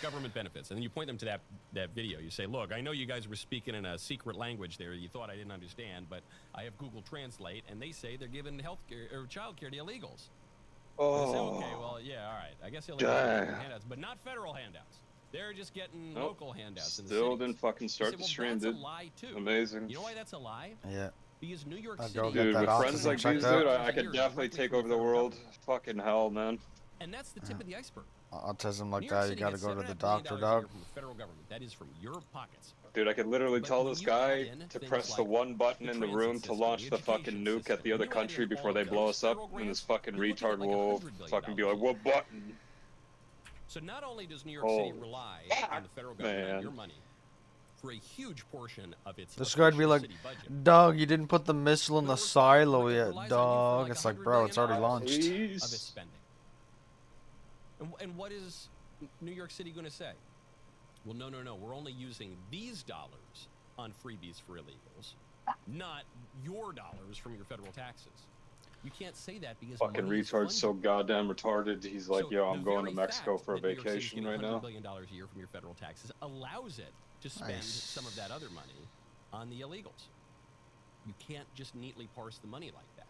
government benefits. And then you point them to that video. You say, look, I know you guys were speaking in a secret language there. You thought I didn't understand, but I have Google Translate, and they say they're giving health care or child care to illegals. Oh. Say, okay, well, yeah, all right. I guess illegals are getting handouts, but not federal handouts. They're just getting local handouts. Still didn't fucking start the stream, dude. That's a lie, too. Amazing. You know why that's a lie? Yeah. Because New York City... Dude, with friends like these, dude, I could definitely take over the world. Fucking hell, man. And that's the tip of the iceberg. Autism like that, you gotta go to the doctor, dog. From the federal government. That is from your pockets. Dude, I could literally tell this guy to press the one button in the room to launch the fucking nuke at the other country before they blow us up, and this fucking retard will fucking be like, what button? So not only does New York City rely on the federal government and your money for a huge portion of its this guy'd be like, dog, you didn't put the missile in the silo yet, dog. It's like, bro, it's already launched. Of its spending. And what is New York City going to say? Well, no, we're only using these dollars on freebies for illegals, not your dollars from your federal taxes. You can't say that because fucking retard's so goddamn retarded. He's like, yo, I'm going to Mexico for a vacation right now. $100 billion a year from your federal taxes allows it to spend some of that other money on the illegals. You can't just neatly parse the money like that.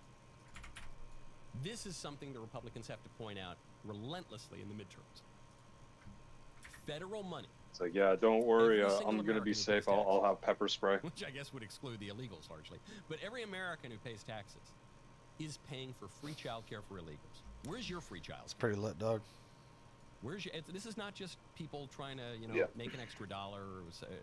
This is something the Republicans have to point out relentlessly in the midterms. Federal money. It's like, yeah, don't worry, I'm going to be safe. I'll have pepper spray. Which I guess would exclude the illegals largely. But every American who pays taxes is paying for free child care for illegals. Where's your free child care? It's pretty lit, dog. Where's your? This is not just people trying to, make an extra dollar.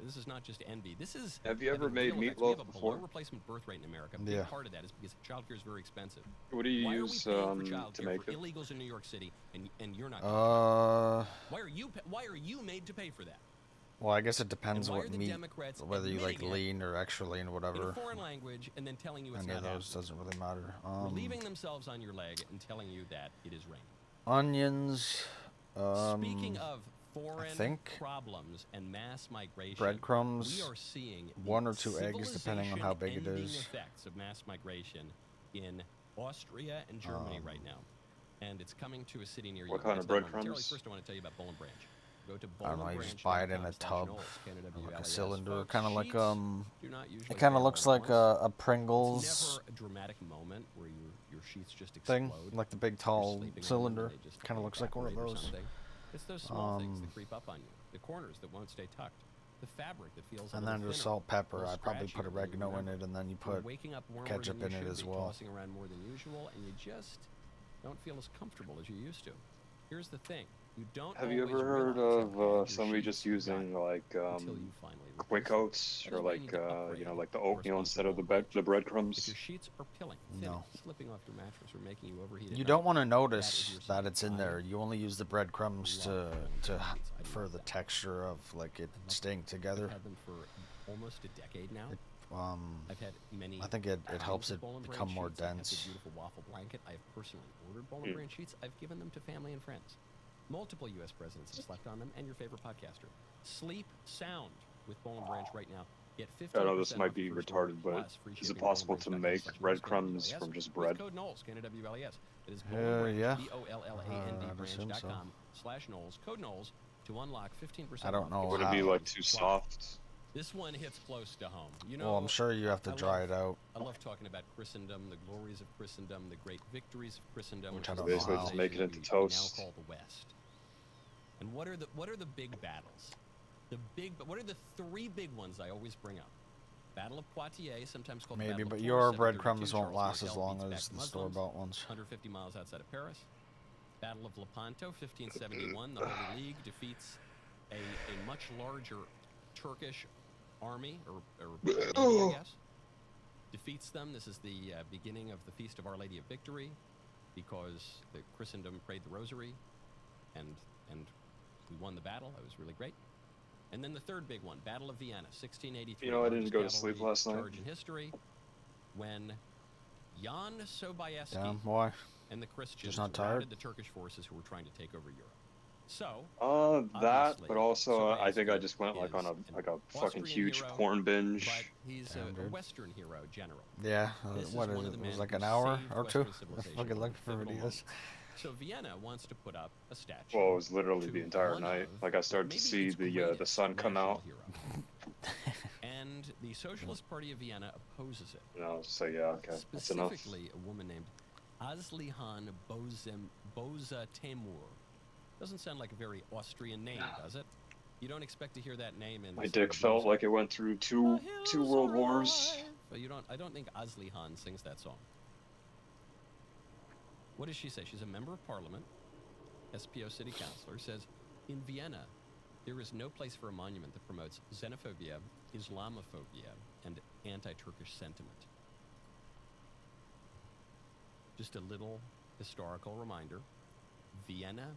This is not just envy. This is. Have you ever made meatloaf before? Below replacement birth rate in America. A big part of that is because child care is very expensive. What do you use to make it? Illegals in New York City, and you're not. Why are you made to pay for that? Well, I guess it depends what meat, whether you like lean or extra lean, whatever. In a foreign language, and then telling you it's not. Any of those doesn't really matter. Relieving themselves on your leg and telling you that it is raining. Onions. Speaking of foreign problems and mass migration, breadcrumbs, we are seeing 1 or 2 eggs, depending on how big it is. Effects of mass migration in Austria and Germany right now, and it's coming to a city near you. What kind of breadcrumbs? First, I want to tell you about Boll and Branch. Go to I don't know. You just buy it in a tub, like a cylinder, kind of like It kind of looks like a Pringles. It's never a dramatic moment where your sheets just thing, explode. like the big tall cylinder. Kind of looks like one of those. It's those small things that creep up on you. The corners that won't stay tucked. The fabric that feels. And then just salt, pepper. I probably put oregano in it, and then you put ketchup in it as well. Tossing around more than usual, and you just don't feel as comfortable as you used to. Here's the thing. Have you ever heard of somebody just using like quick oats or like like the oatmeal instead of the breadcrumbs? Your sheets are pilling, no. Slipping off your mattress or making you overheated. You don't want to notice that it's in there. You only use the breadcrumbs for the texture of like it staying together. I've had them for almost a decade now. I've had many. I think it helps it become more dense. It's a beautiful waffle blanket. I have personally ordered Boll and Branch sheets. I've given them to family and friends. Multiple U.S. presidents have slept on them, and your favorite podcaster. Sleep sound with Boll and Branch right now. Get 15% I know this might be retarded, but is it possible to make breadcrumbs from just bread? Code Knowles, K-N-O-W-L-E-S. It is yeah. BOLLAND/Knowles. Code Knowles to unlock 15%. I don't know. Would it be like too soft? This one hits close to home. Well, I'm sure you have to dry it out. I love talking about Christendom, the glories of Christendom, the great victories of Christendom. Which I don't know how. Just make it into toast. Now call the West. And what are the big battles? What are the 3 big ones I always bring up? Battle of Poitiers, sometimes called maybe, but your breadcrumbs won't last as long as the store-bought ones. 150 miles outside of Paris. Battle of Lepanto, 1571. The Holy League defeats a much larger Turkish army, or I guess. Defeats them. This is the beginning of the Feast of Our Lady of Victory, because the Christendom prayed the Rosary, and we won the battle. That was really great. And then the third big one, Battle of Vienna, 1683. You know, I didn't go to sleep last night. Charge in history, when Jan Sobieski and the Christians routed the Turkish forces who were trying to take over Europe. So that, but also I think I just went like on a fucking huge porn binge. But he's a Western hero general. Yeah, what is it? It was like an hour or 2. I fucking looking for videos. So Vienna wants to put up a statue. Well, it was literally to the entire one night. of Like I started to maybe see its the greatest sun come national out. hero. And the Socialist Party of Vienna opposes it. And I was just like, yeah, okay, that's enough. Specifically, a woman named Aslihan Boza Temur. Doesn't sound like a very Austrian name, does it? You don't expect to hear that name in. My dick felt like it went through two world wars. But you don't. I don't think Aslihan sings that song. What does she say? She's a member of parliament, SPO city councilor. Says, in Vienna, there is no place for a monument that promotes xenophobia, Islamophobia, and anti-Turkish sentiment. Just a little historical reminder: Vienna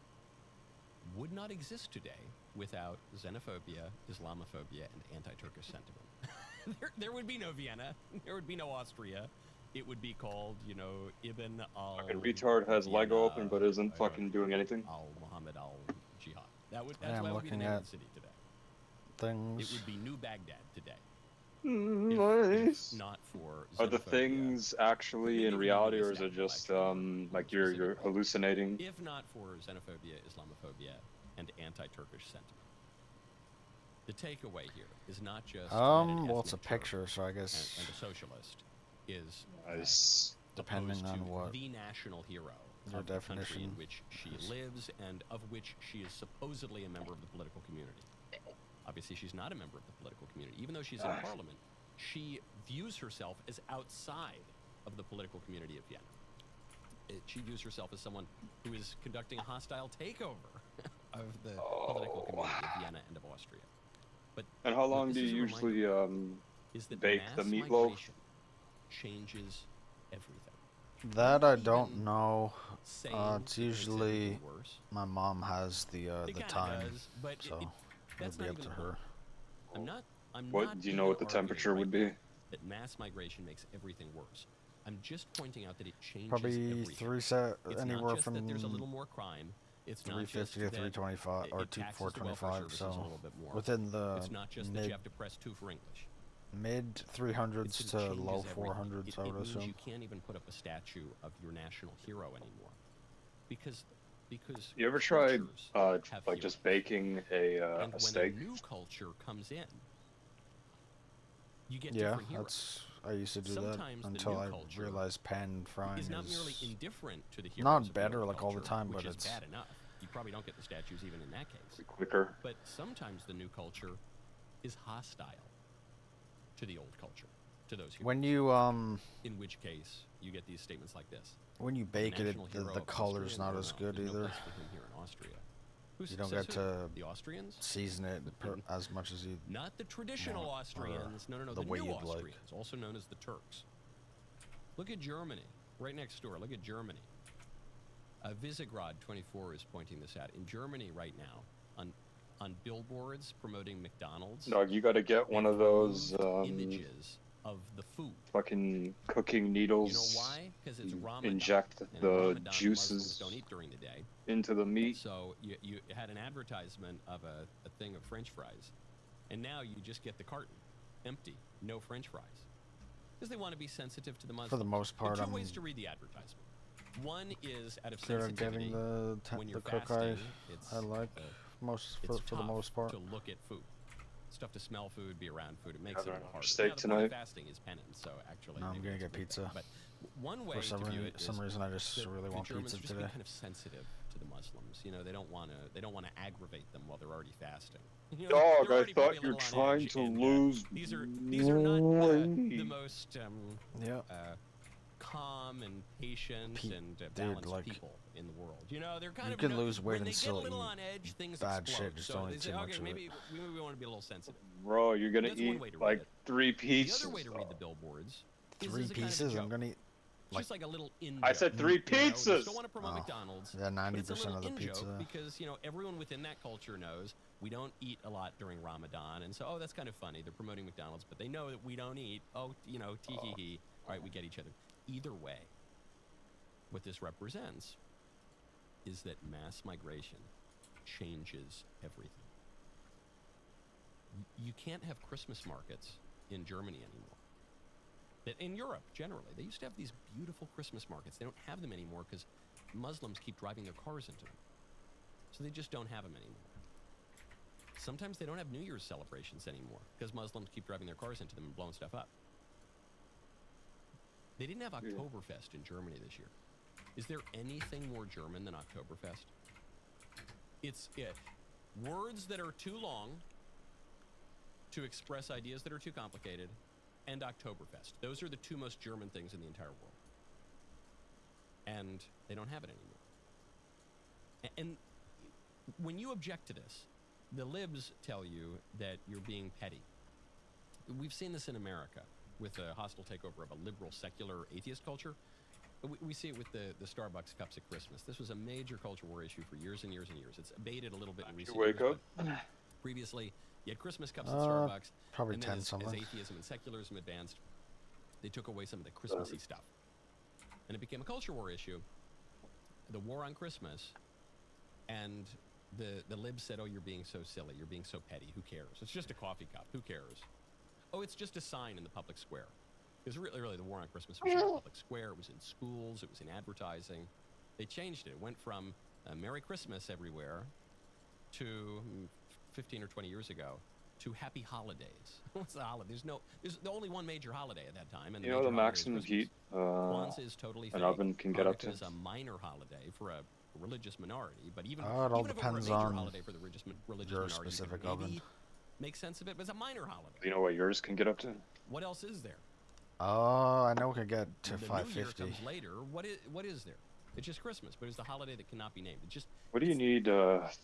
would not exist today without xenophobia, Islamophobia, and anti-Turkish sentiment. there would be no Vienna. There would be no Austria. It would be called, you know, Ibn al... Fucking retard has Lego open but isn't fucking doing anything. Al-Muhammad al-Jihad. That's I'm why would be the looking name of at the city today. things. It would be New Baghdad today. Nice. If not for Are the xenophobia. things actually in reality, or is it just like you're hallucinating? If not for xenophobia, Islamophobia, and anti-Turkish sentiment. The takeaway here is not just Well, it's a picture, so I guess and a socialist is Nice. depending opposed on to what the national hero your of the country definition in which she lives and of which she is supposedly a member of the political community. Obviously, she's not a member of the political community. Even though she's in parliament, she views herself as outside of the political community of Vienna. She views herself as someone who is conducting a hostile takeover of the political community of Vienna and of Austria. But And how long this do is you a reminder, usually is that bake the mass meatloaf? migration changes everything. that I Even don't know. saying It's it makes usually everything worse. my mom has the It time, kinda does, but so that's it'll be not up even to the her. point. I'm What not do you know? even What the arguing temperature right would now be? that mass migration makes everything worse. I'm just pointing out that it changes Probably everything. It's anywhere not just from that there's a little more crime. It's not just 350 to that 325 or it taxes the welfare 425. services a So little bit more. within the It's not just that you have to press 2 for English. mid It's 300s that it to changes low everything. 400s, I would It means assume. you can't even put up a statue of your national hero anymore, because You ever tried cultures have like just heroes. baking And a when steak? a new culture comes in, you get Yeah, different heroes. I used to do that Sometimes the until new I culture realized pan frying Is not is merely indifferent to the heroes not of the better old like all the culture, time, which but is it's bad enough. You probably don't get the statues even in that case. Quicker. But sometimes the new culture is hostile to the old culture, to those heroes. when you In which case, you get these statements like this. when you The bake it, national hero the of color's Austria? not No, as no, good there's no either. place for him here in Austria. You don't says get who? to The Austrians? season it as much as you. Not the traditional want, or Austrians. No, the the way new you'd like. Austrians, also known as the Turks. Look at Germany, right next door. Look at Germany. Visegrad 24 is pointing this out. In Germany right now, on billboards promoting McDonald's, Dog, you gotta get one they've of those removed images of the food. fucking cooking needles. You know why? Because it's Ramadan. Inject and the Ramadan, Muslims juices don't eat during the day. into the meat. So you had an advertisement of a thing of French fries, and now you just get the carton, empty, no French fries. Because they want to be sensitive to the Muslims. For the most part, there are two I'm ways to read the advertisement. One is out of clear on sensitivity. getting When you're the cook fasting, I like it's for the tough most part. to look at food. It's tough to smell food, be around food. It makes it a little harder. Steak Now, the point of tonight. fasting is penance, so actually. No, I'm maybe gonna it's a get good thing. pizza. But one way For some, to view it is reason, I just that really the want Germans pizza are just today. being kind of sensitive to the Muslims. You know, they don't want to aggravate them while they're already fasting. You know, Dog, they're I already probably thought a you're little on trying edge, to and, lose these are not the weight. most Yeah. calm and patient and dude, balanced like, people in the world. You know, they're kind you of can lose weight when they and get a still little eat on edge, things bad explode. shit, just so don't they eat say, too much okay, of maybe we want to be a little sensitive. Bro, you're gonna That's one eat way to read like it. 3 The pieces. other way to read the billboards is 3 as a kind of a pieces. I'm joke. gonna eat. It's just like a little in I said 3 You know, pizzas. they still want to promote Oh, McDonald's. yeah, But it's a 90% little of the in-joke pizza. because, you know, everyone within that culture knows we don't eat a lot during Ramadan. And so, oh, that's kind of funny. They're promoting McDonald's, but they know that we don't eat. Oh, you know, tee-hee-hee. All right, we get each other. Either way, what this represents is that mass migration changes everything. You can't have Christmas markets in Germany anymore. In Europe, generally, they used to have these beautiful Christmas markets. They don't have them anymore because Muslims keep driving their cars into them. So they just don't have them anymore. Sometimes they don't have New Year's celebrations anymore because Muslims keep driving their cars into them and blowing stuff up. They didn't have Oktoberfest in Germany this year. Is there anything more German than Oktoberfest? It's words that are too long to express ideas that are too complicated, and Oktoberfest. Those are the two most German things in the entire world. And they don't have it anymore. And when you object to this, the libs tell you that you're being petty. We've seen this in America with a hostile takeover of a liberal, secular, atheist culture. We see it with the Starbucks cups at Christmas. This was a major culture war issue for years and years and years. It's abated a little bit in recent years. Previously, you had Christmas cups at Starbucks. Probably and 10 then something. as atheism and secularism advanced, they took away some of the Christmassy stuff. And it became a culture war issue. The war on Christmas. And the libs said, oh, you're being so silly. You're being so petty. Who cares? It's just a coffee cup. Who cares? Oh, it's just a sign in the public square. Because really, the war on Christmas was in the public square. It was in schools. It was in advertising. They changed it. It went from Merry Christmas everywhere to 15 or 20 years ago to Happy Holidays. What's the holiday? There's only one major holiday at that time. And you know the maximum heat Kwanzaa is totally an fake. oven can get up to? Hanukkah is a minor holiday for a religious minority, but even, it all even if it were a depends major on holiday for the religious minority, your you could specific maybe oven. make sense of it, but it's a minor holiday. Do you know what yours can get up to? What else is there? Oh, I know we could get to The New Year 550. comes later. What is there? It's just Christmas, but it's the holiday that cannot be named. It just What do you need?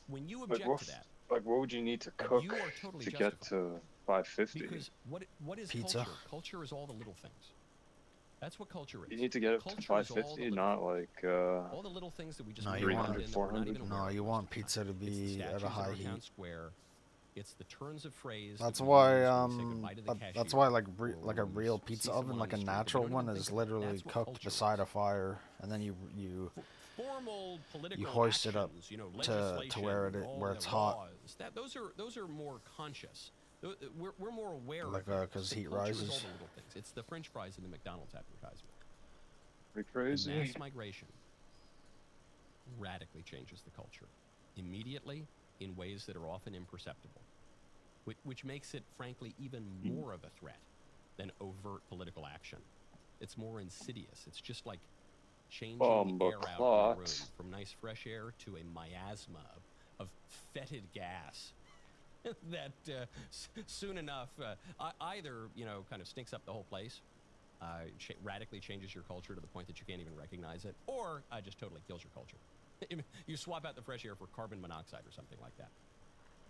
when you Like object to that, what would you need to cook you are totally to get to 550? because what is Pizza. culture? Culture is all the little things. That's what culture is. You need to get up to Culture is all the 550, little not like all the little things that we just No, make you want- around in that we're not 400? even aware No, of you most want of the time. pizza to It's the be at a statues high in our heat. town square. It's the turns of phrase. That's that we why use when we say goodbye to the that's cashier, why like or like a when we real see pizza someone oven, on like the a street, but we natural don't one, even is think of it. literally That's what cooked culture beside is. a fire, and then you Formal political hoist it up actions, you know, to legislation, where it all where the it's hot. laws, those are more conscious. We're more aware Like, of it. 'cause So heat culture is all rises. the little things. It's the French fries in the McDonald's advertisement. pretty And crazy. mass migration radically changes the culture immediately in ways that are often imperceptible, which makes it, frankly, even more of a threat than overt political action. It's more insidious. It's just like changing the air out in a room from nice fresh air to a miasma of fetid gas that soon enough either, you know, kind of stinks up the whole place, radically changes your culture to the point that you can't even recognize it, or just totally kills your culture. You swap out the fresh air for carbon monoxide or something like that.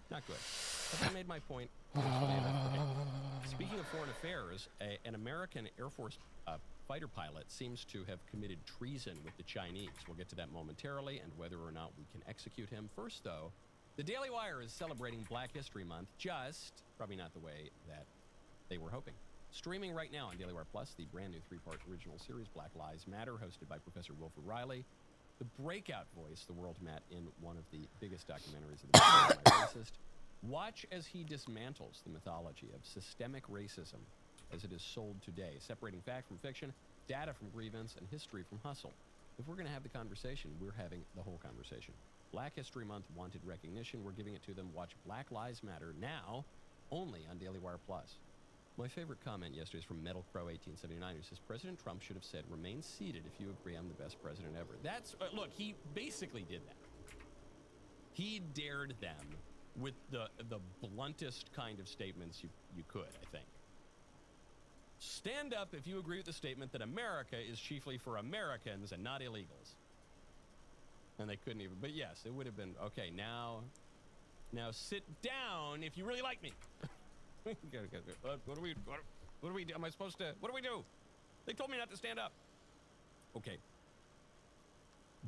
Not good. Have I made my point? Speaking of foreign affairs, an American Air Force fighter pilot seems to have committed treason with the Chinese. We'll get to that momentarily and whether or not we can execute him. First, though, the Daily Wire is celebrating Black History Month, just probably not the way that they were hoping. Streaming right now on Daily Wire Plus, the brand new 3-part original series, Black Lives Matter, hosted by Professor Wilford Riley, the breakout voice the world met in one of the biggest documentaries of the world, My Racist. Watch as he dismantles the mythology of systemic racism as it is sold today, separating fact from fiction, data from grievance, and history from hustle. If we're going to have the conversation, we're having the whole conversation. Black History Month wanted recognition. We're giving it to them. Watch Black Lives Matter now, only on Daily Wire Plus. My favorite comment yesterday is from Metal Crow 1879, who says, President Trump should have said, remain seated if you agree I'm the best president ever. That's, look, he basically did that. He dared them with the bluntest kind of statements you could, I think. Stand up if you agree with the statement that America is chiefly for Americans and not illegals. And they couldn't even, but yes, it would have been, okay, now sit down if you really like me. What do we do? Am I supposed to, what do we do? They told me not to stand up. Okay.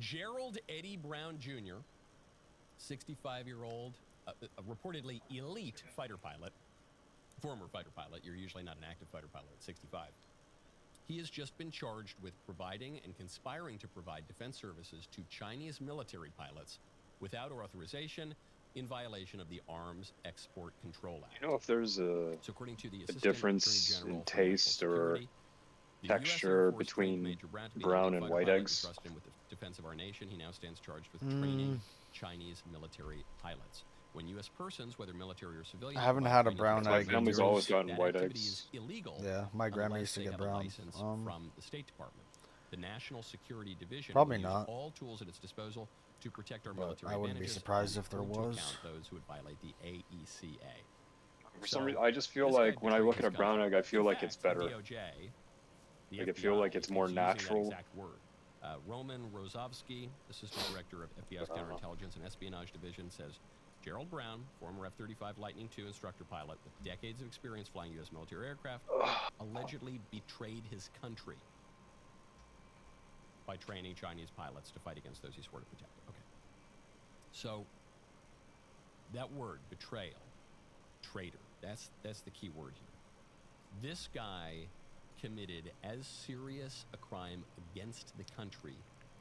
Gerald Eddie Brown Jr., 65-year-old, reportedly elite fighter pilot, former fighter pilot. You're usually not an active fighter pilot at 65. He has just been charged with providing and conspiring to provide defense services to Chinese military pilots without authorization, in violation of the Arms Export Control Act. You know if there's So according to the a Assistant difference Attorney General in for National taste or Security, The texture US Air Force between trained Major Brown to be brown the and fighter white pilot eggs. entrusted him with the defense of our nation. He now stands charged with training Chinese military pilots. When U.S. persons, whether military or civilian, I haven't provide had a training brown to My egg in family's years. always gotten that white activity eggs. is illegal. Yeah, my grandma unless used to they get have a brown. license from the State Department. The National Security Division Probably will not. use all tools at its disposal to protect our But military I wouldn't be advantages surprised and if there hold to was. account those who would violate the AECA. For some reason, I just feel this guy like when I betrayed look at his a brown country. egg, I feel In like fact, it's better. The DOJ, the Like, I FBI, feel like it's more is using natural. that exact word. Roman Rozovsky, Assistant Director of FBI's Counterintelligence and Espionage Division, says Gerald Brown, former F-35 Lightning II instructor pilot with decades of experience flying U.S. military aircraft, allegedly betrayed his country by training Chinese pilots to fight against those he swore to protect. Okay. So, that word, betrayal, traitor, that's the key word here. This guy committed as serious a crime against the country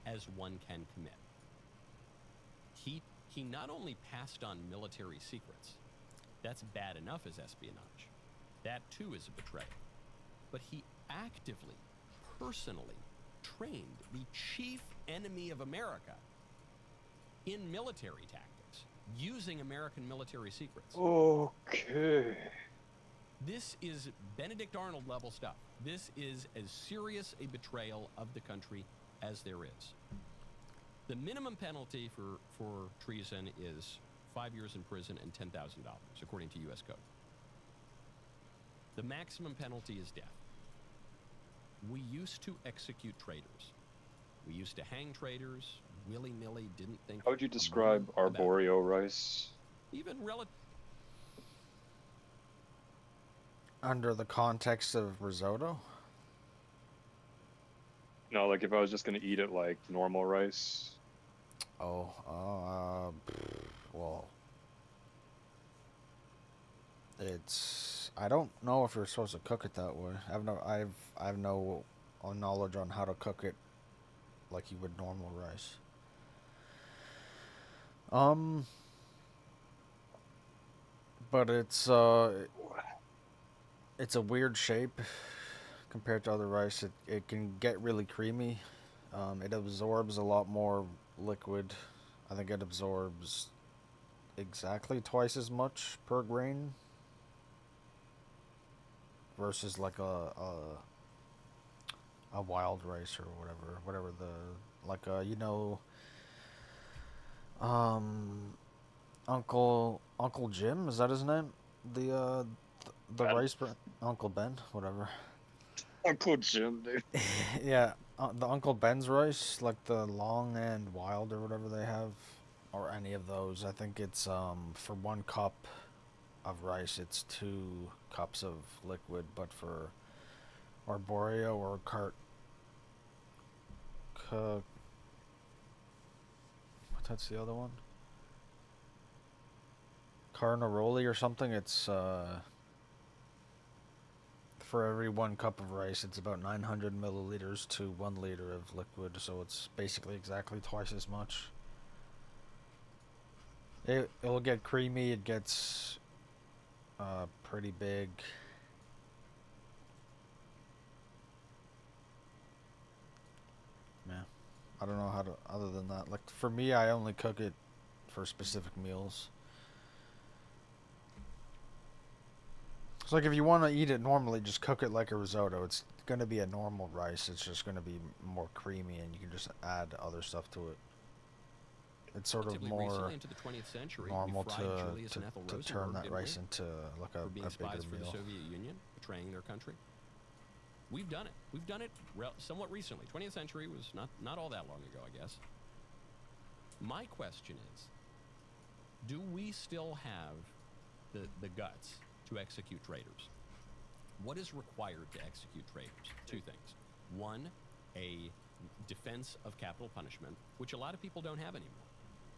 as one can commit. He not only passed on military secrets, that's bad enough as espionage. That too is a betrayal. But he actively, personally trained the chief enemy of America in military tactics, using American military secrets. Okay. This is Benedict Arnold level stuff. This is as serious a betrayal of the country as there is. The minimum penalty for treason is 5 years in prison and $10,000, according to U.S. Code. The maximum penalty is death. We used to execute traitors. We used to hang traitors willy-nilly, didn't think. How would you describe arboreal rice? Even relative. Under the context of risotto? No, like if I was just gonna eat it like normal rice. Oh, well, it's. I don't know if you're supposed to cook it that way. I've no knowledge on how to cook it like you would normal rice. But it's a weird shape compared to other rice. It can get really creamy. It absorbs a lot more liquid. I think it absorbs exactly twice as much per grain versus like a wild rice or whatever the like Uncle Jim, is that his name? The rice brand, Uncle Ben, whatever. Uncle Jim, dude. Yeah, the Uncle Ben's rice, like the long and wild or whatever they have, or any of those. I think it's for 1 cup of rice, it's 2 cups of liquid. But for arborio or what's the other one? Carnaroli or something. It's for every 1 cup of rice, it's about 900 milliliters to 1 liter of liquid, so it's basically exactly twice as much. It'll get creamy, it gets pretty big. Yeah, I don't know how to, other than that. Like, for me, I only cook it for specific meals. It's like if you want to eat it normally, just cook it like a risotto. It's going to be a normal rice. It's just going to be more creamy, and you can just add other stuff to it. It's sort of more into the 20th century, normal Julius to and Ethel turn Rosenberg, that didn't rice we? into like a For being bigger spies for the meal. Soviet Union, betraying their country. We've done it. We've done it somewhat recently. 20th century was not all that long ago, I guess. My question is, do we still have the guts to execute traitors? What is required to execute traitors? 2 things. 1, a defense of capital punishment, which a lot of people don't have anymore.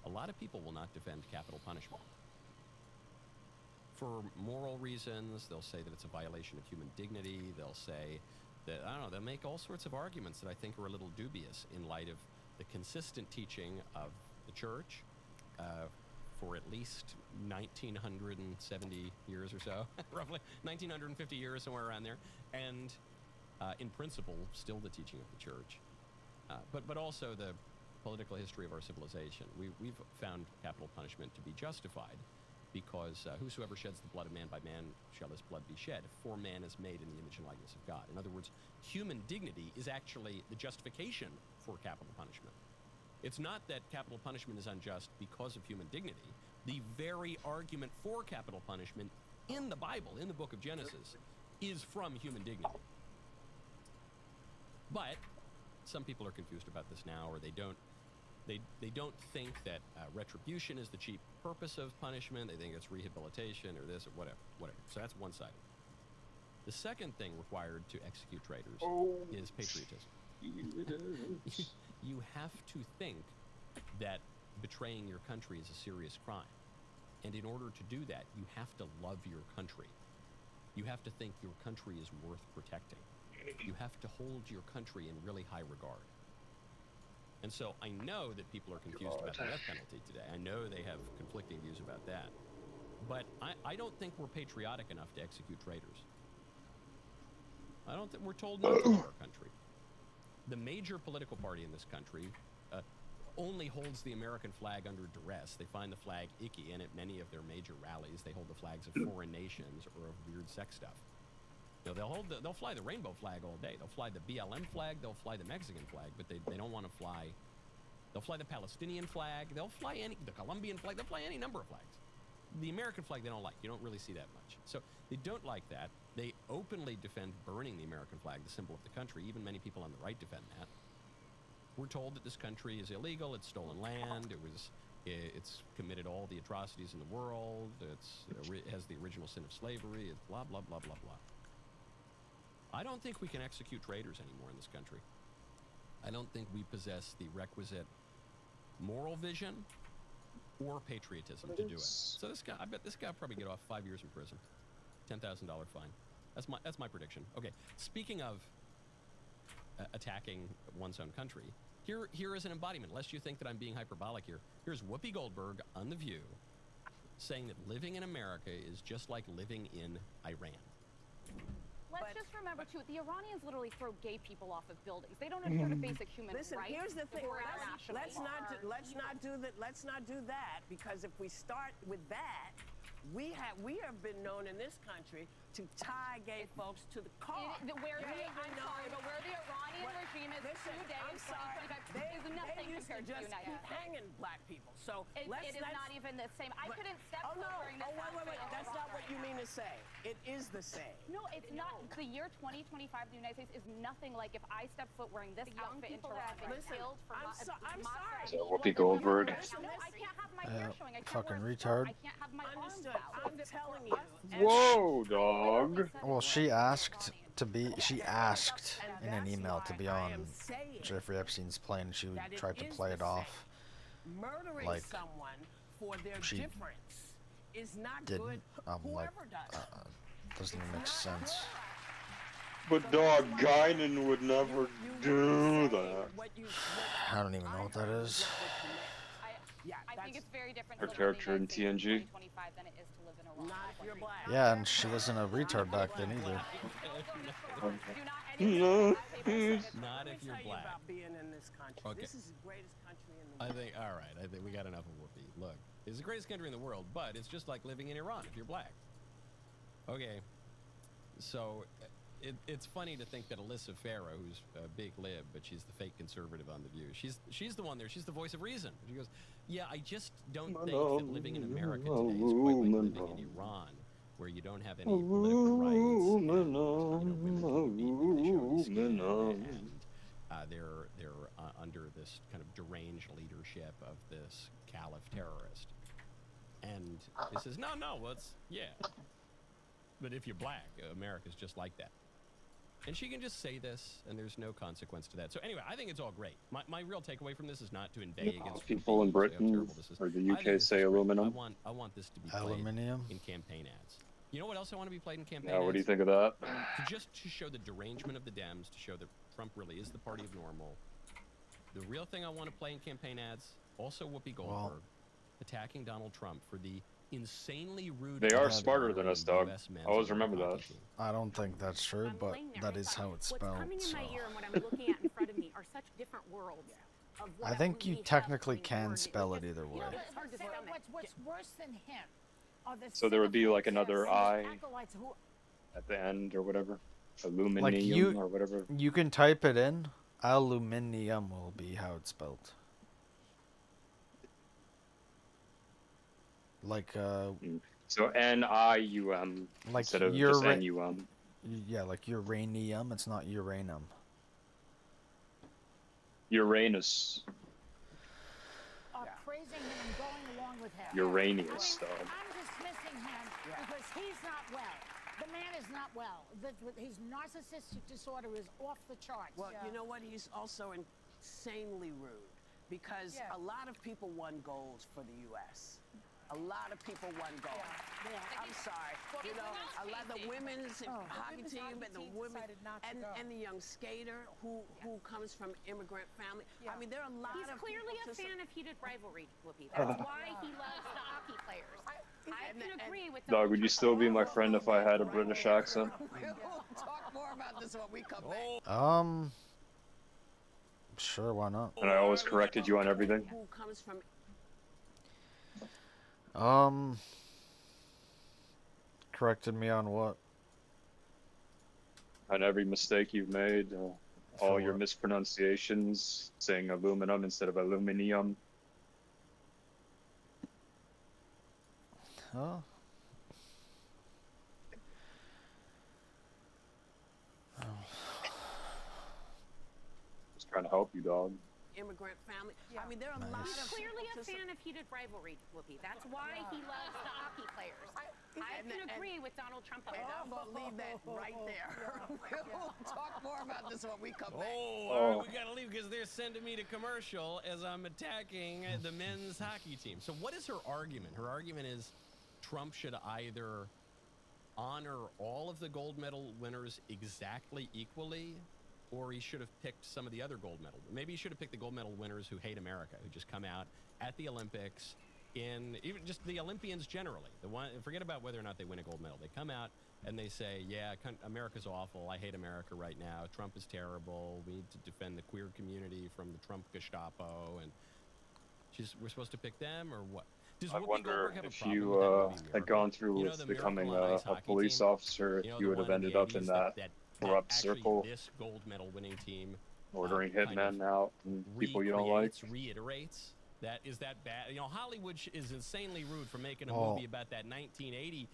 A lot of people will not defend capital punishment. For moral reasons, they'll say that it's a violation of human dignity. They'll say that, I don't know, they'll make all sorts of arguments that I think are a little dubious in light of the consistent teaching of the church for at least 1970 years or so, roughly 1950 years, somewhere around there, and in principle, still the teaching of the church, but also the political history of our civilization. We've found capital punishment to be justified because whosoever sheds the blood of man, by man shall his blood be shed, for man is made in the image and likeness of God. In other words, human dignity is actually the justification for capital punishment. It's not that capital punishment is unjust because of human dignity. The very argument for capital punishment in the Bible, in the book of Genesis, is from human dignity. But some people are confused about this now, or they don't think that retribution is the chief purpose of punishment. They think it's rehabilitation or this or whatever. So that's one side. The second thing required to execute traitors is patriotism. You have to think that betraying your country is a serious crime. And in order to do that, you have to love your country. You have to think your country is worth protecting. You have to hold your country in really high regard. And so I know that people are confused about the death penalty today. I know they have conflicting views about that. But I don't think we're patriotic enough to execute traitors. I don't think we're told not to love our country. The major political party in this country only holds the American flag under duress. They find the flag icky, and at many of their major rallies, they hold the flags of foreign nations or of weird sex stuff. You know, they'll fly the rainbow flag all day. They'll fly the BLM flag. They'll fly the Mexican flag, but they don't want to fly. They'll fly the Palestinian flag. They'll fly the Colombian flag. They'll fly any number of flags. The American flag they don't like. You don't really see that much. So they don't like that. They openly defend burning the American flag, the symbol of the country. Even many people on the right defend that. We're told that this country is illegal. It's stolen land. It's committed all the atrocities in the world. It has the original sin of slavery. It's blah, blah, blah, blah, blah. I don't think we can execute traitors anymore in this country. I don't think we possess the requisite moral vision or patriotism to do it. So I bet this guy will probably get off 5 years in prison, $10,000 fine. That's my prediction. Okay, speaking of attacking one's own country, here is an embodiment. Lest you think that I'm being hyperbolic here, here's Whoopi Goldberg on The View saying that living in America is just like living in Iran. Let's just remember, too, the Iranians literally throw gay people off of buildings. They don't adhere to basic human rights. Listen, here's the thing. Let's not do that, because if we start with that, we have been known in this country to tie gay folks to the car. I'm sorry, but where the Iranian regime is today in 2025 is nothing compared to the United States. Hanging black people. So it is not even the same. I couldn't step foot wearing this outfit. Wait. That's not what you mean to say. It is the same. No, it's not. The year 2025 in the United States is nothing like if I step foot wearing this outfit in Toronto. I'm sorry. So Whoopi Goldberg. No, I can't have my hair showing. I can't fucking wear retard. I can't have my arms out. I'm telling you. Whoa, dog. Well, she asked in an email to be on Jeffrey Epstein's plane. She tried to play it off Murdering like someone for their she difference is not didn't. good. Like, Whoever does. doesn't even make sense. But dog, Guinan would never do that. I don't even know what that is. I think it's very different Her to live character in the United States TNG. 2025 than it is to live in Iran. Not if you're black. Yeah, and she wasn't a retard back then either. Not if you're black. About being in this country. Okay. This is the greatest country in the world. I think we got enough of Whoopi. Look, it's the greatest country in the world, but it's just like living in Iran if you're black. Okay, so it's funny to think that Alyssa Farah, who's a big lib, but she's the fake conservative on The View, she's the one there. She's the voice of reason. She goes, yeah, I just don't think that living in America today is quite like living in Iran, where you don't have any political rights. And they're under this kind of deranged leadership of this caliph terrorist. And he says, no, but if you're black, America's just like that. And she can just say this, and there's no consequence to that. So anyway, I think it's all great. My real takeaway from this is not to inveigh against people in Britain or the UK say aluminum. I want this to be Aluminium? played in campaign ads. You know what else I want to be played in campaign Yeah, ads? what do you think of that? To show the derangement of the Dems, to show that Trump really is the party of normal. The real thing I want to play in campaign ads, also Whoopi Goldberg, attacking Donald Trump for the insanely rude. They are Yeah, smarter than us, dog. US men's Always and women's remember hockey that. team. I don't think that's true, I'm but laying there, that and I is thought, how it's spelled. What's coming in So my ear and what I'm looking at in front of me are such different worlds. Of I what think you we have technically in can word. spell it just- either way. It's hard to stomach. What's worse than him are the So there would be like sycophants another and the I acolytes who at the end or whatever. Aluminium Like you, or whatever. you can type it in. Aluminium will be how it's spelled. Like So N-I-U-M like instead of just ura- N-U-M. yeah, like uranium. It's not uranium. Uranus. are praising him and going along with him. Uranius, dog. I'm dismissing him because he's not well. The man is not well. His narcissistic disorder is off the charts. Well, you know what? He's also insanely rude because a lot of people won golds for the U.S. A lot of people won gold. I'm sorry. You know, a lot of the women's hockey team and the women and the young skater who comes from immigrant family. I mean, there are a lot He's of clearly people a fan of heated rivalry, Whoopi. That's why he loves the hockey players. I can agree with Dog, would you still be my friend if I had a British accent? We'll talk more about this when we come back. Sure, why not? And I always corrected you on everything. Who comes from Corrected me on what? On every mistake you've made, all For your what? mispronunciations, saying aluminum instead of aluminium. Huh? Just trying to help you, dog. immigrant family? I mean, there are a lot Nice. of Clearly a people fan of heated rivalry, Whoopi. That's why he loves the hockey players. I can agree with Donald Trump on And that. I'm gonna leave that right there. We'll talk more about this when we come back. All right, we gotta leave because they're sending me to commercial as I'm attacking the men's hockey team. So what is her argument? Her argument is Trump should either honor all of the gold medal winners exactly equally, or he should have picked some of the other gold medal. Maybe he should have picked the gold medal winners who hate America, who just come out at the Olympics, in even just the Olympians generally. The one, forget about whether or not they win a gold medal. They come out and they say, yeah, America's awful. I hate America right now. Trump is terrible. We need to defend the queer community from the Trump Gestapo. And we're supposed to pick them, or what? Does I Whoopi wonder Goldberg have a if problem you with that movie, had Miracle? gone through You know, with the becoming Miracle on Ice a hockey police team? officer, You know, if you the would have one in ended the up in 80s that corrupt actually circle, this gold medal winning team ordering kind of hitmen out and people you don't like. reiterates that. Is that bad? You know, Hollywood is insanely rude for making a Oh. movie about that 1980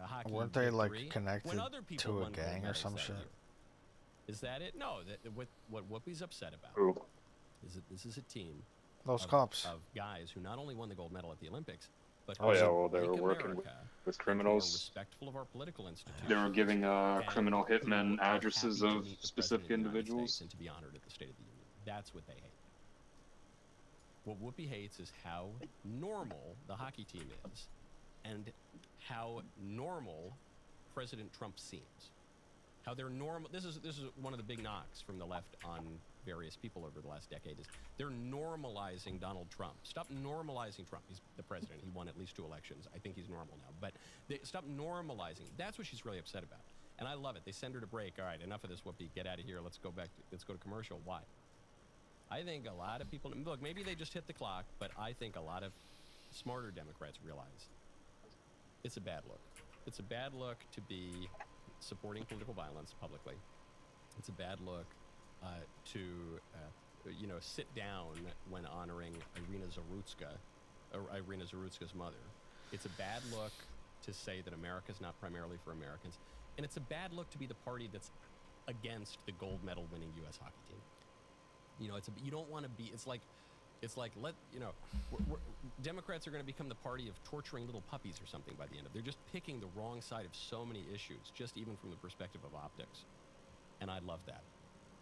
hockey Weren't they like victory connected when other people to a won gold gang or medals some that shit? year. Is that it? No. What Whoopi's upset about Who? is that this is a team Those of, cops. of guys who not only won the gold medal at the Olympics, but Oh who yeah, well they make were working America with into criminals. more respectful of our political institutions. They were giving and criminal who hitmen are addresses happy to of meet the specific President of the United individuals. States and to be honored at the State of the Union. That's what they hate. What Whoopi hates is how normal the hockey team is, and how normal President Trump seems. How they're normal. This is one of the big knocks from the left on various people over the last decade, is they're normalizing Donald Trump. Stop normalizing Trump. He's the president. He won at least 2 elections. I think he's normal now. But stop normalizing. That's what she's really upset about. And I love it. They send her to break. All right, enough of this, Whoopi. Get out of here. Let's go to commercial. Why? I think a lot of people, look, maybe they just hit the clock, but I think a lot of smarter Democrats realize it's a bad look. It's a bad look to be supporting political violence publicly. It's a bad look to sit down when honoring Irina Zarutska's mother. It's a bad look to say that America's not primarily for Americans. And it's a bad look to be the party that's against the gold medal winning U.S. hockey team. You know, you don't want to be. It's like Democrats are going to become the party of torturing little puppies or something by the end of it. They're just picking the wrong side of so many issues, just even from the perspective of optics. And I love that.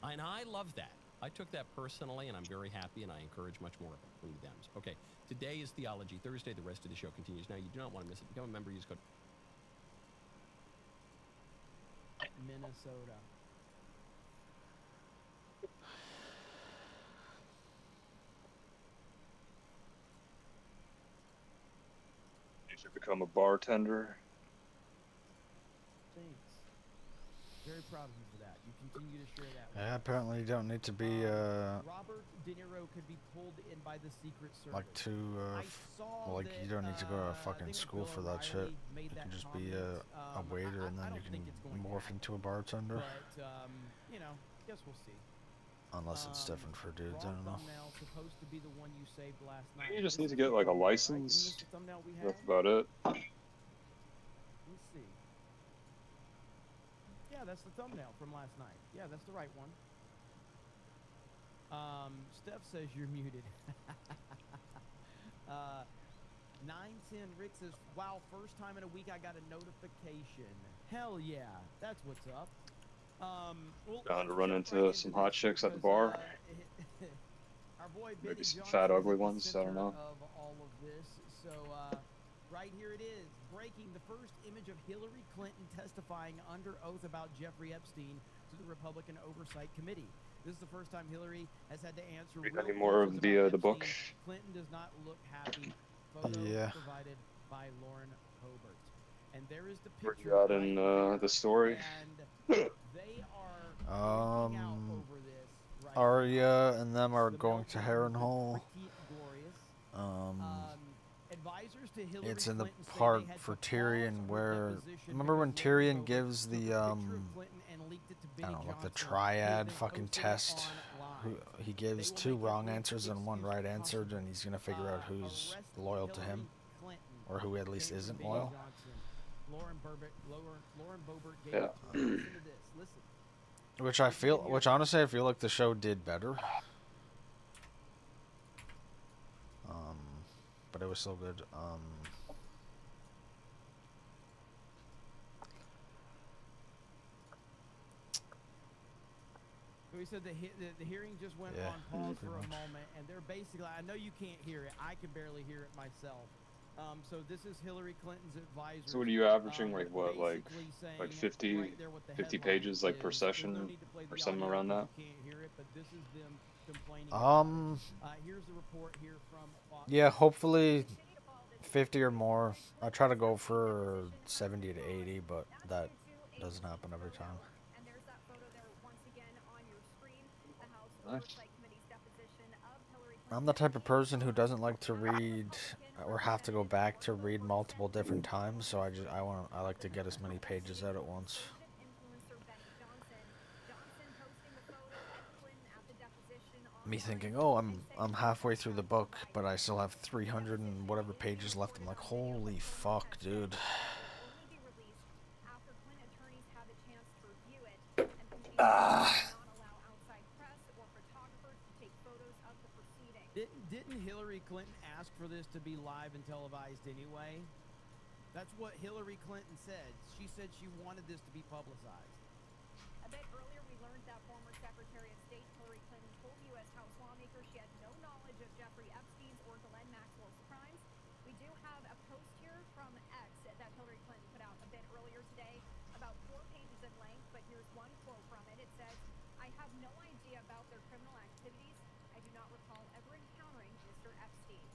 And I love that. I took that personally, and I'm very happy, and I encourage much more of it from the Dems. Okay, today is Theology Thursday. The rest of the show continues. Now, you do not want to miss it. Become a member. Use code Minnesota. should become a bartender. Thanks. Very proud of you for that. You continue to share that. Yeah, apparently you don't need to be Robert De Niro could be pulled in by the Secret Service. like like you don't need to go to fucking school for that shit. You can just be a waiter and then you can morph into a bartender. But you know, guess we'll see. Unless it's different for dudes, I don't know. Supposed to be the one you saved last night. You just need to get like a license. That's about it. Let's see. Yeah, that's the thumbnail from last night. Yeah, that's the right one. Steph says you're muted. 910 Rick says, wow, first time in a week I got a notification. Hell yeah, that's what's up. Well, Bound to run into some hot chicks at the bar. Our boy Maybe some Johnson fat, ugly is the ones. I don't center know. Of all of this. So, right here it is. Breaking the first image of Hillary Clinton testifying under oath about Jeffrey Epstein to the Republican Oversight Committee. This is the first time Hillary has had to answer Read real any more of questions the about book? Epstein. Clinton does not look happy. Photo Yeah. provided by Lauren Hobart. And there is the Where picture. you at in the story? And they are freaking out over this right Arya now. and them are The going to meltdown Harrenhal. is pretty glorious. Advisors to Hillary It's in the Clinton say part they had for to pause Tyrion her where, deposition remember when because Lauren Tyrion Hobart gives took the a picture of Clinton and leaked it to I Benny don't know, like the Johnson, triad then fucking posted it test. online. He gives They will two make wrong every answers and one excuse right answer, possible. and he's gonna figure out who's Arrest loyal to him, Hillary Clinton. or who at least Clinton isn't Benny loyal. Johnson. Lauren Boebert gave Yeah. it to him. Listen to this. Listen. Which honestly I feel like the show did better. But it was still good. So he said the hearing just went Yeah, on pause pretty for a much. moment, and they're basically, I know you can't hear it. I can barely hear it myself. So this is Hillary Clinton's advisor. So what are you averaging? Like what? Basically saying Like 50, right there what the 50 headline pages like per is. There's no session need to play or the something audio around that? because you can't hear it, but this is them complaining about it. Here's the report here from Fox. Yeah, hopefully 50 or more. I try to go for 70 to 80, but that doesn't happen every time. And there's that photo there once again on your screen. The House Nice. Oversight Committee's deposition of Hillary Clinton. I'm the type of person who doesn't like to read or have to go back to read multiple different times, so I like to get as many pages out at once. Influencer Benny Johnson. Johnson posting the photo of Clinton at the deposition Me thinking, oh, I'm halfway through the book, but I still have 300 and whatever pages left. I'm like, holy fuck, dude. only be released after Clinton attorneys have a chance to review it, and committees will not allow outside press or photographers to take photos of the proceedings. Didn't Hillary Clinton ask for this to be live and televised anyway? That's what Hillary Clinton said. She said she wanted this to be publicized. A bit earlier, we learned that former Secretary of State Hillary Clinton told U.S. House lawmakers she had no knowledge of Jeffrey Epstein's or Ghislaine Maxwell's crimes. We do have a post here from X that Hillary Clinton put out a bit earlier today, about 4 pages in length, but here's one quote from it. It says, I have no idea about their criminal activities. I do not recall ever encountering Mr. Epstein.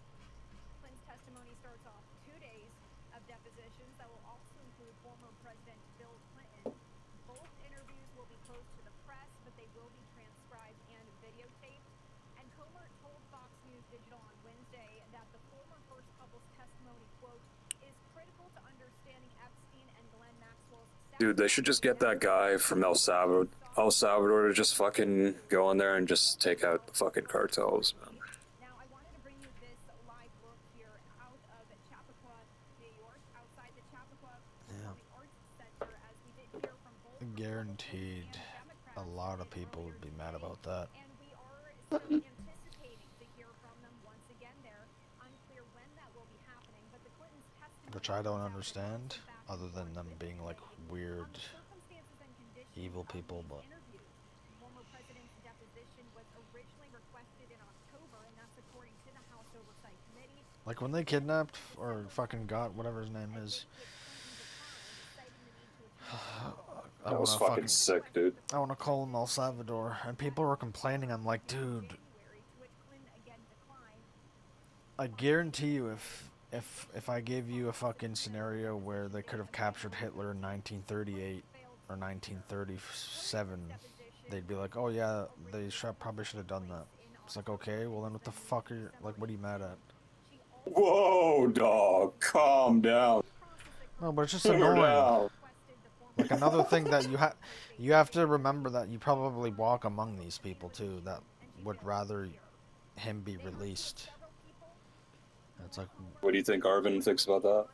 Clinton's testimony starts off 2 days of depositions that will also include former President Bill Clinton. Both interviews will be closed to the press, but they will be transcribed and videotaped. And Comer told Fox News Digital on Wednesday that the former first couple's testimony, quote, is critical to understanding Epstein and Ghislaine Maxwell's Dude, they should just get that guy from El Salvador to just fucking go in there and just take out the fucking cartels, man. Now, I wanted to bring you this live look here out of Chappaqua, New York, outside the Chappaqua Performing Arts Center, as we did hear from both Guaranteed a lot of people would be mad about that. and we are still anticipating to hear from them once again there. Unclear when that will be happening, but the Clintons' testimony Which I don't understand, other than them being like weird, circumstances and conditions evil of people, these but interviews. Former president's deposition was originally requested in October, and that's according to the House Oversight Committee. like when they kidnapped or fucking got whatever his name is. I That was wanna fucking sick, dude. I want to call him El Salvador, and people were complaining. I'm like, dude, I guarantee you, if I gave you a fucking scenario where they could have captured Hitler in 1938 or 1937, they'd be like, oh yeah, they probably should have done that. It's like, okay, well then what the fuck are you, like, what are you mad at? Whoa, dog, calm down. No, but it's just Simmer annoying. down. Like, another thing that you have to remember that you probably walk among these people too that would rather him be released. It's like, What do you think Arvin thinks about that?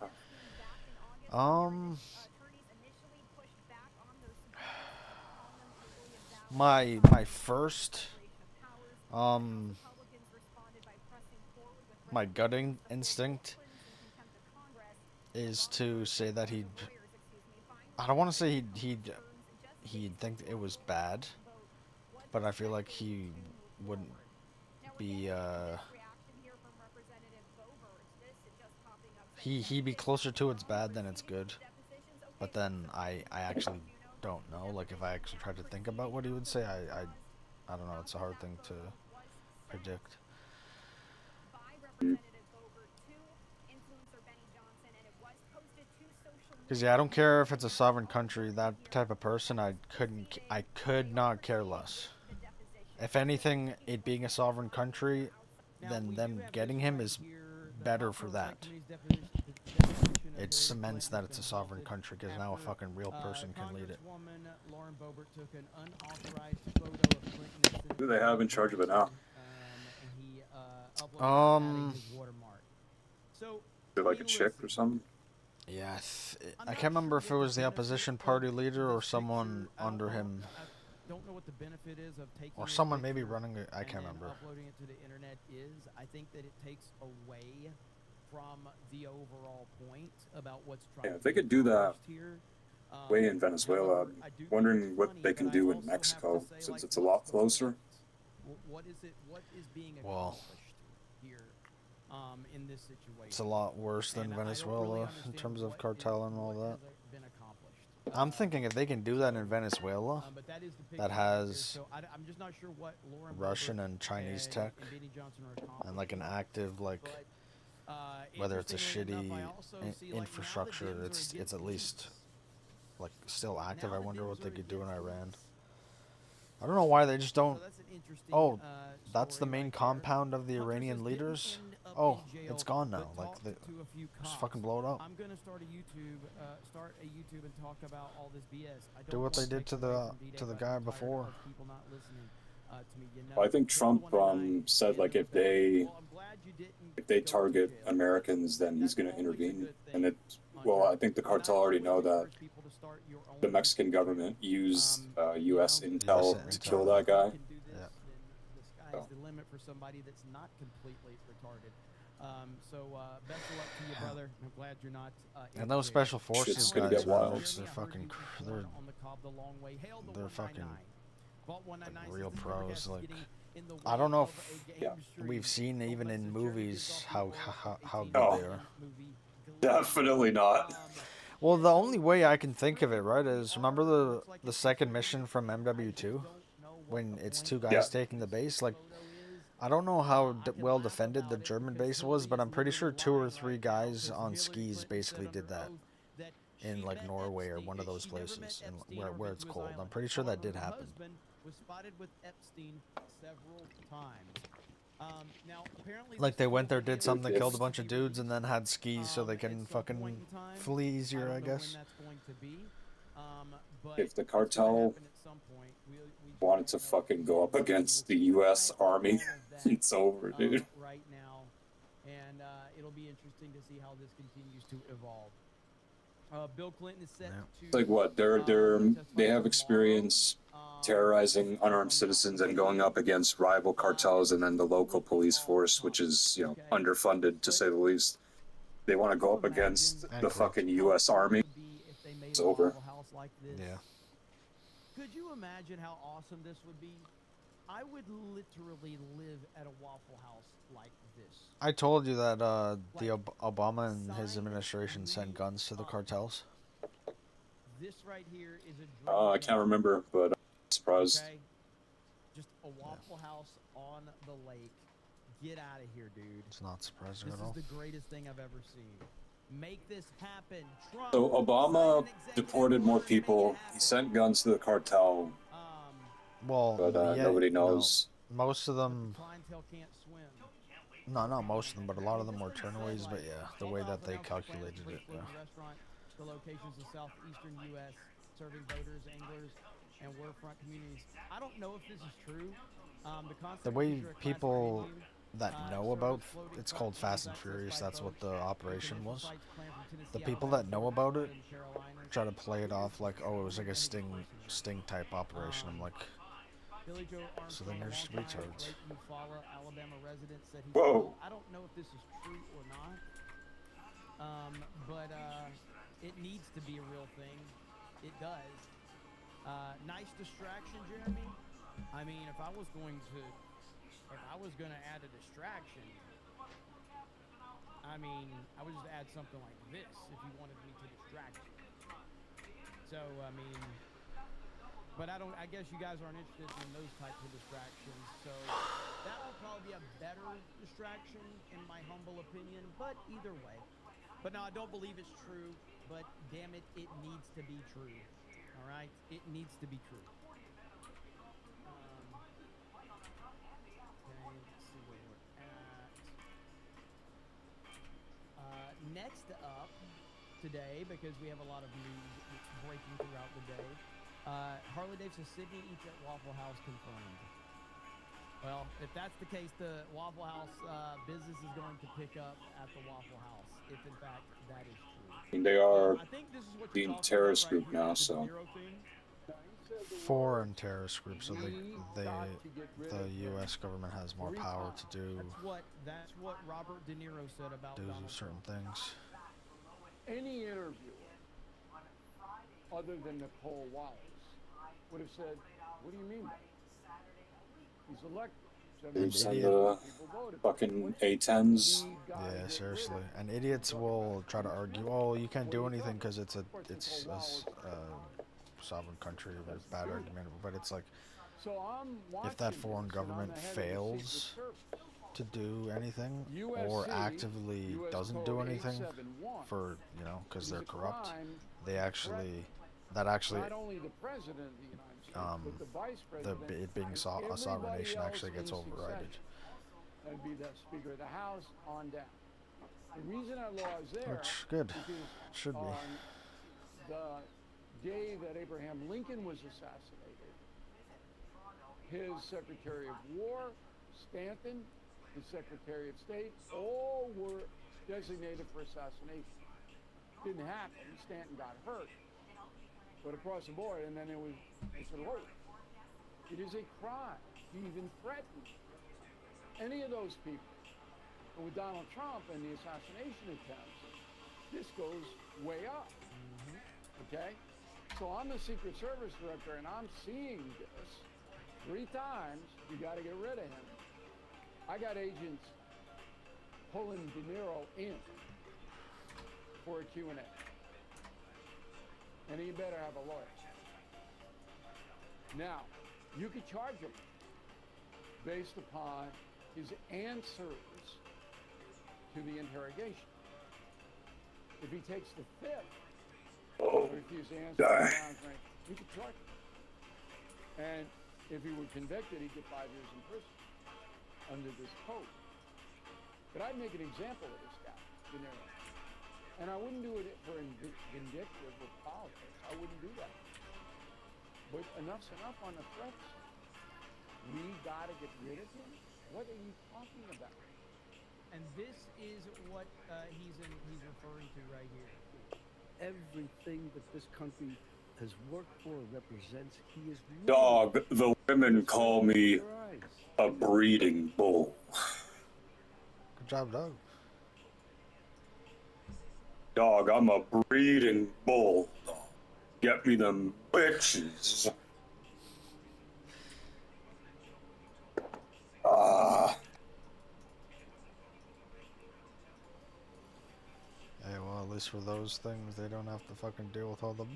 my first my gutting instinct is to say that I don't want to say he'd think it was bad, but I feel like he wouldn't be he'd be closer to it's bad than it's good. But then I actually don't know. Like, if I actually tried to think about what he would say, I don't know. It's a hard thing to predict. Because yeah, I don't care if it's a sovereign country. That type of person, I could not care less. If anything, it being a sovereign country, then them getting him is better for that. It cements that it's a sovereign country because now a fucking real person can lead it. Who do they have in charge of it now? Is it like a chick or something? Yeah, I can't remember if it was the opposition party leader or someone under him. Don't know what the benefit is of taking or someone maybe running it. I can't remember. Uploading it to the internet is. I think that it takes away from the overall point about what's trying. Yeah, if they could do that way in Venezuela, I'm wondering what they can do in Mexico since it's a lot closer. What is it? What is being accomplished here in this situation? It's a lot worse than Venezuela in terms of cartel and all that. I'm thinking if they can do that in Venezuela, that has Russian and Chinese tech, and like an active, like, whether it's a shitty infrastructure, it's at least like still active. I wonder what they could do in Iran. I don't know why they just don't. Oh, that's the main compound of the Iranian leaders. Oh, it's gone now. Like, they just fucking blow it up. I'm gonna start a YouTube and talk about all this BS. Do what they did to the guy before. Well, I think Trump said like if they target Americans, then he's going to intervene. And I think the cartel already know that the Mexican government used U.S. intel to kill that guy. Yeah. The sky's the limit for somebody that's not completely retarded. Best of luck to you, brother. I'm glad you're not. And those special forces guys, get wild. They're fucking, they're fucking like real pros. Like, I don't know if we've seen even in movies how good they are. Definitely not. Well, the only way I can think of it, right, is remember the second mission from MW2 when it's two guys taking the base. Like, I don't know how well defended the German base was, but I'm pretty sure 2 or 3 guys on skis basically did that in like Norway or one of those places, and where it's cold. I'm pretty sure that did happen. Like, they went there, did something, killed a bunch of dudes, and then had skis so they can fucking flee easier, I guess. If the cartel wanted to fucking go up against the U.S. Army, it's over, dude. Right now, and it'll be interesting to see how this continues to evolve. Bill Clinton is set to. It's like what? They have experience terrorizing unarmed citizens and going up against rival cartels, and then the local police force, which is, underfunded to say the least. They want to go up against the fucking U.S. Army. It's over. Yeah. Could you imagine how awesome this would be? I would literally live at a Waffle House like this. I told you that the Obama and his administration sent guns to the cartels. This right here is a I can't remember, but I'm surprised. Okay? Just a Waffle House on the lake, get out of here, dude. It's not surprising This at all. is the greatest thing I've ever seen. Make this happen. Trump, So Obama sign an executive deported more order to make it people. He happen. sent guns to the cartel, Well, but yeah, nobody no, knows. most of But them, the clientele can't swim. no, not most of them, but a lot of them were turnaways. But yeah, the way that they calculated it, yeah. Restaurant, the locations in southeastern U.S. serving boaters, anglers, and waterfront communities. I don't know if this is true. The way people that know about it's called Fast and Furious. That's what the operation was. The people that know about it try to play it off like, oh, it was like a sting type operation. I'm like, so then they're just retards. Alabama resident said he Whoa. I don't know if this is true or not, but it needs to be a real thing. It does. Nice distraction, Jeremy. I mean, if I was going to add a distraction, I mean, I would just add something like this if you wanted me to distract you. So, I mean, but I guess you guys aren't interested in those types of distractions. So that would probably be a better distraction in my humble opinion, but either way. But no, I don't believe it's true, but damn it, it needs to be true. All right? It needs to be true. Okay, let's see where we're at. Next up today, because we have a lot of news breaking throughout the day, Harley Davidson Sydney eats at Waffle House confirmed. Well, if that's the case, the Waffle House business is going to pick up at the Waffle House, if in fact that is true. And they are I think this is what the you're talking terrorist about right group here now, with the so. De Niro thing. Foreign terrorist groups, so the U.S. government has more power to do That's what Robert De Niro said about Donald certain Trump. things. Any interviewer other than Nicole Wallace would have said, what do you mean by that? He's elected. They send idiot. fucking A-10s. Yeah, seriously. And idiots will try to argue, oh, you can't do anything because it's a sovereign country. There's bad argument, but it's like, if that foreign government fails to do anything or actively doesn't do anything for, you know, because they're corrupt, that actually not only the president of the United States, but the vice president, it being a sovereign nation actually gets overridden. That'd be the Speaker of the House on down. The reason that law is there, Which, good. because Should be. on the day that Abraham Lincoln was assassinated, his Secretary of War, Stanton, his Secretary of State, all were designated for assassination. Didn't happen. Stanton got hurt. But across the board, and then it's alert. It is a crime to even threaten any of those people. And with Donald Trump and the assassination attempts, this goes way up. Okay? So I'm the Secret Service director, and I'm seeing this 3 times. You got to get rid of him. I got agents pulling De Niro in for a Q&A. And he better have a lawyer. Now, you could charge him based upon his answers to the interrogation. If he takes the 5th, or refuse to answer, you could charge him. And if he were convicted, he'd get 5 years in prison under this code. But I'd make an example of this guy, De Niro. And I wouldn't do it for vindictive or politics. I wouldn't do that. But enough's enough on the threats. We got to get rid of him? What are you talking about? And this is what he's referring to right here. Everything that this country has worked for and represents, he is Dog, the women call me a breeding bull. Good job, Doug. Dog, I'm a breeding bull. Get me them bitches. Hey, well, at least for those things, they don't have to fucking deal with all the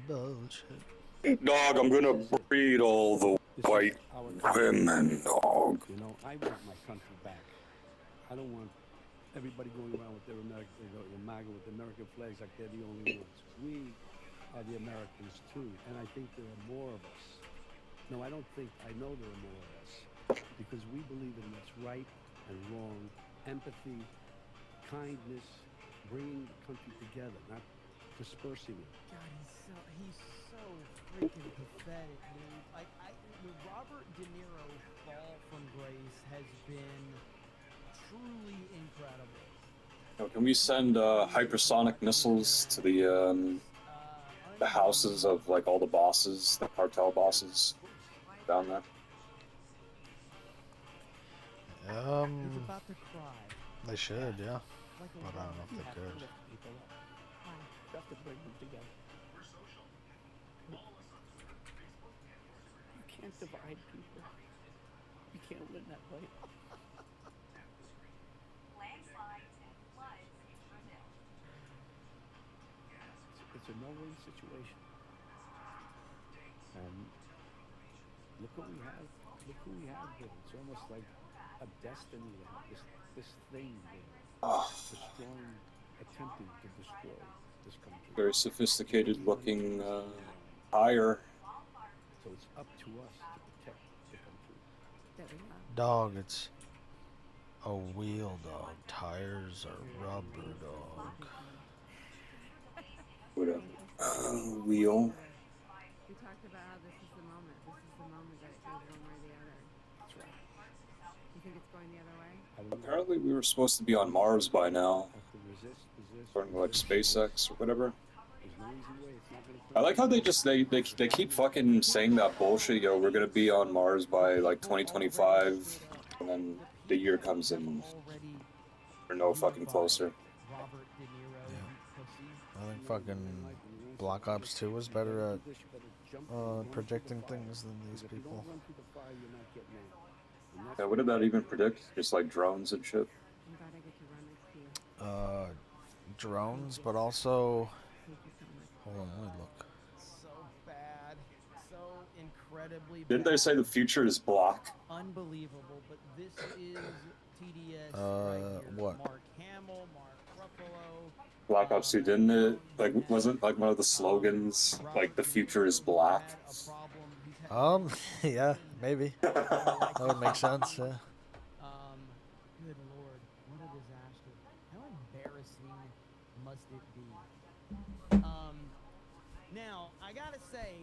bullshit. Dog, I'm gonna breed all the white women, dog. You know, I want my country back. I don't want everybody going around with their American, the MAGA with the American flags like they're the only ones. We are the Americans too, and I think there are more of us. No, I don't think, I know there are more of us because we believe in what's right and wrong, empathy, kindness, bringing the country together, not dispersing it. God, he's so freaking pathetic, dude. Like, the Robert De Niro fall from grace has been truly incredible. Can we send hypersonic missiles to the houses of like all the bosses, the cartel bosses down there? He's about to cry. They should, yeah. Like a But I don't know if woman. they could. People up. You have to bring them together. You can't divide people. You can't win that way. It's a no-win situation. And look what we have. Look who we have here. It's almost like a destiny to have this thing there. Destroying, attempting to destroy this country. Very sophisticated looking tire. So it's up to us to protect the country. Dog, it's a wheel, dog. Tires are rubber, dog. What a wheel. We talked about how this is the moment. This is the moment that it goes one way or the other. That's right. You think it's going the other way? Apparently we were supposed to be on Mars by now. According to like SpaceX or whatever. I like how they keep fucking saying that bullshit, yo, we're gonna be on Mars by like 2025, and then the year comes and we're no fucking closer. I think fucking Black Ops 2 was better at predicting things than these people. Yeah, what did that even predict? Just like drones and shit? I'm glad I get to run next to you. Drones, but also... Thank you so much. Hold on, let me look. So bad. So incredibly bad. Didn't they say the future is black? Unbelievable, but this is TDS right here. What? Mark Hamill, Mark Ruffalo. Black Ops 2, didn't it? Like, wasn't like one of the slogans, like, the future is black? Yeah, maybe. That would make sense, yeah. Good Lord, what a disaster. How embarrassing must it be? Now, I gotta say,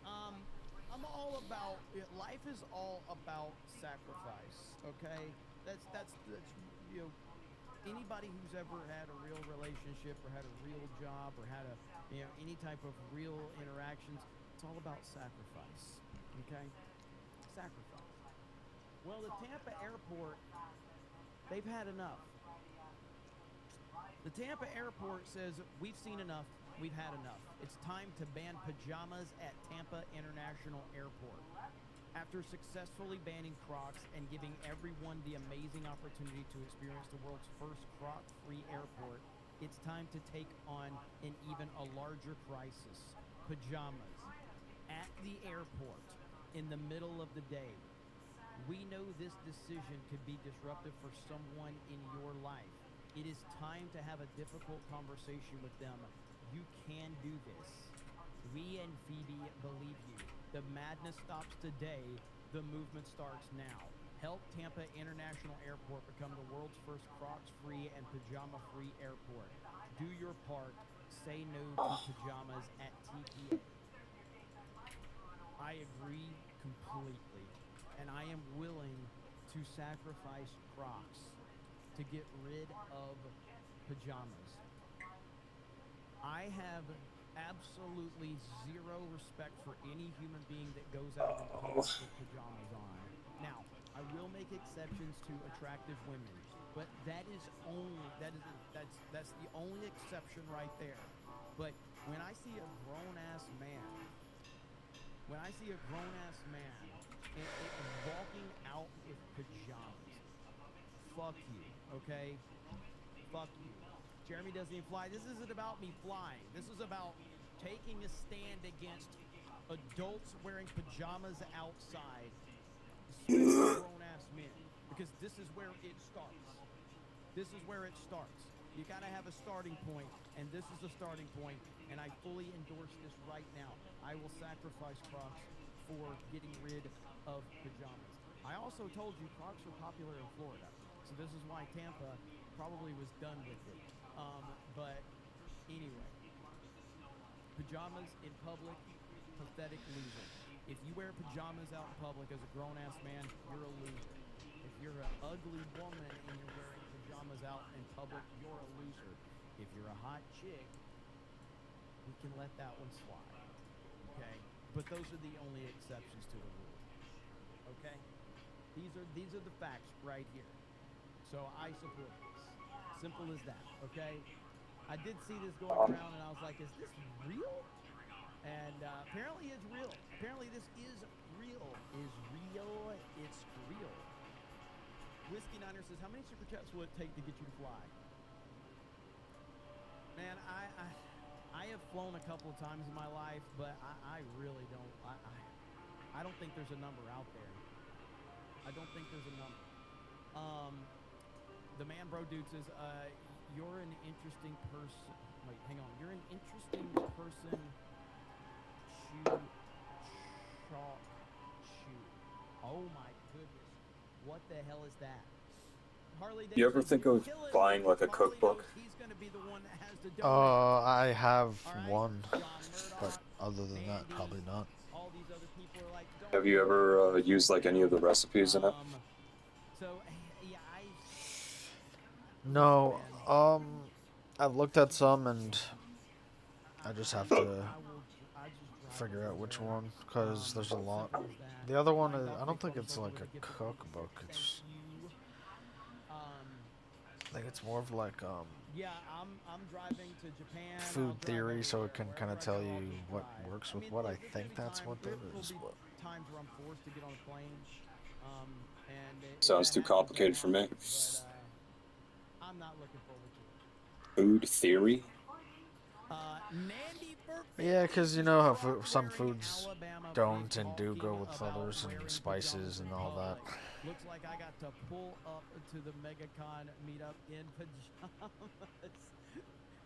I'm all about, life is all about sacrifice, okay? That's you know, anybody who's ever had a real relationship or had a real job or had any type of real interactions, it's all about sacrifice, okay? Sacrifice. Well, the Tampa airport, they've had enough. The Tampa airport says, we've seen enough, we've had enough. It's time to ban pajamas at Tampa International Airport. After successfully banning Crocs and giving everyone the amazing opportunity to experience the world's first Croc-free airport, it's time to take on an even a larger crisis. Pajamas. At the airport, in the middle of the day. We know this decision could be disruptive for someone in your life. It is time to have a difficult conversation with them. You can do this. We and Phoebe believe you. The madness stops today. The movement starts now. Help Tampa International Airport become the world's first Crocs-free and pajama-free airport. Do your part. Say no to pajamas at TPA. I agree completely, and I am willing to sacrifice Crocs to get rid of pajamas. I have absolutely zero respect for any human being that goes out in public with pajamas on. Now, I will make exceptions to attractive women, but that's the only exception right there. But when I see a grown-ass man walking out with pajamas, fuck you, okay? Fuck you. Jeremy doesn't even fly. This isn't about me flying. This is about taking a stand against adults wearing pajamas outside, especially grown-ass men, because this is where it starts. This is where it starts. You got to have a starting point, and this is the starting point, and I fully endorse this right now. I will sacrifice Crocs for getting rid of pajamas. I also told you Crocs are popular in Florida, so this is why Tampa probably was done with it. But anyway, pajamas in public, pathetic loser. If you wear pajamas out in public as a grown-ass man, you're a loser. If you're an ugly woman and you're wearing pajamas out in public, you're a loser. If you're a hot chick, we can let that one slide, okay? But those are the only exceptions to the rule, okay? These are the facts right here. So I support this. Simple as that, okay? I did see this going around, and I was like, is this real? And apparently it's real. Apparently this is real. It's real. Whiskey Niner says, how many super chats will it take to get you to fly? Man, I have flown a couple of times in my life, but I really don't. I don't think there's a number out there. I don't think there's a number. The man bro dude says, you're an interesting person. Wait, hang on. You're an interesting person. Chalk shoe. Oh my goodness. What the hell is that? Harley You ever think of buying like a cookbook? I have one, but other than that, probably not. Have you ever used like any of the recipes in it? No, I've looked at some and I just have to figure out which one, because there's a lot. The other one is, I don't think it's like a cookbook, it's, I think it's more of like yeah, I'm driving to Japan. food theory, so it can kind of tell you what works with what. I think that's what it is. Times where I'm forced to get on a plane. Sounds too complicated for me. But, I'm not looking forward to it. Food theory? Yeah, because you know how some foods don't and do go with others and spices and all that. Looks like I got to pull up to the MegaCon meetup in pajamas.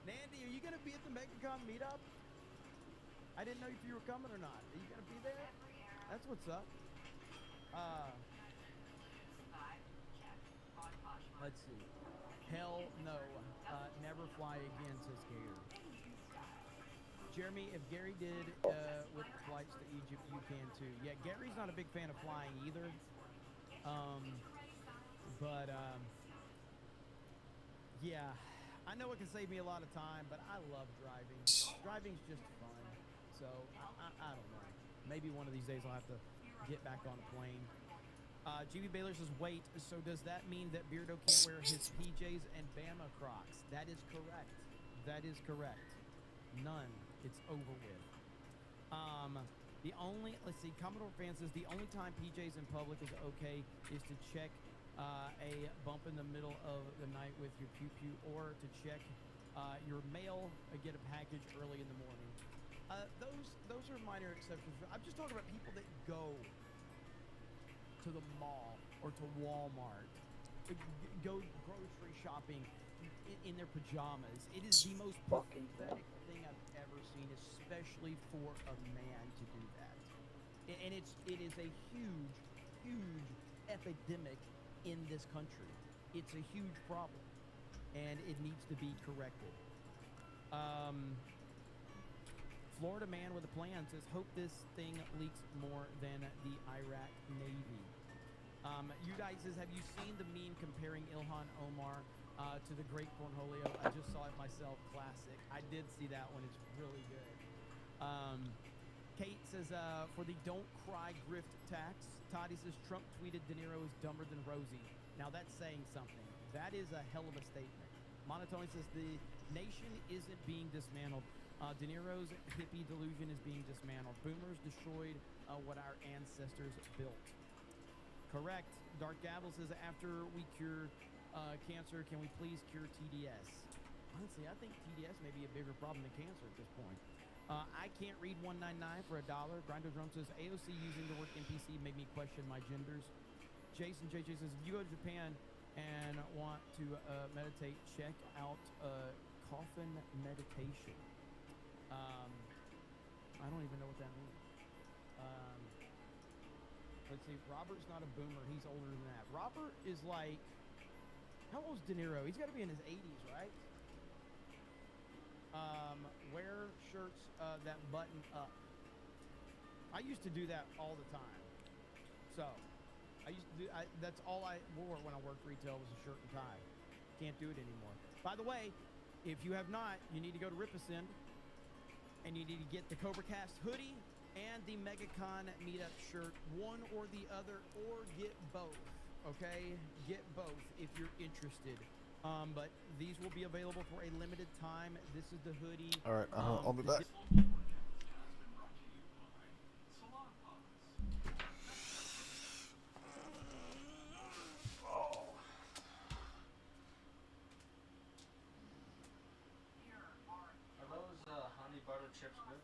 Nandy, are you going to be at the MegaCon meetup? I didn't know if you were coming or not. Are you going to be there? That's what's up. Let's see. Hell no. Never fly again, says Gator. Jeremy, if Gary did with the flights to Egypt, you can too. Yeah, Gary's not a big fan of flying either. Yeah, I know it can save me a lot of time, but I love driving. Driving's just fun. So, I don't know. Maybe one of these days I'll have to get back on a plane. GB Baylor says, wait, so does that mean that Beardo can't wear his PJs and Bama Crocs? That is correct. That is correct. None. It's over with. The only, let's see, Commodore Fan says, the only time PJs in public is okay is to check a bump in the middle of the night with your pew-pew, or to check your mail, get a package early in the morning. Those are minor exceptions. I'm just talking about people that go to the mall or to Walmart, go grocery shopping in their pajamas. It is the most pathetic thing I've ever seen, especially for a man to do that. And it is a huge epidemic in this country. It's a huge problem, and it needs to be corrected. Florida man with a plan says, hope this thing leaks more than the Iraq Navy. You guys says, have you seen the meme comparing Ilhan Omar to the Great Cornholio? I just saw it myself. Classic. I did see that one. It's really good. Kate says, for the don't cry grift tax. Toddy says, Trump tweeted De Niro is dumber than Rosie. Now that's saying something. That is a hell of a statement. Monotone says, the nation isn't being dismantled. De Niro's hippie delusion is being dismantled. Boomers destroyed what our ancestors built. Correct. Dark Gavel says, after we cure cancer, can we please cure TDS? Honestly, I think TDS may be a bigger problem than cancer at this point. I can't read 199 for $1. Grinder Drum says, AOC using the word NPC made me question my genders. Jason JJ says, if you go to Japan, and want to meditate, check out Coffin Meditation. I don't even know what that means. Let's see. Robert's not a boomer. He's older than that. Robert is like, how old's De Niro? He's got to be in his 80s, right? Wear shirts that button up. I used to do that all the time. So, that's all I wore when I worked retail was a shirt and tie. Can't do it anymore. By the way, if you have not, you need to go to Ripasend and you need to get the Cobra Cast hoodie and the MegaCon meetup shirt, one or the other, or get both. Okay, get both if you're interested. But these will be available for a limited time. This is the hoodie. All right, I'll be back. Are those honey butter chips good?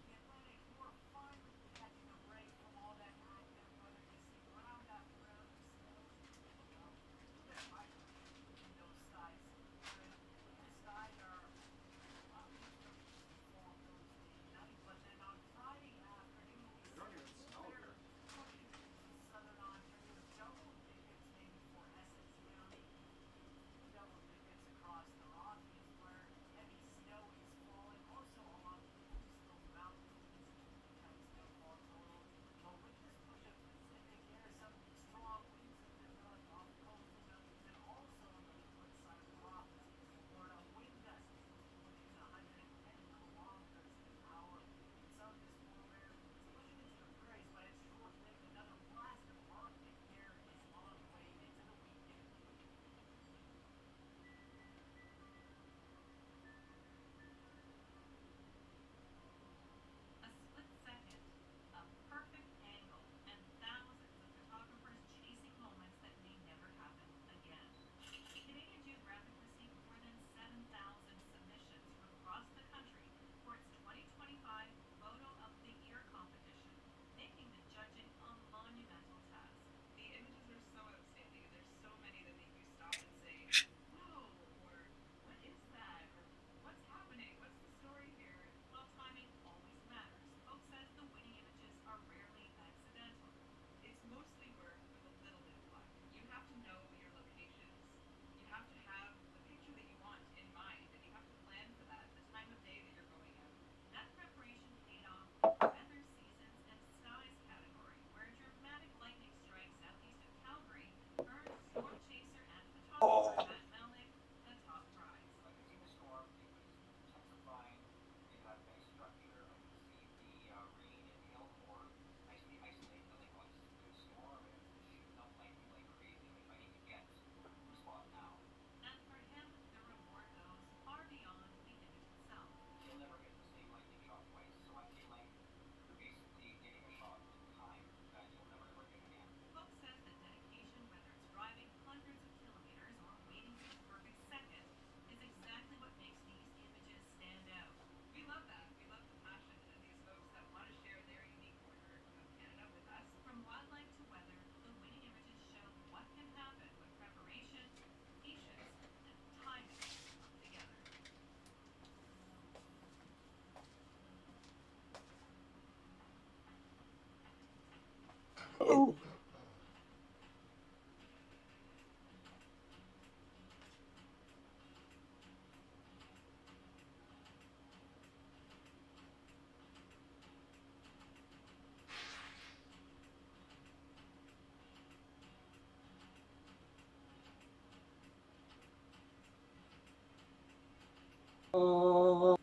Oh.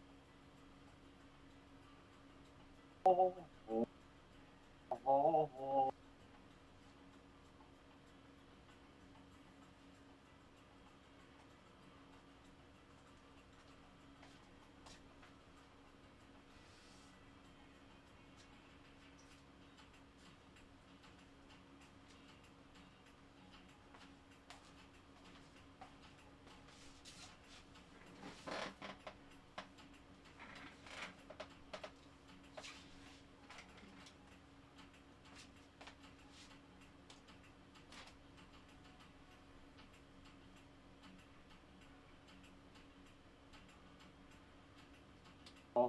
La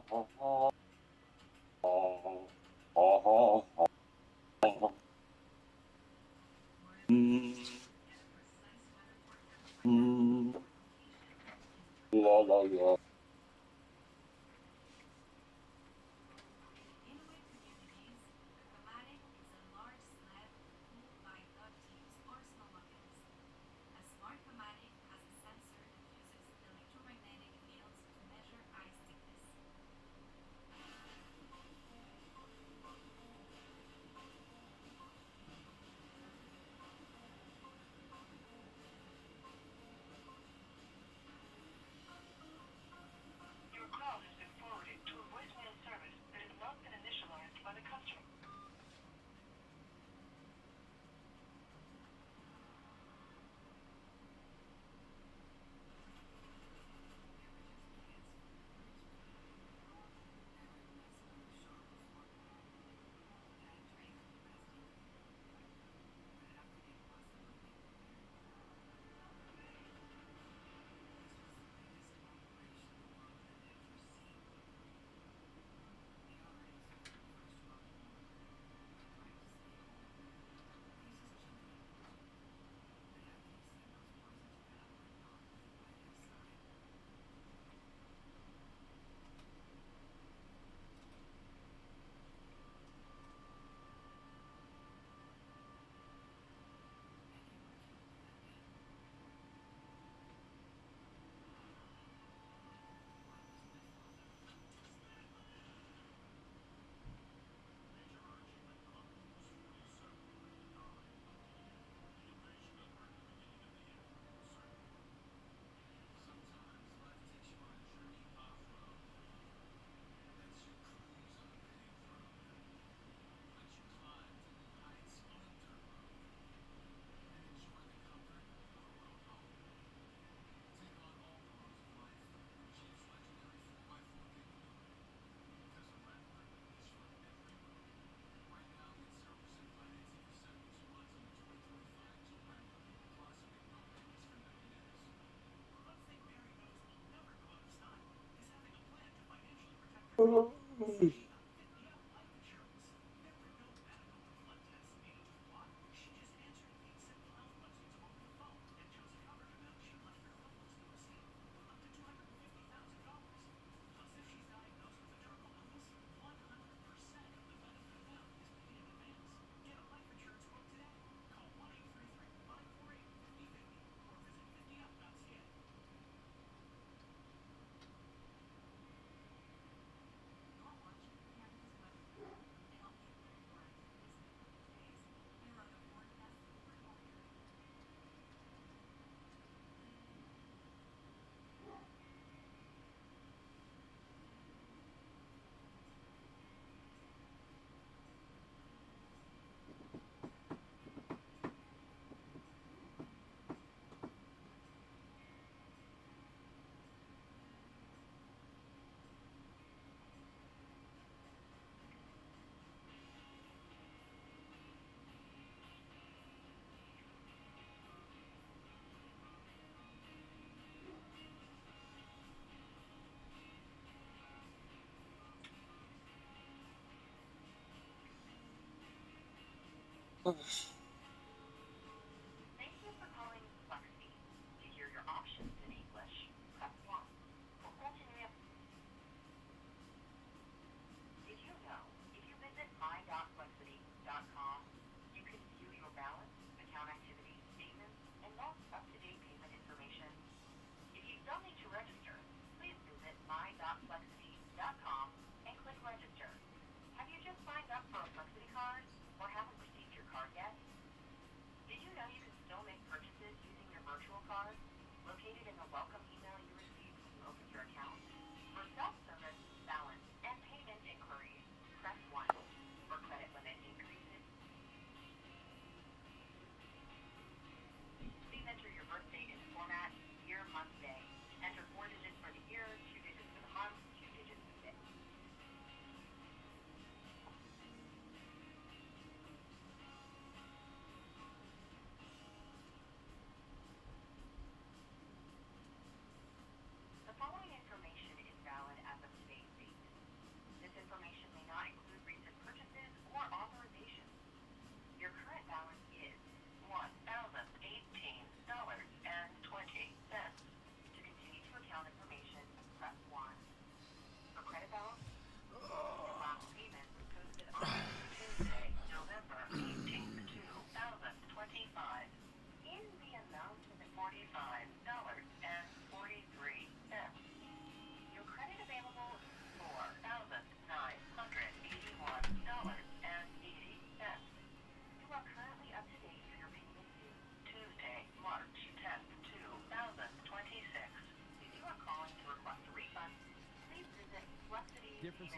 la la.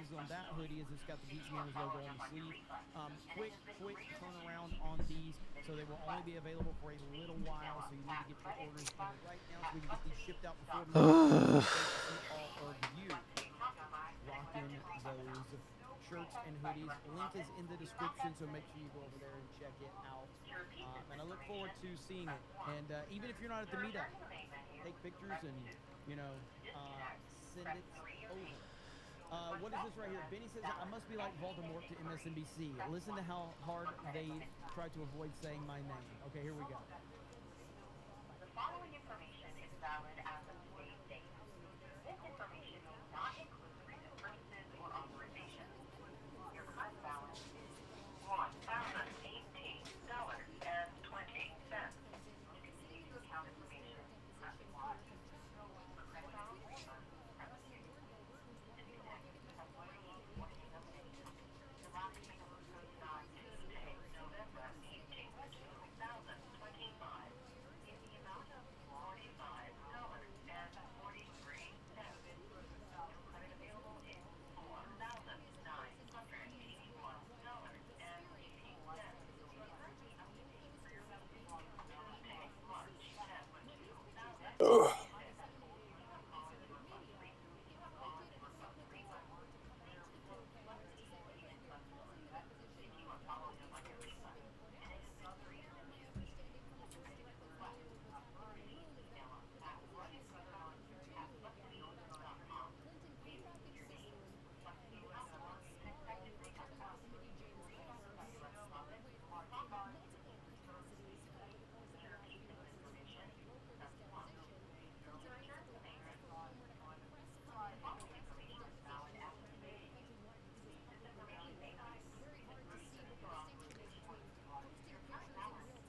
differences on that hoodie is it's got the Beats Gamers logo on the sleeve. Quick turnaround on these, so they will only be available for a little while. So you need to get your orders in right now, so we can get these shipped out before we see all of you rocking those shirts and hoodies. Link is in the description, so make sure you go over there and check it out. And I look forward to seeing it. And even if you're not at the meetup, take pictures and, you know, send it over. What is this right here? Benny says, I must be like Voldemort to MSNBC. Listen to how hard they try to avoid saying my name. Okay, here we go. The following information is valid as of today's date. This information does not include recent purchases or authorizations. Your current balance is $1,018.20. To continue to account information, press 1. For credit balance refund, press 2. Disconnect, press 3. Or stay updated. The last payment was posted on Tuesday, November 18th, 2025. In the amount of $45.43. Your credit available is $4,981.80. The application for your message will close today, March 10th, 2026. Calling the refund screen. Calling the refund screen. There will be one delay in funds flowing. If you are following up on your refund and it has been 3 business days, your payment request, please email us at russianbrothervoluntary@luxuryorders.com. Please include your name, reflecting your number, and expected refund amount. Please note that direct deposit, margin card, services, secure payment information, press 1. Your insurance payment clause is 1. The following information is valid as of today's date. This information may not include recent purchases or authorizations. Your current balance is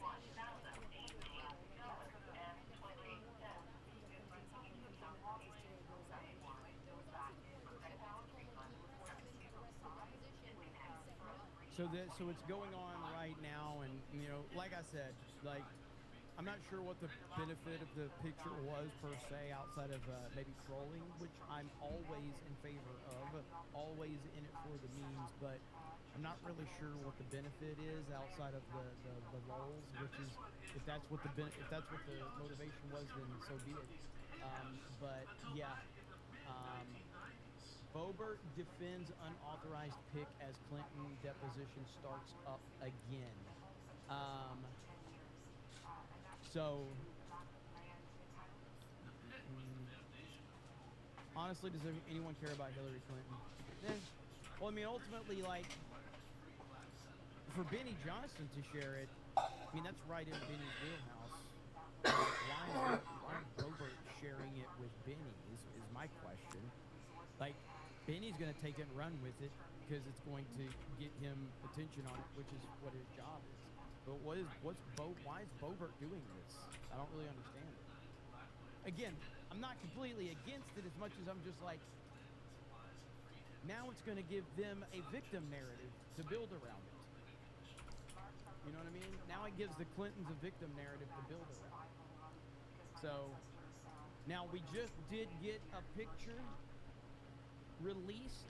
$1,018.20. To continue to account information, press 1. For credit balance refund, press 2. Disconnect, press 3. So it's going on right now, and you know, like I said, like I'm not sure what the benefit of the picture was per se, outside of maybe trolling, which I'm always in favor of, always in it for the memes, but I'm not really sure what the benefit is outside of the lulz, which is if that's what the motivation was, then so be it. But yeah. Boebert defends unauthorized pick as Clinton deposition starts up again. Honestly, does anyone care about Hillary Clinton? Well, I mean, ultimately, like, for Benny Johnson to share it, I mean, that's right in Benny's wheelhouse. Why is Boebert sharing it with Benny is my question. Like, Benny's going to take it and run with it because it's going to get him attention on it, which is what his job is. But why is Boebert doing this? I don't really understand it. Again, I'm not completely against it as much as I'm just like, now it's going to give them a victim narrative to build around it. You know what I mean? Now it gives the Clintons a victim narrative to build around. So, now we just did get a picture released.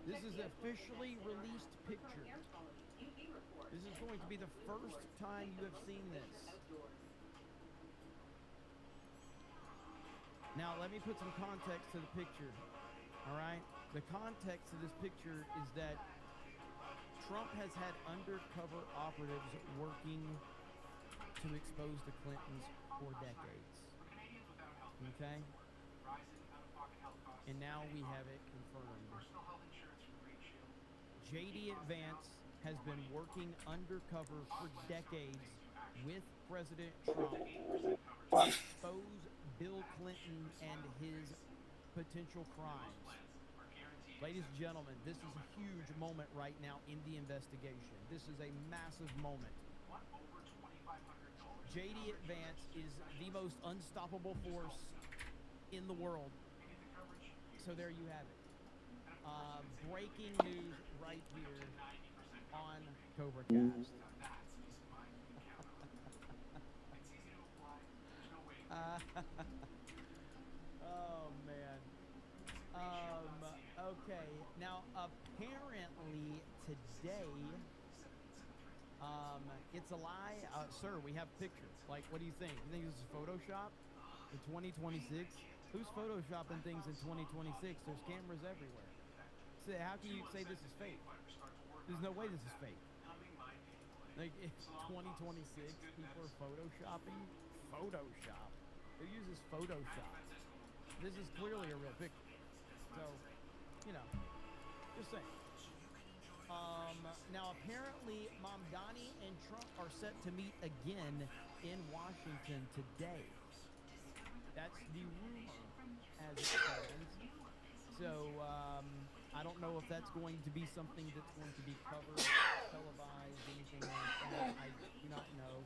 This is officially released picture. This is going to be the first time you have seen this. Now, let me put some context to the picture. All right? The context of this picture is that Trump has had undercover operatives working to expose the Clintons for decades. Okay? And now we have it confirmed. JD Vance has been working undercover for decades with President Trump to expose Bill Clinton and his potential crimes. Ladies and gentlemen, this is a huge moment right now in the investigation. This is a massive moment. JD Vance is the most unstoppable force in the world. So there you have it. Breaking news right here on CobraCast. Oh man. Okay. Now, apparently today, it's a lie. Sir, we have pictures. Like, what do you think? You think this is Photoshop in 2026? Who's Photoshopping things in 2026? There's cameras everywhere. So how can you say this is fake? There's no way this is fake. Like, it's 2026. People are Photoshopping. Photoshop. Who uses Photoshop? This is clearly a real picture. So, you know, just saying. Now, apparently, Mamdani and Trump are set to meet again in Washington today. That's the rumor, as it stands. So, I don't know if that's going to be something that's going to be covered, televised, anything like that. I do not know.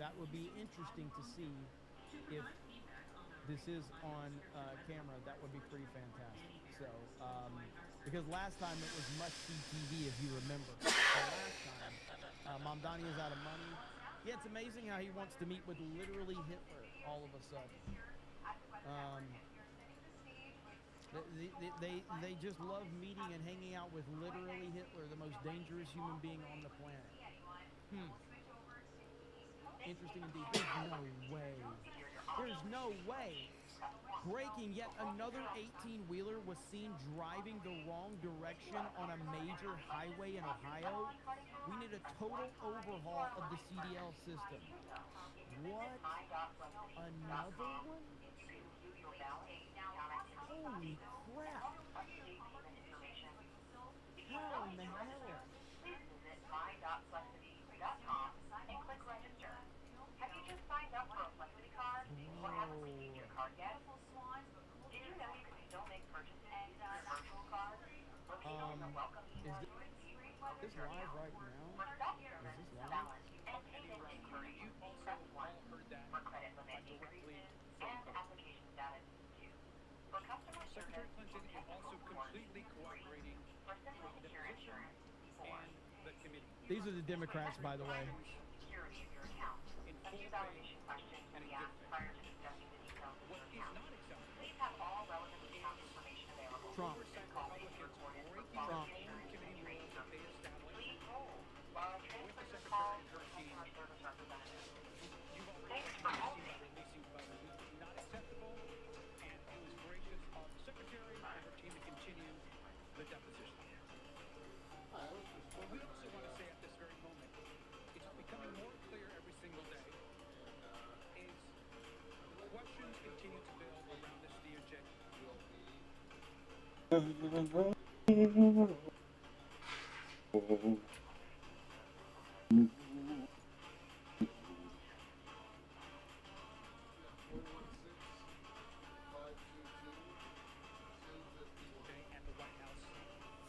That would be interesting to see if this is on camera. That would be pretty fantastic. So, because last time it was must-see TV, if you remember. Last time, Mamdani is out of money. Yeah, it's amazing how he wants to meet with literally Hitler all of a sudden. They just love meeting and hanging out with literally Hitler, the most dangerous human being on the planet. Interesting indeed. There's no way. There's no way. Breaking, yet another 18-wheeler was seen driving the wrong direction on a major highway in Ohio. We need a total overhaul of the CDL system. What? Another one? Holy crap. How in the hell? Is this live right now? Is this live? You also all heard that directly from Secretary Clinton is also completely cooperating with the position and the committee. These are the Democrats, by the way. In full faith and in good faith. What is not acceptable is Trump. oversight Republicans breaking the own committee rules that they established with the Secretary and her team. You've already seen by releasing not acceptable, and it was gracious of the Secretary and her team to continue the deposition. What we also want to say at this very moment, it's becoming more clear every single day, is questions continue to build around this DOJ. And the White House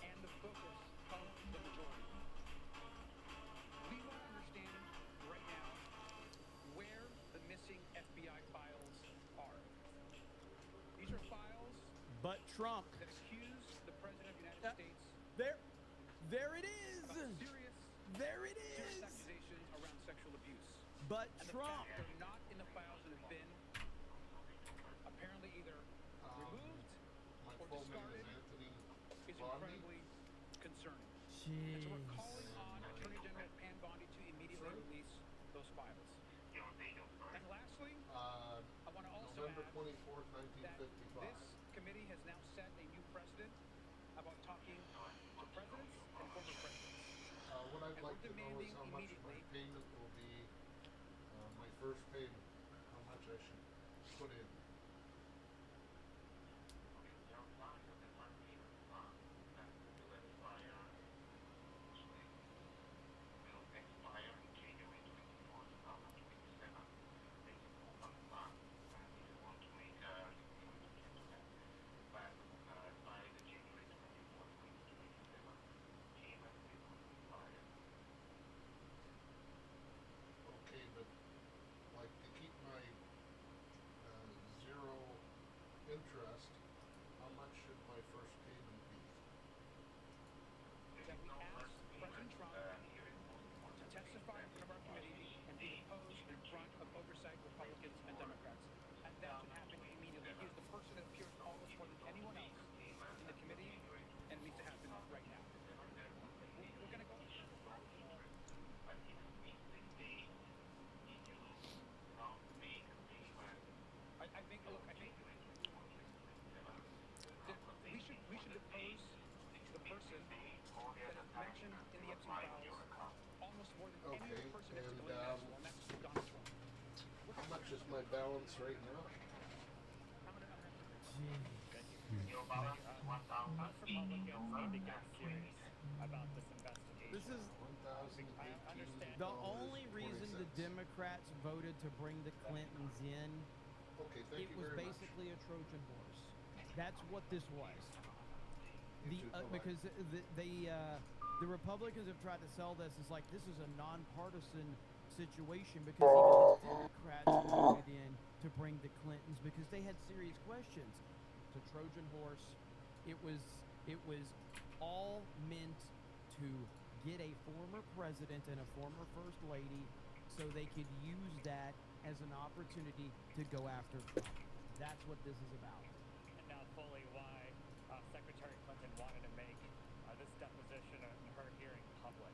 and the focus of the majority. We want to understand right now where the missing FBI files are. These are files But Trump. that accuse the President of the United States There it is. of serious accusations around sexual abuse. But And Trump. the fact they're not in the files that have been apparently either removed or discarded is incredibly concerning. And so we're calling on Attorney General Pam Bondi to immediately release those files. And lastly, I want to also add that this committee has now set a new precedent about talking to presidents and former presidents. What I'd And like we're to know is demanding how much my immediately payment will be, my first payment, how much I should put in. Okay, but like to keep my files, almost more than any other person next to and Ghislaine Maxwell, and that's Donald Trump. how much is my balance right now? I'm gonna have to. Thank you. House Republicans need to get serious about this investigation. This is I understand. the only reason the Democrats voted to bring the Clintons in. Okay, thank It you was very much. basically a Trojan horse. That's what this was. You too, bye-bye. Because the Republicans have tried to sell this as like this is a nonpartisan situation because even the Democrats voted in to bring the Clintons because they had serious questions. It's a Trojan horse. It was all meant to get a former president and a former first lady so they could use that as an opportunity to go after Trump. That's what this is about. And now fully why Secretary Clinton wanted to make this deposition and her hearing public.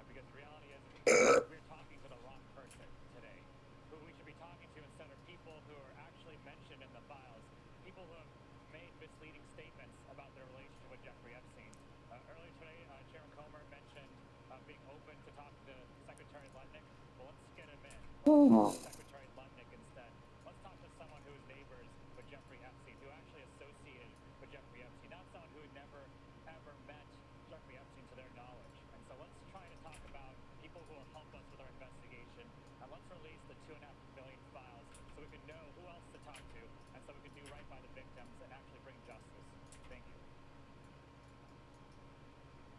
Because the reality is we're talking to the wrong person today. Who we should be talking to instead of people who are actually mentioned in the files. People who have made misleading statements about their relationship with Jeffrey Epstein. Earlier today, Chairman Comer mentioned being open to talking to Secretary Lutnick. Well, let's get him in. Secretary Lutnick instead. Let's talk to someone who is neighbors with Jeffrey Epstein, who actually associated with Jeffrey Epstein, not someone who had never, ever met Jeffrey Epstein to their knowledge. And so let's try to talk about people who will help us with our investigation, and let's release the 2.5 million files so we can know who else to talk to, and so we can do right by the victims and actually bring justice. Thank you.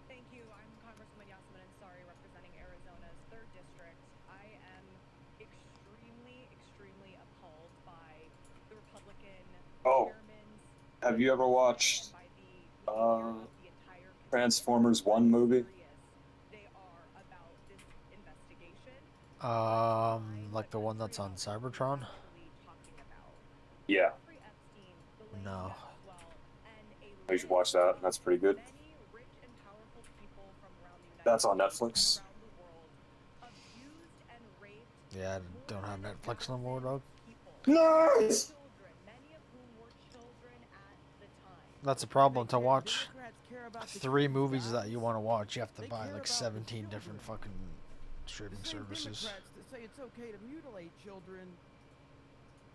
Thank you. I'm Congresswoman Yasmin Ansari, representing Arizona's 3rd District. I am extremely appalled by the Republican chairman's Have you ever watched and by the behavior of the entire Transformers 1 movie? they are about this investigation. Like the one that's on Cybertron? Yeah. Jeffrey Epstein, Ghislaine No. Maxwell, and a You should watch that. That's pretty good. many rich and powerful people from around the United That's on States Netflix. and around the world abused and raped Yeah, I don't have Netflix no more, dog. Nice! children, many of whom were children at the time. That's a problem to watch Democrats care about the 3 kids, movies that guys. you want to watch. You have to They buy care like about the 17 different children. fucking streaming The same services. Democrats that say it's okay to mutilate children,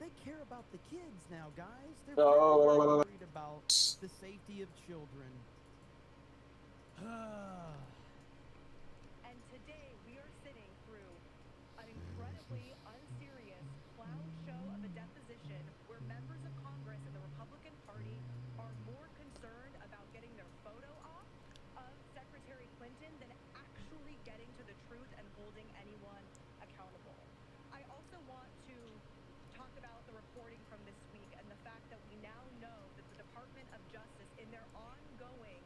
they care about the kids now, guys. They're very worried about the safety of children. And today we are sitting through an incredibly unserious clown show of a deposition where members of Congress and the Republican Party are more concerned about getting their photo off of Secretary Clinton than actually getting to the truth and holding anyone accountable. I also want to talk about the reporting from this week and the fact that we now know that the Department of Justice, in their ongoing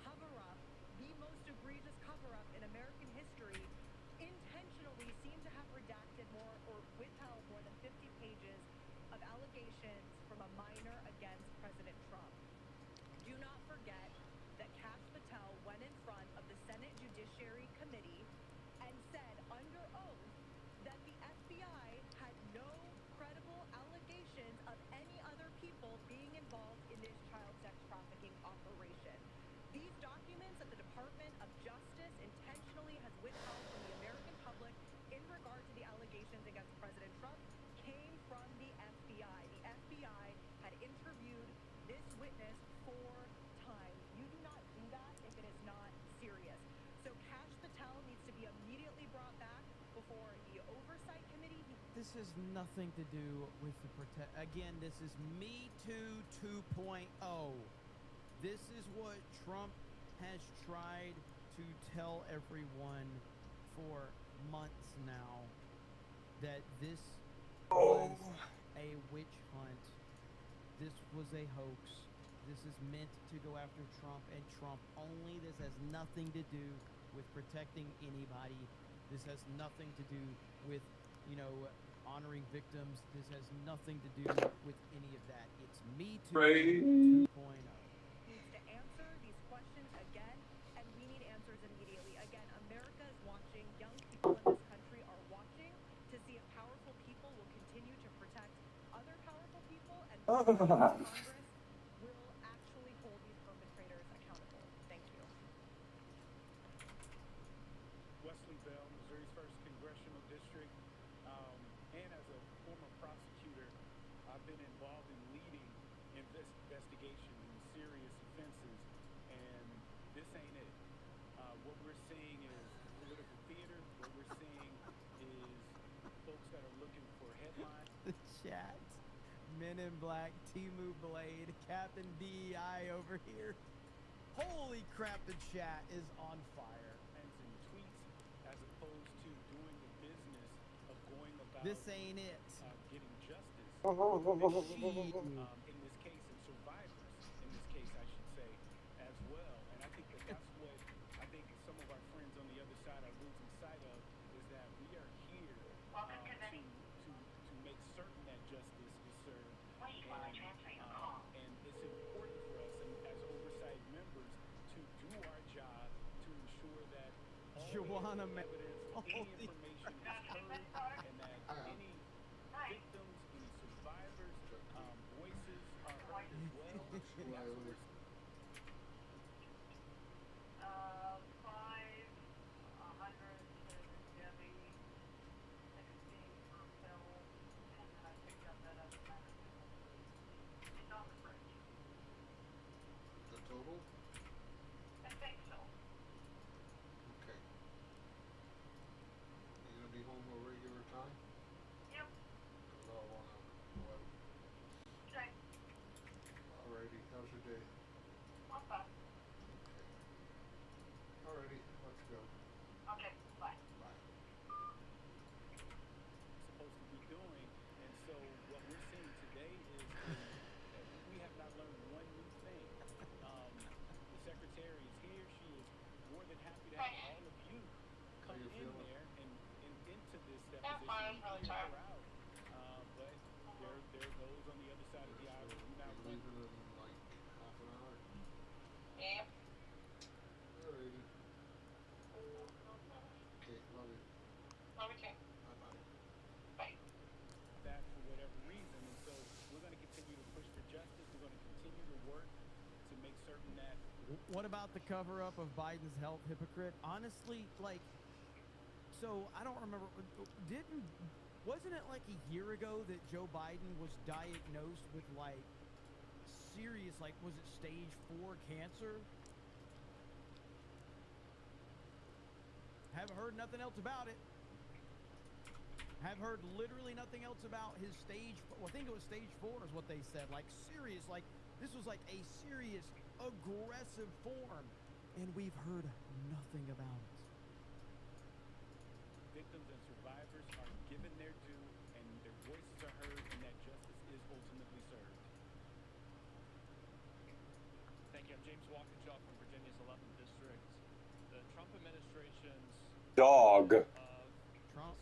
cover-up, the most egregious cover-up in American history, intentionally seem to have redacted more or withheld more than 50 pages of allegations from a minor against President Trump. Do not forget that Kash Patel went in front of the Senate Judiciary Committee and said under oath that the FBI had no credible allegations of any other people being involved in this child sex trafficking operation. These documents that the Department of Justice intentionally has withheld from the American public in regard to the allegations against President Trump came from the FBI. The FBI had interviewed this witness 4 times. You do not do that if it is not serious. So Kash Patel needs to be immediately brought back before the Oversight Committee. This has nothing to do with the protect. Again, this is Me Too 2.0. This is what Trump has tried to tell everyone for months now, that this was a witch hunt. This was a hoax. This is meant to go after Trump and Trump only. This has nothing to do with protecting anybody. This has nothing to do with, honoring victims. This has nothing to do with any of that. It's Me Too 2.0. Needs to answer these questions again, and we need answers immediately. Again, America is watching. Young people in this country are watching to see if powerful people will continue to protect other powerful people, and Congress will actually hold these perpetrators accountable. Thank you. and as a former prosecutor, I've been involved in leading investigations in serious offenses, and this ain't it. What we're seeing is political theater. What we're seeing is folks that are looking for headlines. The chat. Men in Black, Timu Blade, Captain DEI over here. Holy crap, the chat is on fire. And tweets as opposed to doing the business of going about This ain't it. Getting justice. In this case, and survivors, in this case, I should say, as well. And I think that's what I think some of our friends on the other side are losing sight of, is that we are here to make certain that justice is served. And it's important for us as oversight members to do our job to ensure that all evidence, any information is heard, and that any victims, any survivors' voices are heard as well. And that's what we're The total? I think so. Okay. You gonna be home at regular time? Yep. 'Cause I'll wanna go out. Okay. Alrighty, how's your day? Not bad. Okay. Alrighty, let's go. Okay, bye. Bye. supposed to be doing. And so what we're seeing today is we have not learned one new thing. The secretary is here. She is more than happy to have all of you come in there and into this deposition and hear her out. But there goes on the other side of the aisle. Do not leave it in like half an hour. Yep. Alrighty. Okay, love you. Love you too. Bye-bye. Bye. that for whatever reason. And so we're going to continue to push for justice. We're going to continue to work to make certain that. What about the cover-up of Biden's health hypocrite? Honestly, like, so I don't remember. Wasn't it like a year ago that Joe Biden was diagnosed with like serious, like, was it stage 4 cancer? Haven't heard nothing else about it. Have heard literally nothing else about his stage. Well, I think it was stage 4 is what they said. Like serious, like this was like a serious, aggressive form, and we've heard nothing about it. Victims and survivors are given their due, and their voices are heard, and that justice is ultimately served. Thank you. I'm James Walkinshaw from Virginia's 11th District. The Trump administration's Dog.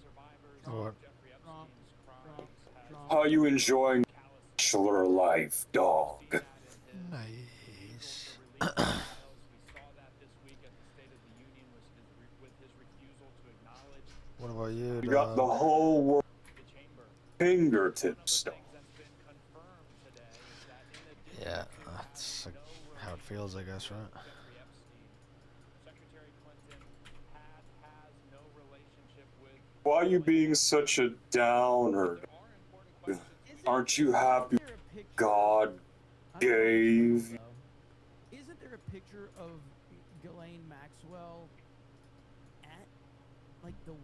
survivors What? of Jeffrey Epstein's crimes has How you enjoying bachelor life, dog? Nice. we saw that this week at the State of the Union with his refusal to acknowledge What about you, You got the whole world fingertips, dog. Yeah, that's how it feels, I guess, right? Jeffrey Epstein. Secretary Clinton has no relationship with. Why are you being such a downer? Aren't you happy God gave? Isn't there a picture of Ghislaine Maxwell at like the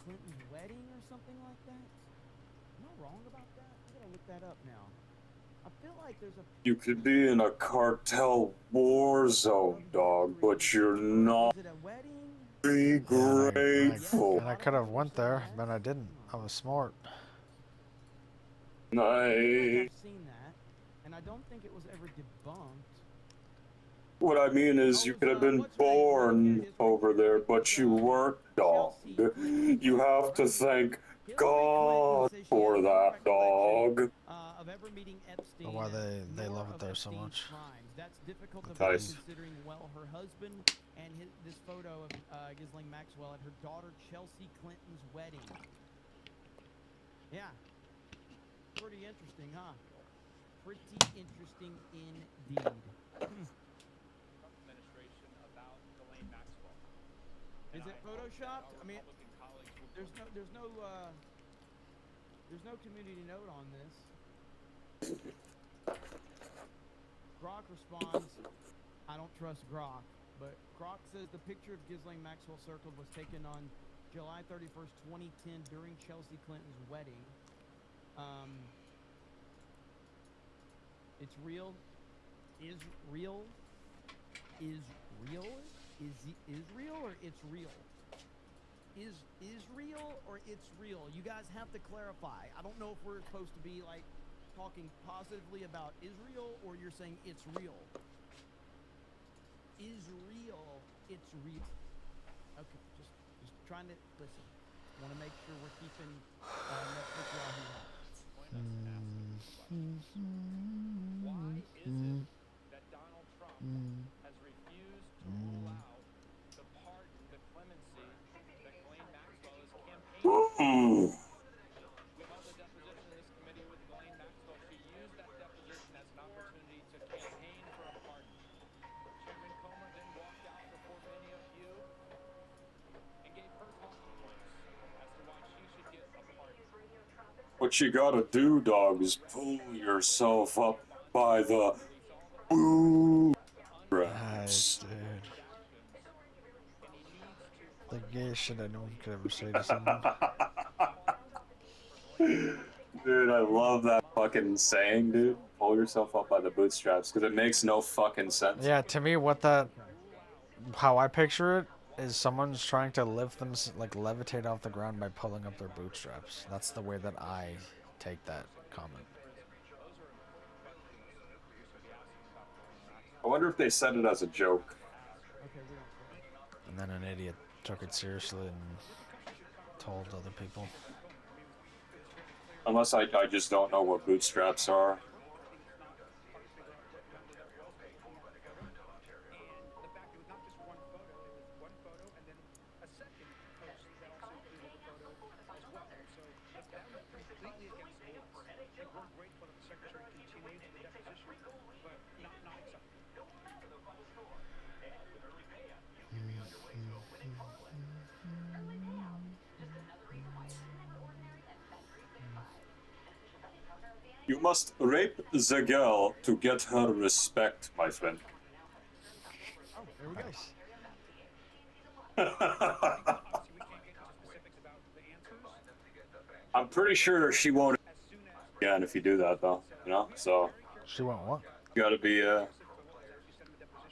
Clinton's wedding or something like that? Am I wrong about that? I gotta look that up now. I feel like there's a. You could be in a cartel war zone, dog, but you're not. Be grateful. And I could have went there, but I didn't. I was smart. Nice. I've seen that, and I don't think it was ever debunked. What I mean is, you could have been born over there, but you weren't, dog. You have to thank God for that, dog. Of ever meeting Epstein. Why they love it there so much. Crimes. That's difficult to Nice. believe considering, well, her husband and this photo of Ghislaine Maxwell at her daughter Chelsea Clinton's wedding. Yeah. Pretty interesting, huh? Pretty interesting indeed. Administration about Ghislaine Maxwell. Is it photoshopped? I mean, there's no There's no community note on this. Grok responds, I don't trust Grok, but Grok says the picture of Ghislaine Maxwell circled was taken on July 31st, 2010 during Chelsea Clinton's wedding. It's real. Is real? Is real? Is real or it's real? Is real or it's real? You guys have to clarify. I don't know if we're supposed to be like talking positively about Israel or you're saying it's real. Is real, it's real. Okay, just trying to listen. Want to make sure we're keeping Netflix Yahoo happy. Why is it that Donald Trump has refused to rule out the pardon, the clemency that Ghislaine Maxwell is campaigning for? We held a deposition in this committee with Ghislaine Maxwell. She used that deposition as an opportunity to campaign for a pardon. Chairman Comer then walked out before many of you and gave her talking points as to why she should get a pardon. What you gotta do, dog, is pull yourself up by the bootstraps. Dude. The gayest shit I no one could ever say to someone. Dude, I love that fucking saying, dude. Pull yourself up by the bootstraps, because it makes no fucking sense. Yeah, to me, how I picture it is someone's trying to lift them, like levitate off the ground by pulling up their bootstraps. That's the way that I take that comment. I wonder if they said it as a joke. And then an idiot took it seriously and told other people. Unless I just don't know what bootstraps are. You must rape the girl to get her respect, my friend. Oh, there we go. I'm pretty sure she won't again if you do that, though. You know, so. She won't what? You gotta be.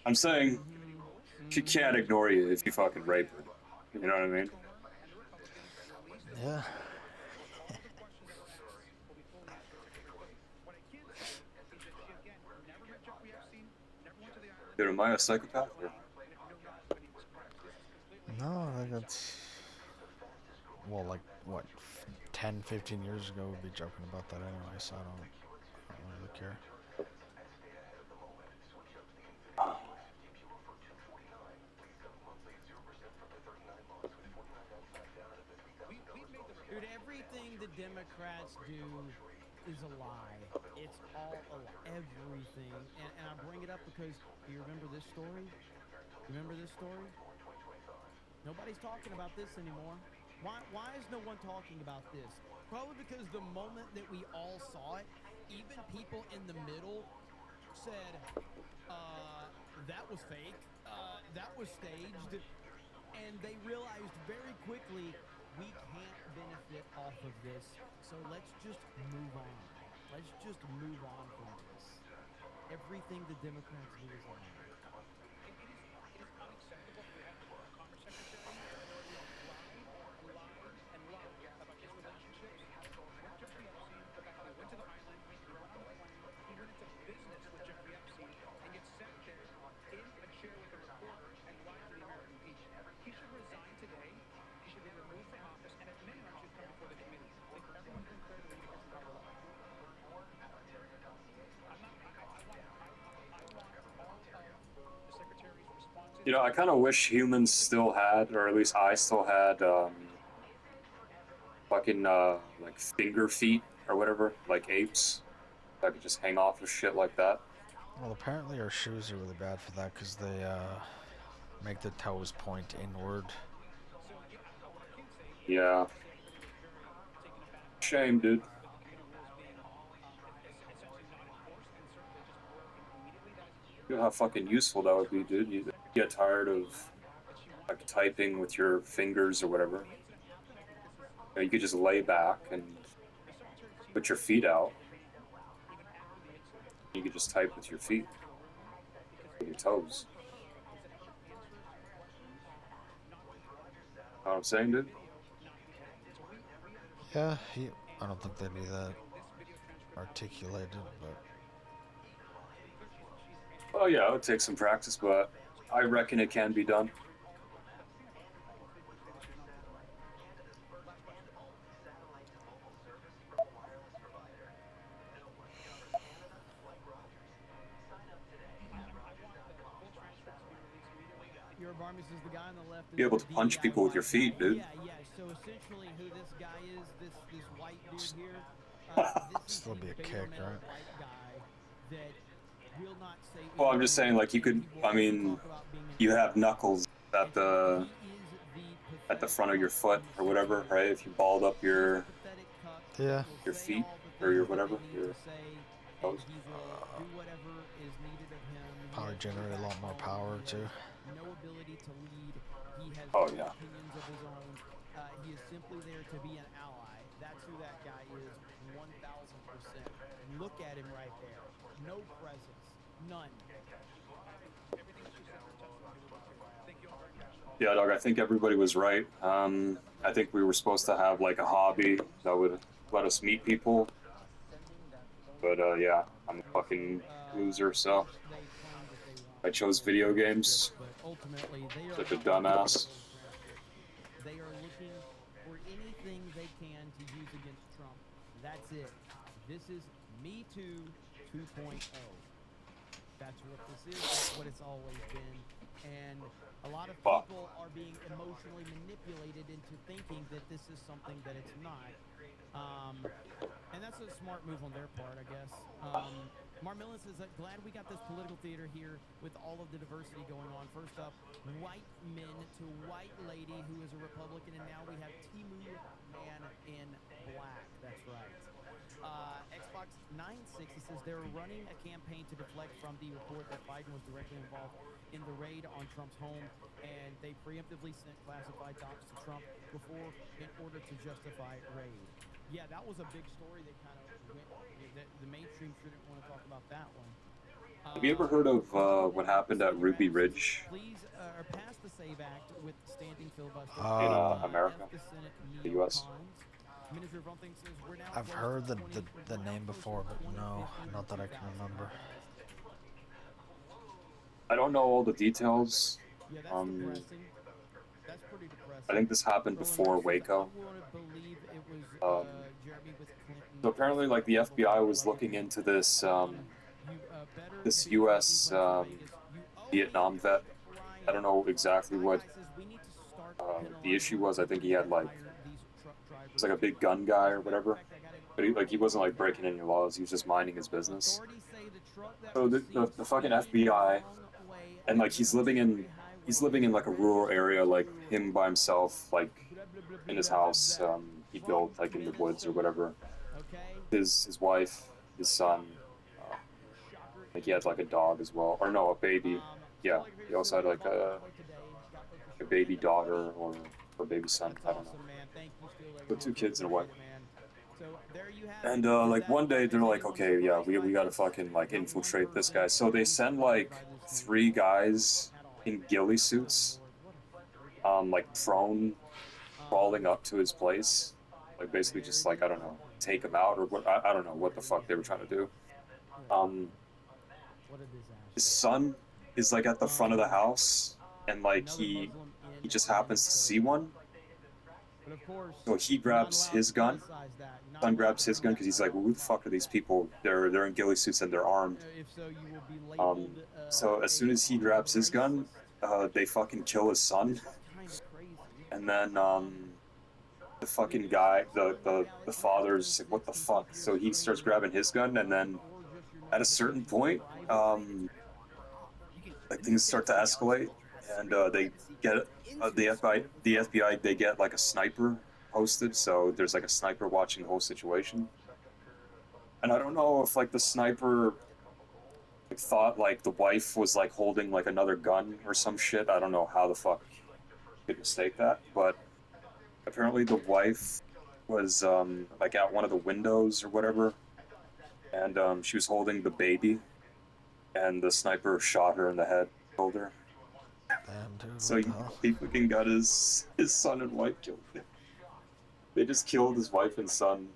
I'm saying she can't ignore you if you fucking rape her. You know what I mean? Yeah. Dude, am I a psychopath? Or? No, I think that's... Well, like, what, 10, 15 years ago we'd be joking about that anyway, so I don't really care. Dude, everything the Democrats do is a lie. It's all a lie. Everything. And I bring it up because, do you remember this story? Remember this story? Nobody's talking about this anymore. Why is no one talking about this? Probably because the moment that we all saw it, even people in the middle said, that was fake, that was staged, and they realized very quickly we can't benefit off of this, so let's just move on. Let's just move on from this. Everything the Democrats do is a lie. It is unacceptable that we have a Commerce Secretary who lied about his relationships with Jeffrey Epstein. The fact that he went to the island, he went on a plane, he went into business with Jeffrey Epstein, and yet sat there in a chair with a reporter and lied to the American people. He should resign today. He should be removed from office, and at minimum should come before the committee. I think everyone's been clear to the universe and power line. You know, I kind of wish humans still had, or at least I still had, fucking, like, finger feet or whatever, like apes. I could just hang off of shit like that. Well, apparently our shoes are really bad for that because they, make the toes point inward. Yeah. Shame, dude. with the rules being essentially not enforced and certainly just broken immediately. That is You know how fucking useful that would be, dude. You get tired of like typing with your fingers or whatever. You could just lay back and put your feet out. You could just type with your feet, with your toes. Know what I'm saying, dude? Yeah, I don't think they'd be that articulated, but Oh yeah, it would take some practice, but I reckon it can be done. Your Barmis is the guy on the left. Be able to punch people with your feet, dude. Yeah, yeah. So essentially, who this guy is, this white dude here, this is still be a kick, right? white guy that will not say. Well, I'm just saying, like, you could. I mean, you have knuckles at the front of your foot or whatever, right? If you balled up your feet or your whatever, your toes. Probably generate a lot more power too. No ability to lead. He has oh, no yeah. opinions of his own. He is simply there to be an ally. That's who that guy is, 1,000%. Look at him right there. No presence. None. Yeah, dog, I think everybody was right. I think we were supposed to have, like, a hobby that would let us meet people. But, yeah, I'm a fucking loser, so I chose video games. Such a dumbass. They are looking for anything they can to use against Trump. That's it. This is Me Too 2.0. That's what this is. That's what it's always been. And a lot of people are being emotionally manipulated into thinking that this is something that it's not. And that's a smart move on their part, I guess. Marmillon says that glad we got this political theater here with all of the diversity going on. First up, white men to white lady who is a Republican, and now we have Timu man in black. That's right. Xbox 960 says they're running a campaign to deflect from the report that Biden was directly involved in the raid on Trump's home, and they preemptively sent classified docs to Trump before in order to justify raid. Yeah, that was a big story that kind of went, the mainstream shouldn't want to talk about that one. Have you ever heard of what happened at Ruby Ridge Please, pass the SAVE Act with standing filibuster in America, the U.S.? I've heard the name before, but no, not that I can remember. I don't know all the details. Yeah, that's depressing. That's pretty depressing. I think this happened before Waco. So apparently, like, the FBI was looking into this this U.S. Vietnam vet. I don't know exactly what the issue was. I think he had, like, it was like a big gun guy or whatever. But he wasn't, like, breaking any laws. He was just minding his business. So the fucking FBI, and, like, he's living in like a rural area, like him by himself, like in his house he built, like, in the woods or whatever. His wife, his son, like, he had, like, a dog as well, or no, a baby. Yeah, he also had, like, a baby daughter or baby son. I don't know. So 2 kids and a wife. And like, one day they're like, okay, yeah, we gotta fucking, like, infiltrate this guy. So they send, like, 3 guys in ghillie suits, like, prone, crawling up to his place, like, basically just, like, I don't know, take him out or what. I don't know what the fuck they were trying to do. His son is, like, at the front of the house, and, like, he just happens to see one. So he grabs his gun. Son grabs his gun because he's like, well, who the fuck are these people? They're in ghillie suits and they're armed. So as soon as he grabs his gun, they fucking kill his son. And then the fucking guy, the father's just like, what the fuck? So he starts grabbing his gun, and then at a certain point, like, things start to escalate, and they get the FBI they get, like, a sniper posted, so there's like a sniper watching the whole situation. And I don't know if like the sniper like, thought like the wife was like holding like another gun or some shit. I don't know how the fuck you could mistake that, but apparently the wife was like at one of the windows or whatever, and she was holding the baby, and the sniper shot her in the head, killed her. Damn, dude, So what the hell? he fucking got his son and wife killed. They just killed his wife and son,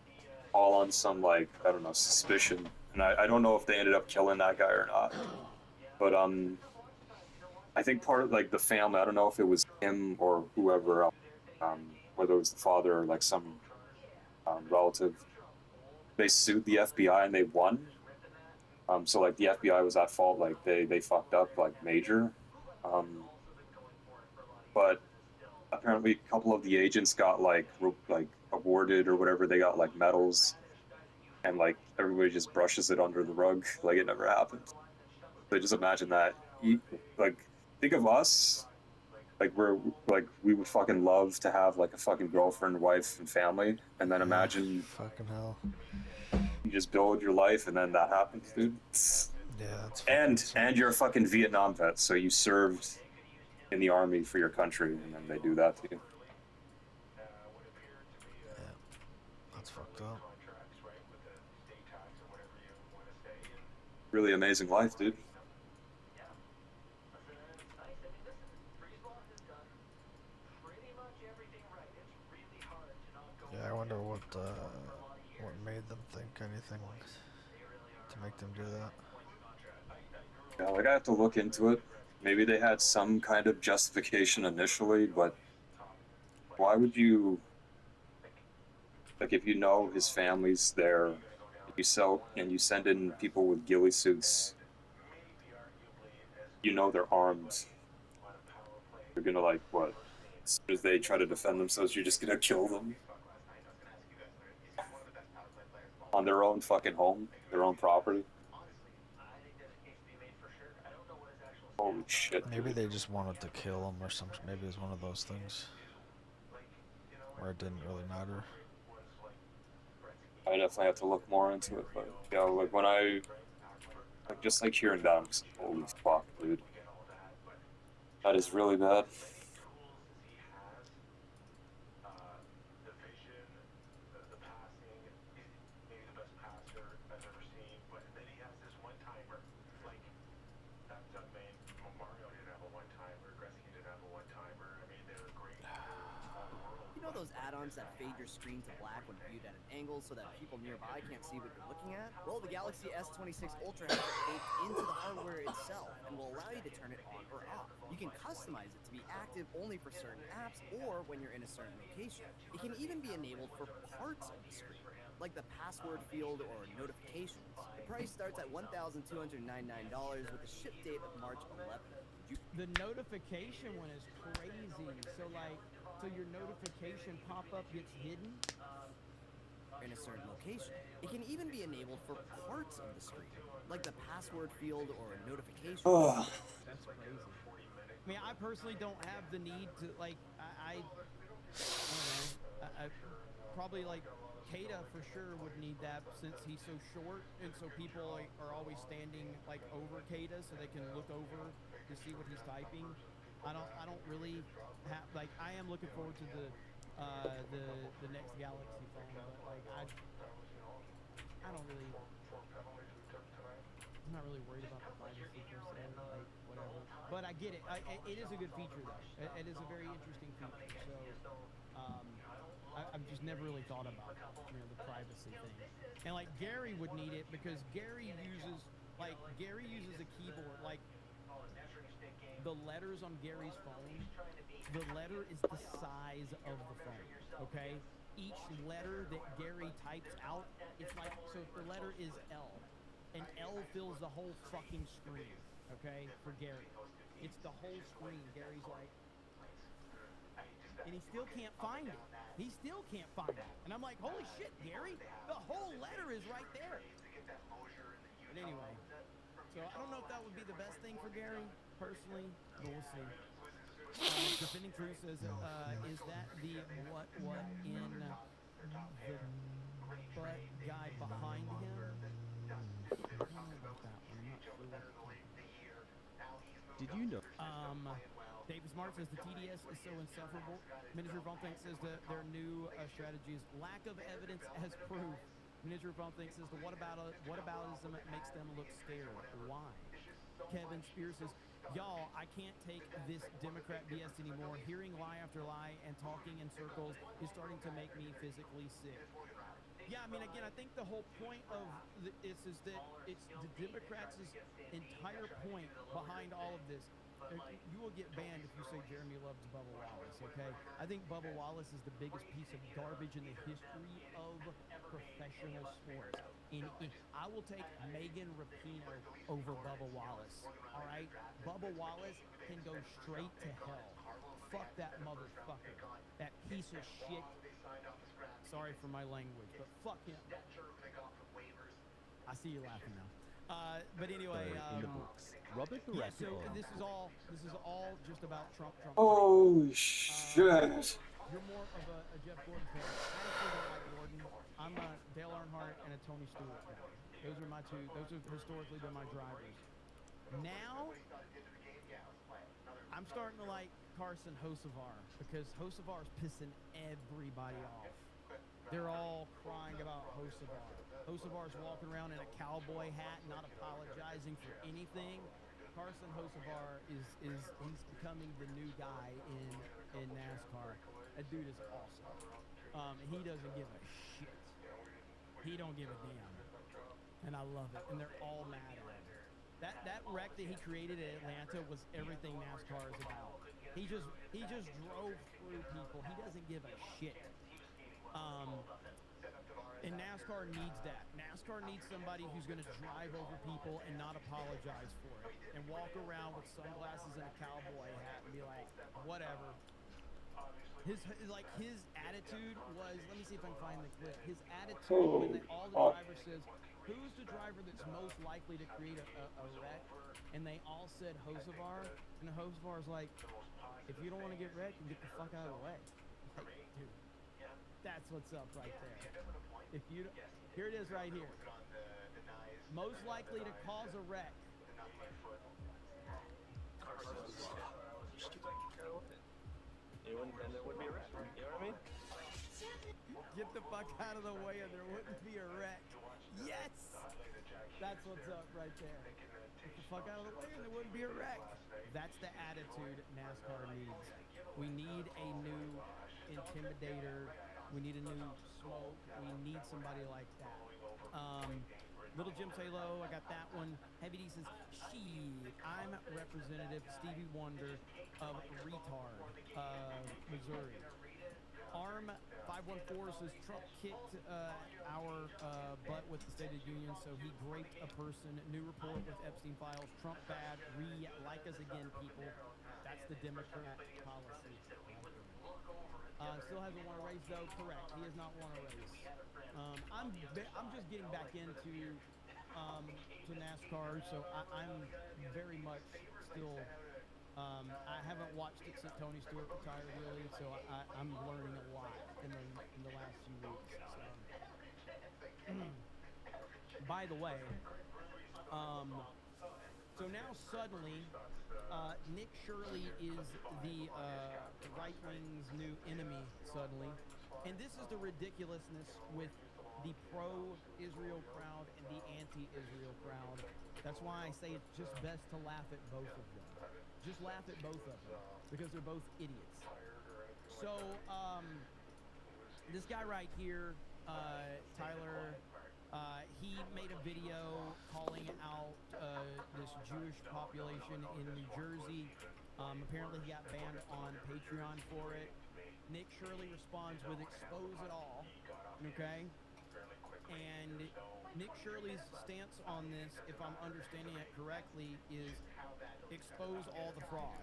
all on some like I don't know suspicion, and I don't know if they ended up killing that guy or not. But I think part of like the family, I don't know if it was him or whoever else, whether it was the father or like some relative, they sued the FBI and they won. So like the FBI was at fault, like they fucked up like major. But apparently a couple of the agents got like awarded or whatever. They got like medals, and like everybody just brushes it under the rug like it never happened. So just imagine that. Like think of us. Like we would fucking love to have like a fucking girlfriend, wife, and family, and then imagine fucking hell. you just build your life and then that happens, dude. Yeah, that's and you're a fucking Vietnam vet, so you served in the army for your country, and then they do that to you. Yeah, that's fucked up. Really amazing life, dude. Yeah, I wonder what made them think anything to make them do that. Yeah, like I have to look into it. Maybe they had some kind of justification initially, but why would you, like, if you know his family's there, you send in people with ghillie suits, you know they're armed. You're gonna like what? As soon as they try to defend themselves, you're just gonna kill them on their own fucking home, their own property. Holy shit! Maybe dude. they just wanted to kill him or something. Maybe it was one of those things where it didn't really matter. I definitely have to look more into it, but yeah, like when I like just like hearing that, I'm just like, holy fuck, dude, that is really bad. You know those add-ons that fade your screen to black when viewed at an angle so that people nearby can't see what you're looking at? Well, the Galaxy S26 Ultra has it baked into the hardware itself and will allow you to turn it on or off. You can customize it to be active only for certain apps or when you're in a certain location. It can even be enabled for parts of the screen, like the password field or notifications. The price starts at $1,299 with a ship date of March 11th. The notification one is crazy. So your notification pop-up gets hidden? In a certain location. It can even be enabled for parts of the screen, like the password field or notifications. Oh. That's crazy. I mean, I personally don't have the need to, like, I don't know. I probably, like, Kata for sure would need that since he's so short, and so people like, are always standing, like, over Kata so they can look over to see what he's typing. I don't really have, like, I am looking forward to the next Galaxy phone, but like I don't really, I'm not really worried about the privacy per se, like whatever. But I get it. It is a good feature though. It is a very interesting feature. So I've just never really thought about the privacy thing. And like Gary would need it because Gary uses a keyboard like. The letters on Gary's phone, the letter is the size of the phone, okay? Each letter that Gary types out, it's like, so if the letter is L, and L fills the whole fucking screen, okay, for Gary. It's the whole screen. Gary's like, and he still can't find it. He still can't find it. And I'm like, holy shit, Gary, the whole letter is right there. But anyway, so I don't know if that would be the best thing for Gary. Personally, but we'll see. Defending Truth says, is that the what in the butt guy behind him? I don't know about that one. I'm not sure what you're talking about. Did you know? David Smart says the TDS is so insufferable. Miniature Bonthink says that their new strategy is lack of evidence as proof. Miniature Bonthink says the whataboutism makes them look scared. Why? Kevin Spears says, y'all, I can't take this Democrat BS anymore. Hearing lie after lie and talking in circles is starting to make me physically sick. Yeah, I mean, again, I think the whole point of this is that it's the Democrats' entire point behind all of this. You will get banned if you say Jeremy loves Bubba Wallace, okay? I think Bubba Wallace is the biggest piece of garbage in the history of professional sports. I will take Megan Rapinoe over Bubba Wallace, all right? Bubba Wallace can go straight to hell. Fuck that motherfucker. That piece of shit. Sorry for my language, but fuck him. I see you laughing now. But anyway, in the books. Robert yeah. Baracus. So this is all just about Trump. Oh shit! You're more of a Jeff Gordon fan. I actually don't like Gordon. I'm a Dale Earnhardt and a Tony Stewart guy. Those are my two. Those have historically been my drivers. Now, I'm starting to like Carson Hocevar because Hocevar's pissing everybody off. They're all crying about Hocevar. Hocevar's walking around in a cowboy hat, not apologizing for anything. Carson Hocevar he's becoming the new guy in NASCAR. That dude is awesome. He doesn't give a shit. He don't give a damn. And I love it. And they're all mad at him. That wreck that he created at Atlanta was everything NASCAR is about. He just drove through people. He doesn't give a shit. And NASCAR needs that. NASCAR needs somebody who's going to drive over people and not apologize for it. And walk around with sunglasses and a cowboy hat and be like, whatever. His attitude was, let me see if I can find the clip. His attitude when all the drivers says, who's the driver that's most likely to create a wreck? And they all said Hocevar. And Hocevar's like, if you don't want to get wrecked, then get the fuck out of the way. Like, dude, that's what's up right there. Here it is right here. Most likely to cause a wreck. And there would be a wreck. You know what I mean? Get the fuck out of the way and there wouldn't be a wreck. Yes! That's what's up right there. Get the fuck out of the way and there wouldn't be a wreck. That's the attitude NASCAR needs. We need a new intimidator. We need a new smoke. We need somebody like that. Little Jim Talo, I got that one. Heavy D says, shit, I'm Representative Stevie Wonder of Retard, Missouri. Arm 514 says Trump kicked our butt with the State of the Union, so he raped a person. New report with Epstein files. Trump bad. Like us again, people. That's the Democrat policy. Still hasn't won a race though. Correct. He has not won a race. I'm just getting back into to NASCAR, so I'm very much still. I haven't watched it since Tony Stewart retired, really, so I'm learning a lot in the last few weeks. So. By the way, so now suddenly, Nick Shirley is the right wing's new enemy suddenly, and this is the ridiculousness with the pro-Israel crowd and the anti-Israel crowd. That's why I say it's just best to laugh at both of them. Just laugh at both of them because they're both idiots. So this guy right here, Tyler, he made a video calling out this Jewish population in New Jersey. Apparently he got banned on Patreon for it. Nick Shirley responds with expose it all, okay? And Nick Shirley's stance on this, if I'm understanding it correctly, is expose all the fraud.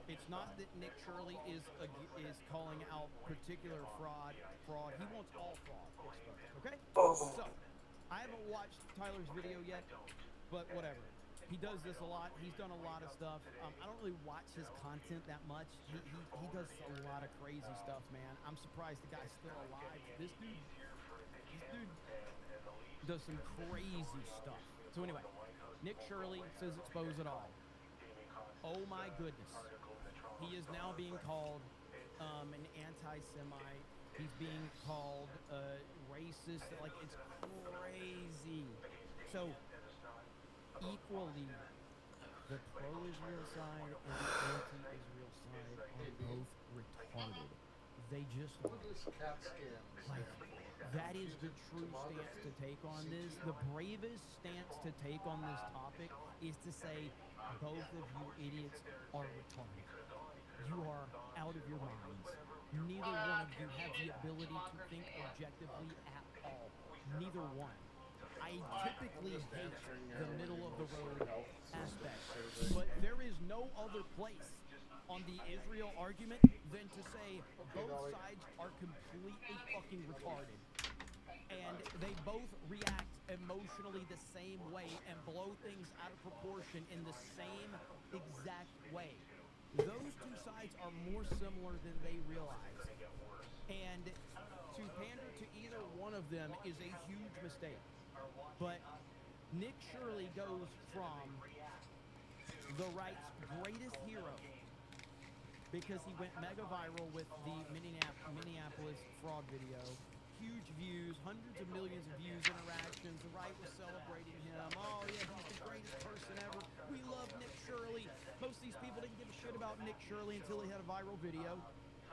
It's not that Nick Shirley is calling out particular fraud. He wants all fraud exposed, okay? So, I haven't watched Tyler's video yet, but whatever. He does this a lot. He's done a lot of stuff. I don't really watch his content that much. He does a lot of crazy stuff, man. I'm surprised the guy's still alive. This dude does some crazy stuff. So anyway, Nick Shirley says expose it all. Oh my goodness. He is now being called an anti-Semite. He's being called racist. Like, it's crazy. So equally, the pro-Israel side and the anti-Israel side are both retarded. They just like, that is the true stance to take on this. The bravest stance to take on this topic is to say both of you idiots are retarded. You are out of your minds. Neither one of you have the ability to think objectively at all. Neither one. I typically hate the middle of the road aspect, but there is no other place on the Israel argument than to say both sides are completely fucking retarded. And they both react emotionally the same way and blow things out of proportion in the same exact way. Those two sides are more similar than they realize. And to pander to either one of them is a huge mistake. But Nick Shirley goes from the right's greatest hero because he went mega viral with the Minneapolis fraud video. Huge views, hundreds of millions of views, interactions. The right was celebrating him. Oh, yeah, he's the greatest person ever. We love Nick Shirley. Most of these people didn't give a shit about Nick Shirley until he had a viral video.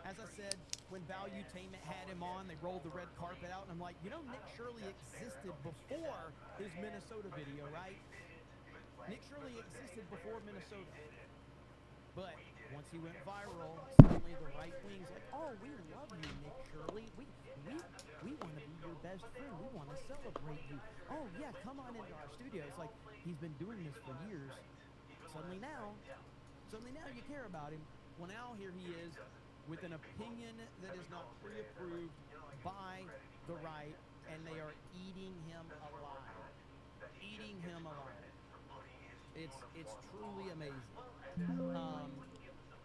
As I said, when Valuetainment had him on, they rolled the red carpet out, and I'm like, you know, Nick Shirley existed before his Minnesota video, right? Nick Shirley existed before Minnesota. But once he went viral, suddenly the right wing's like, oh, we love you, Nick Shirley. We want to be your best friend. We want to celebrate you. Oh, yeah, come on into our studio. It's like he's been doing this for years. Suddenly now you care about him. Well, now here he is with an opinion that is not pre-approved by the right, and they are eating him alive. Eating him alive. It's truly amazing.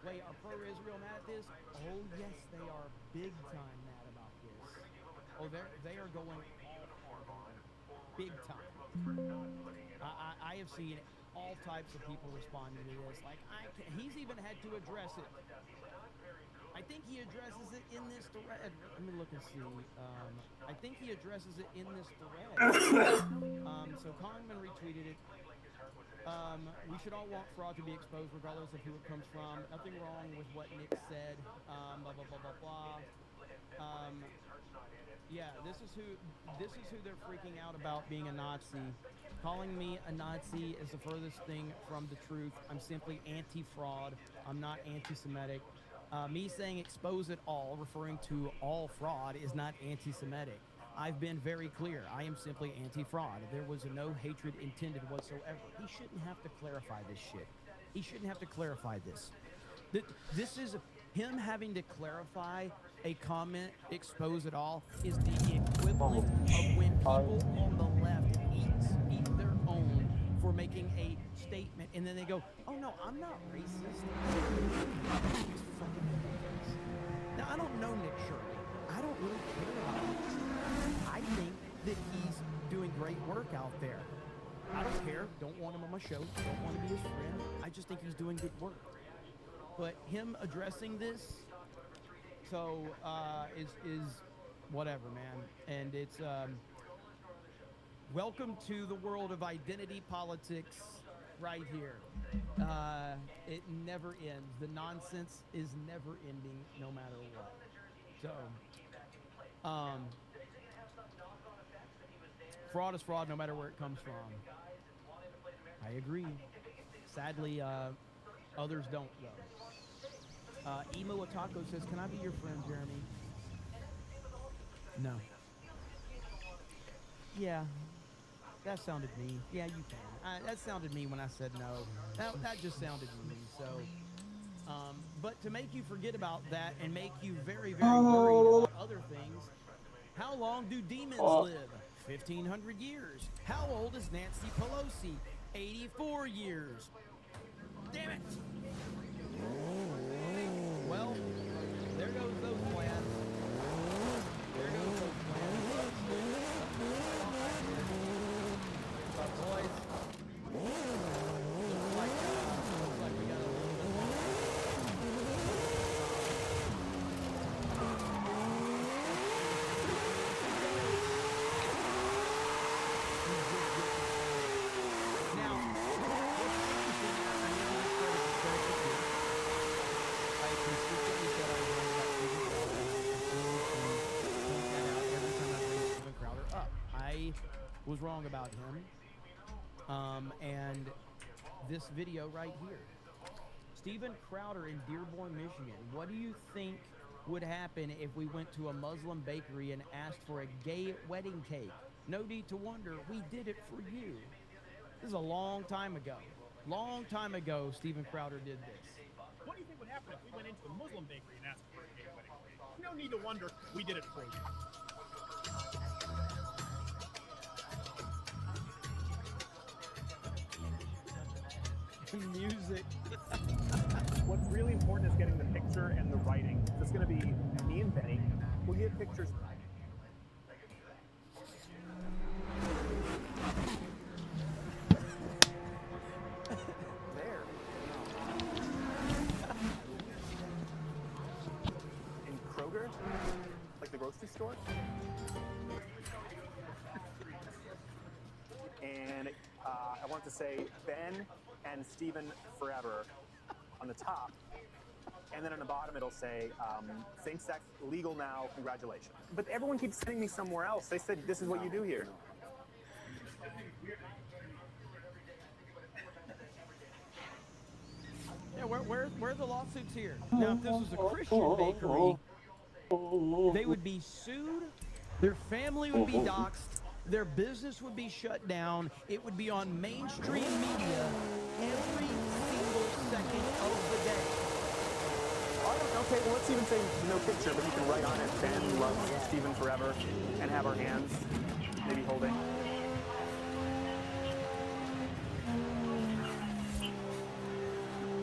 Wait, are pro-Israel mad at this? Oh, yes, they are big time mad about this. Oh, they are going all hard on him. Big time. I have seen all types of people responding to this. Like, he's even had to address it. I think he addresses it in this thread. Let me look and see. I think he addresses it in this thread. So Kongman retweeted it. We should all want fraud to be exposed regardless of who it comes from. Nothing wrong with what Nick said. Blah, blah, blah, blah, blah. Yeah, this is who they're freaking out about being a Nazi. Calling me a Nazi is the furthest thing from the truth. I'm simply anti-fraud. I'm not anti-Semitic. Me saying expose it all, referring to all fraud, is not anti-Semitic. I've been very clear. I am simply anti-fraud. There was no hatred intended whatsoever. He shouldn't have to clarify this shit. He shouldn't have to clarify this. This is him having to clarify a comment, expose it all, is the equivalent of when people on the left eat their own for making a statement, and then they go, oh no, I'm not racist. Now, I don't know Nick Shirley. I don't really care about him. I think that he's doing great work out there. I don't care. Don't want him on my show. Don't want to be his friend. I just think he's doing good work. But him addressing this, so is whatever, man. And it's welcome to the world of identity politics right here. It never ends. The nonsense is never ending, no matter what. So, fraud is fraud, no matter where it comes from. I agree. Sadly, others don't, though. Emo Otako says, can I be your friend, Jeremy? No. Yeah. That sounded mean. Yeah, you can. That sounded mean when I said no. That just sounded mean. So, but to make you forget about that and make you very, very worried about other things, how long do demons live? 1,500 years. How old is Nancy Pelosi? 84 years. Damn it. Well, there goes those plans. There goes those plans. But boys, looks like we got a little bit longer. Now, I consistently said I was wrong about Steven Crowder, and I continue to point that out every time I bring Steven Crowder up. I was wrong about him. And this video right here. Steven Crowder in Dearborn, Michigan. What do you think would happen if we went to a Muslim bakery and asked for a gay wedding cake? No need to wonder, we did it for you. This is a long time ago. Long time ago, Steven Crowder did this. What do you think would happen if we went into a Muslim bakery and asked for a gay wedding cake? No need to wonder, we did it for you. Music. What's really important is getting the picture and the writing. So it's going to be me and Benny. We'll get pictures. There. In Kroger? Like the grocery store? And I want to say Ben and Steven forever on the top. And then on the bottom it'll say, same-sex, legal now, congratulations. But everyone keeps sending me somewhere else. They said, this is what you do here. Yeah, where are the lawsuits here? Now, if this was a Christian bakery, they would be sued, their family would be doxxed, their business would be shut down, it would be on mainstream media every single second of the day. Okay, well, let's even say no picture, but you can write on it, Ben loves Steven forever, and have our hands maybe holding.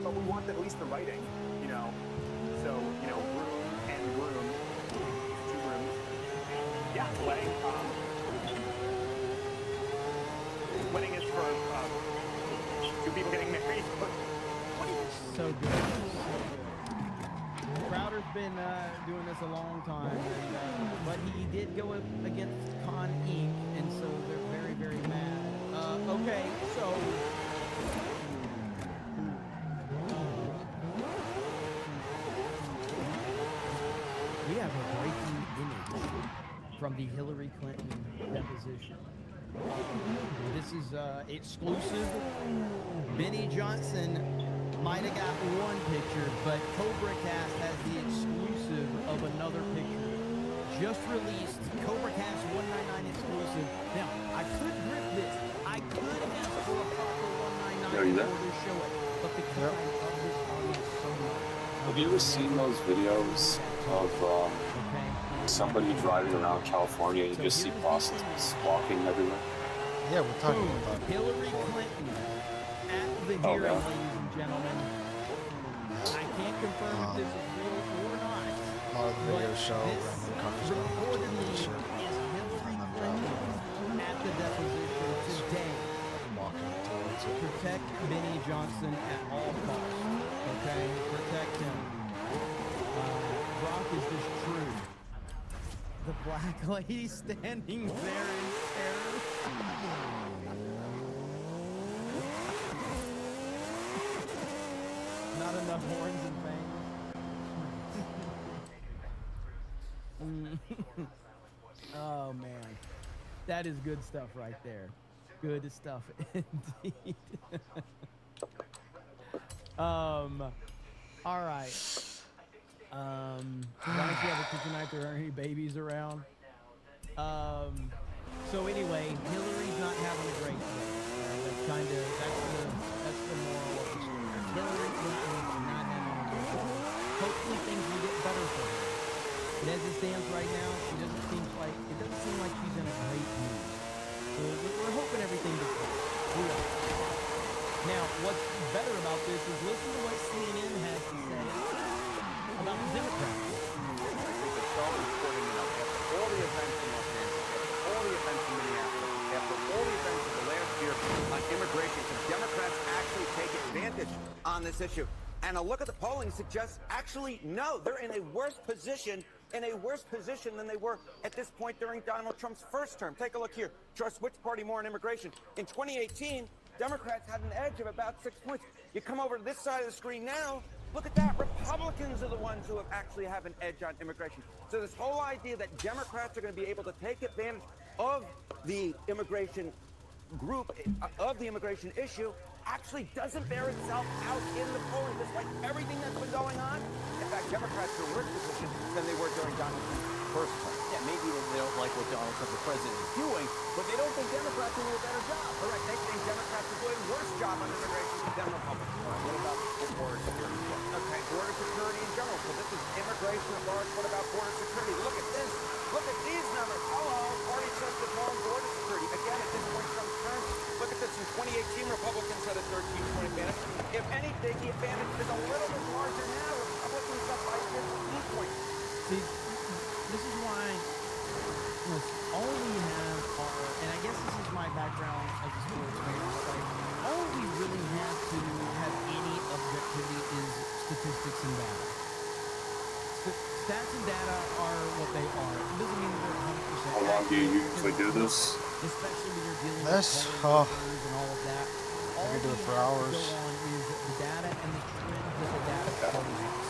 But we want at least the writing, you know. So, you know, groom and groom, 2 rooms. Yeah, wedding. Wedding is for 2 people getting married. So good. So good. Crowder's been doing this a long time, but he did go up against Con Inc., and so they're very, very mad. Okay, so... We have a breaking image from the Hillary Clinton deposition. This is exclusive. Benny Johnson might have got one picture, but Cobra Cast has the exclusive of another picture. Just released, Cobra Cast 199 exclusive. Now, I could rip this. I could ask for a proper 199 before this show it, but because I love this audience so much. Have you ever seen those videos of somebody driving around California and you just see prostitutes walking everywhere? Yeah, we're talking about that. Hillary Clinton at the hearing, ladies and gentlemen. I can't confirm if this is real or not. A lot of the videos show random countries going up to the ship. At the deposition today. Walking towards it. Protect Benny Johnson at all costs. Okay? Protect him. Brock, is this true? The black lady standing there in terror. Not enough horns and fangs. Oh man, that is good stuff right there. Good stuff indeed. All right. Why don't you have a kitchen night? There aren't any babies around. So anyway, Hillary's not having a great day. That's the moral of the story. Hillary Clinton is not having a great day. Hopefully things will get better for her. But as it stands right now, it doesn't seem like she's in a great mood. So we're hoping everything gets better. clearly. Now, what's better about this is listen to what CNN has to say about the Democrats. I think it's all reporting, after all the events in Los Angeles, after all the events in Minneapolis, after all the events of the last year on immigration, can Democrats actually take advantage on this issue? And a look at the polling suggests actually no, they're in a worse position than they were at this point during Donald Trump's first term. Take a look here. Trust which party more on immigration? In 2018, Democrats had an edge of about 6 points. You come over to this side of the screen now, look at that. Republicans are the ones who actually have an edge on immigration. So this whole idea that Democrats are going to be able to take advantage of the immigration group, of the immigration issue, actually doesn't bear itself out in the polling, despite everything that's been going on. In fact, Democrats are in a worse position than they were during Donald Trump's first term. Yeah, maybe they don't like what Donald Trump, the president, is doing, but they don't think Democrats will do a better job. Correct. They think Democrats are doing a worse job on immigration than Republicans. All right, what about border security? Okay, border security in general. So this is immigration at large. What about border security? Look at this. Look at these numbers. Hello, party says the wrong border security. Again, at this point Trump's term, look at this. In 2018, Republicans had a 13-point advantage. If anything, the advantage is a little bit larger now. Republicans up by 15 points. See, this is why all we have are, and I guess this is my background as a sports fan, like, all we really have to have any objectivity is statistics and data. Stats and data are what they are. It doesn't mean they're 100%. How long do you usually do this? Especially when you're dealing This, with numbers and all of that. I could do it for hours. All we have to go on is the data and the trends that the data shows us.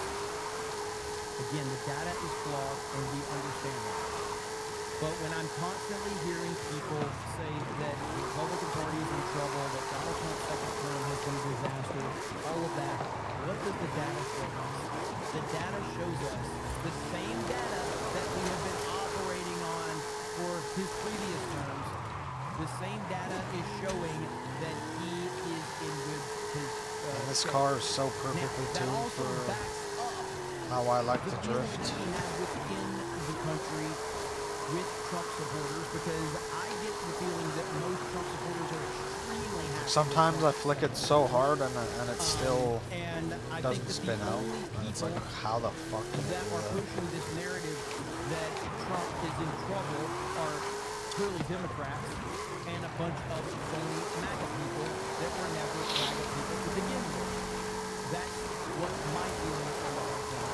Again, the data is flawed, and we understand that. But when I'm constantly hearing people say that the Republican Party is in trouble, that Donald Trump's second term has been a disaster, all of that, what does the data show us? The data shows us the same data that we have been operating on for his previous terms. The same data is showing that he is in good position. And this car is so perfectly tuned for how I like to drift. Within the country with Trump supporters, because I get the feeling that most Trump supporters are extremely happy. Sometimes I flick it so hard and it still I doesn't spin out. And it's like, how the fuck can you that do are that? pushing this narrative that Trump is in trouble are clearly Democrats and a bunch of phony MAGA people that were never MAGA people to begin with. That's what my feeling is on the whole thing.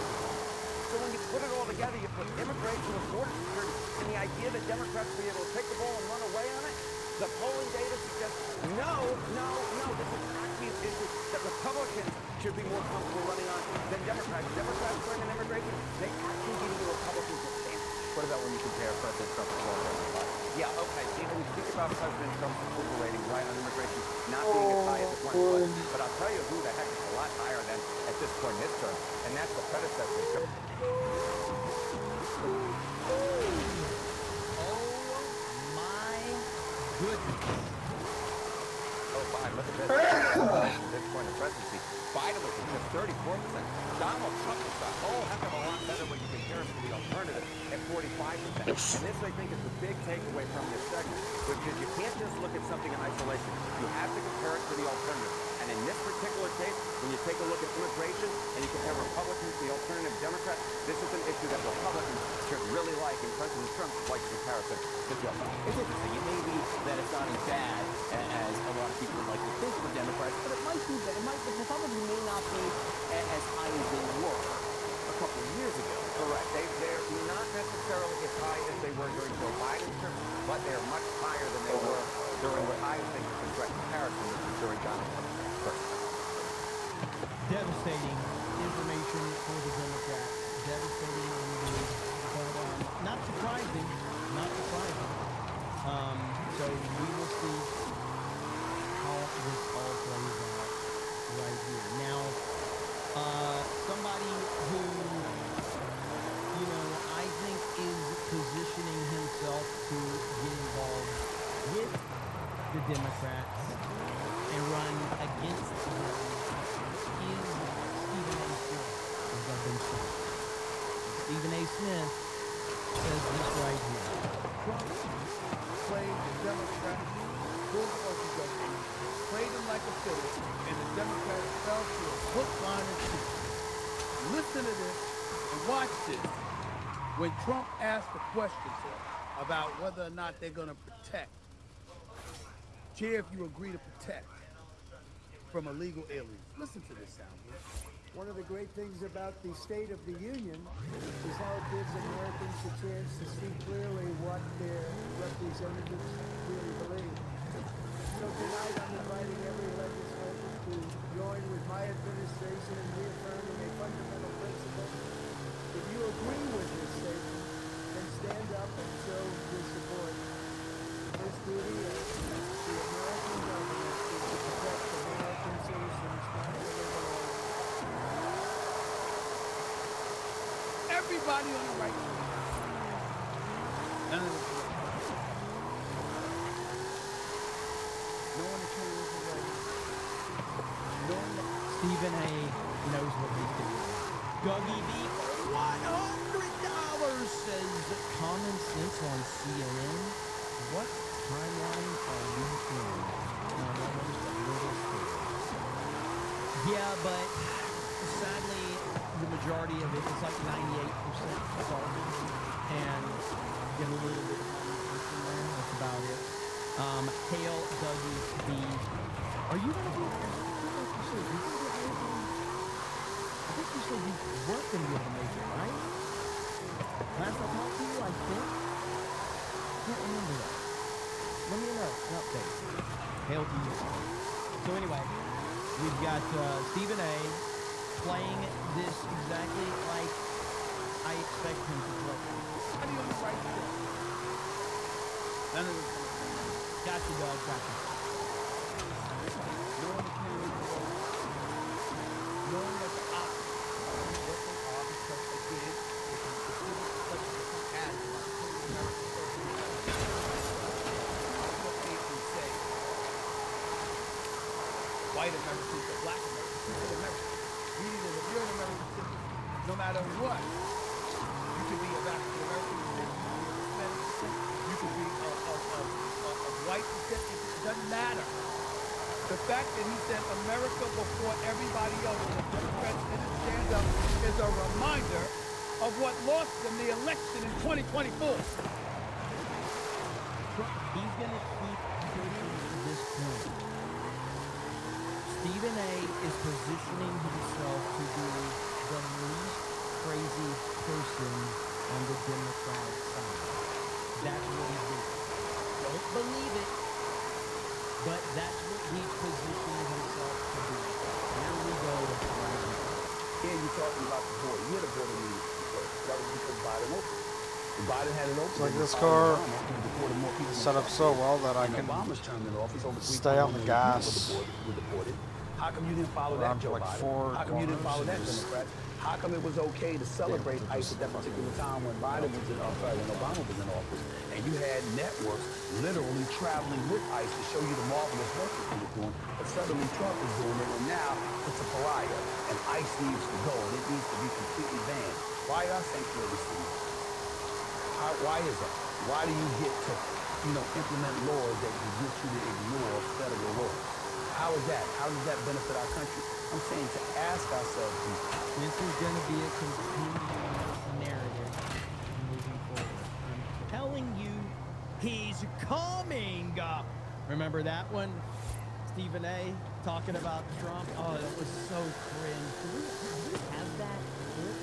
So when you put it all together, you put immigration and border security, and the idea that Democrats will be able to take the ball and run away on it, the polling data suggests no, this is actually an issue that Republicans should be more comfortable running on than Democrats. Democrats bring in immigration, they actually give the Republicans a chance. What about when you compare President Trump's approval rating? Yeah, okay. We speak about President Trump's approval rating, right, on immigration not being as high as it once was. But I'll tell you who the heck is a lot higher than at this point in his term, and that's the predecessor. Goodness. Oh, Biden, look at this. At this point of presidency, Biden was at just 34%. Donald Trump is a whole heck of a lot better when you compare him to the alternative at 45%. And this, I think, is the big takeaway from this segment, which is you can't just look at something in isolation. You have to compare it to the alternative. And in this particular case, when you take a look at immigration and you compare Republicans to the alternative Democrats, this is an issue that Republicans should really like, and President Trump likes the comparison to Joe Biden. It's interesting. It may be that it's not as bad as a lot of people would like to think for Democrats, but it might be that the Republicans may not be as high as they were a couple of years ago. Correct. They're not necessarily as high as they were during Joe Biden's term, but they're much higher than they were during what I think is a direct comparison, which is during Donald Trump's first term. Devastating information for the Democrats. Devastating indeed. But not surprising. Not surprising. So we will see how this all plays out right here. Now, somebody who, I think is positioning himself to get involved with the Democrats and run against them is Stephen A. Smith, as I've been saying. Stephen A. Smith says this right here. Trump played the Democrats bulldozer government, played him like a fiddle, and the Democrats fell to a hook, line, and sinker. Listen to this and watch this. When Trump asked the question, sir, about whether or not they're going to protect, Chair, if you agree to protect from illegal aliens. Listen to this sound. One of the great things about the State of the Union is how it gives Americans a chance to see clearly what their representatives really believe. So tonight I'm inviting every legislator to join with my administration in reaffirming a fundamental principle. If you agree with this statement, then stand up and show your support. The first duty of the American government is to protect American citizens from illegal aliens. Everybody on the right side. None of this. No one is ready. No one. Stephen A. knows what he's doing. Dougie B. $100 says common sense on CNN. What timeline are we in? I'm almost a little scared. Yeah, but sadly, the majority of it is like 98% garbage, and get a little bit of in there. That's about it. Hail Dougie B. Are you gonna be? I think you said you weren't gonna be able to make it, right? Last I talked to you, I think. I can't remember that. Let me know. An update. Hail to you. So anyway, we've got Stephen A. playing this exactly like I expect him to play. How do you on the right side? None of this. Gotcha, dog. Gotcha. No one is knowing that the odds what they are, because again, if you consider such a different ads about putting American what they can say white Americans or black Americans, people Americans. Meaning that if you're an American citizen, no matter what, you can be of African American descent, you can be of Hispanic descent, you can be of white descent, it doesn't matter. The fact that he said America before everybody else and the Democrats didn't stand up is a reminder of what lost them the election in 2024. He's going to keep pushing to this point. Stephen A. is positioning himself to be the least crazy person on the Democratic side. That's what he's doing. Don't believe it, but that's what he's positioning himself to do. Here we go right now. Yeah, you're talking about the border. Yeah, the border needed to be closed. That was because Biden opened it. Biden had it open. It's like this car set up so well that I can stay on the gas. How come you didn't follow that, Joe like Biden? How come you didn't follow that, Democrats? How come it was okay to celebrate ICE at that particular time when Biden was in office, when Obama was in office, and you had networks literally traveling with ICE to show you the marvelous work that they were doing, but suddenly Trump is doing it, and now it's a pariah, and ICE needs to go, and it needs to be completely banned. Why are sanctuary cities? Why is that? Why do you get to, implement laws that can get you to ignore federal laws? How is that? How does that benefit our country? I'm saying to ask ourselves these things. This is going to be a continuing narrative moving forward. I'm telling you, he's coming. Remember that one? Stephen A. talking about Trump? Oh, that was so cringe. Do we have that clip?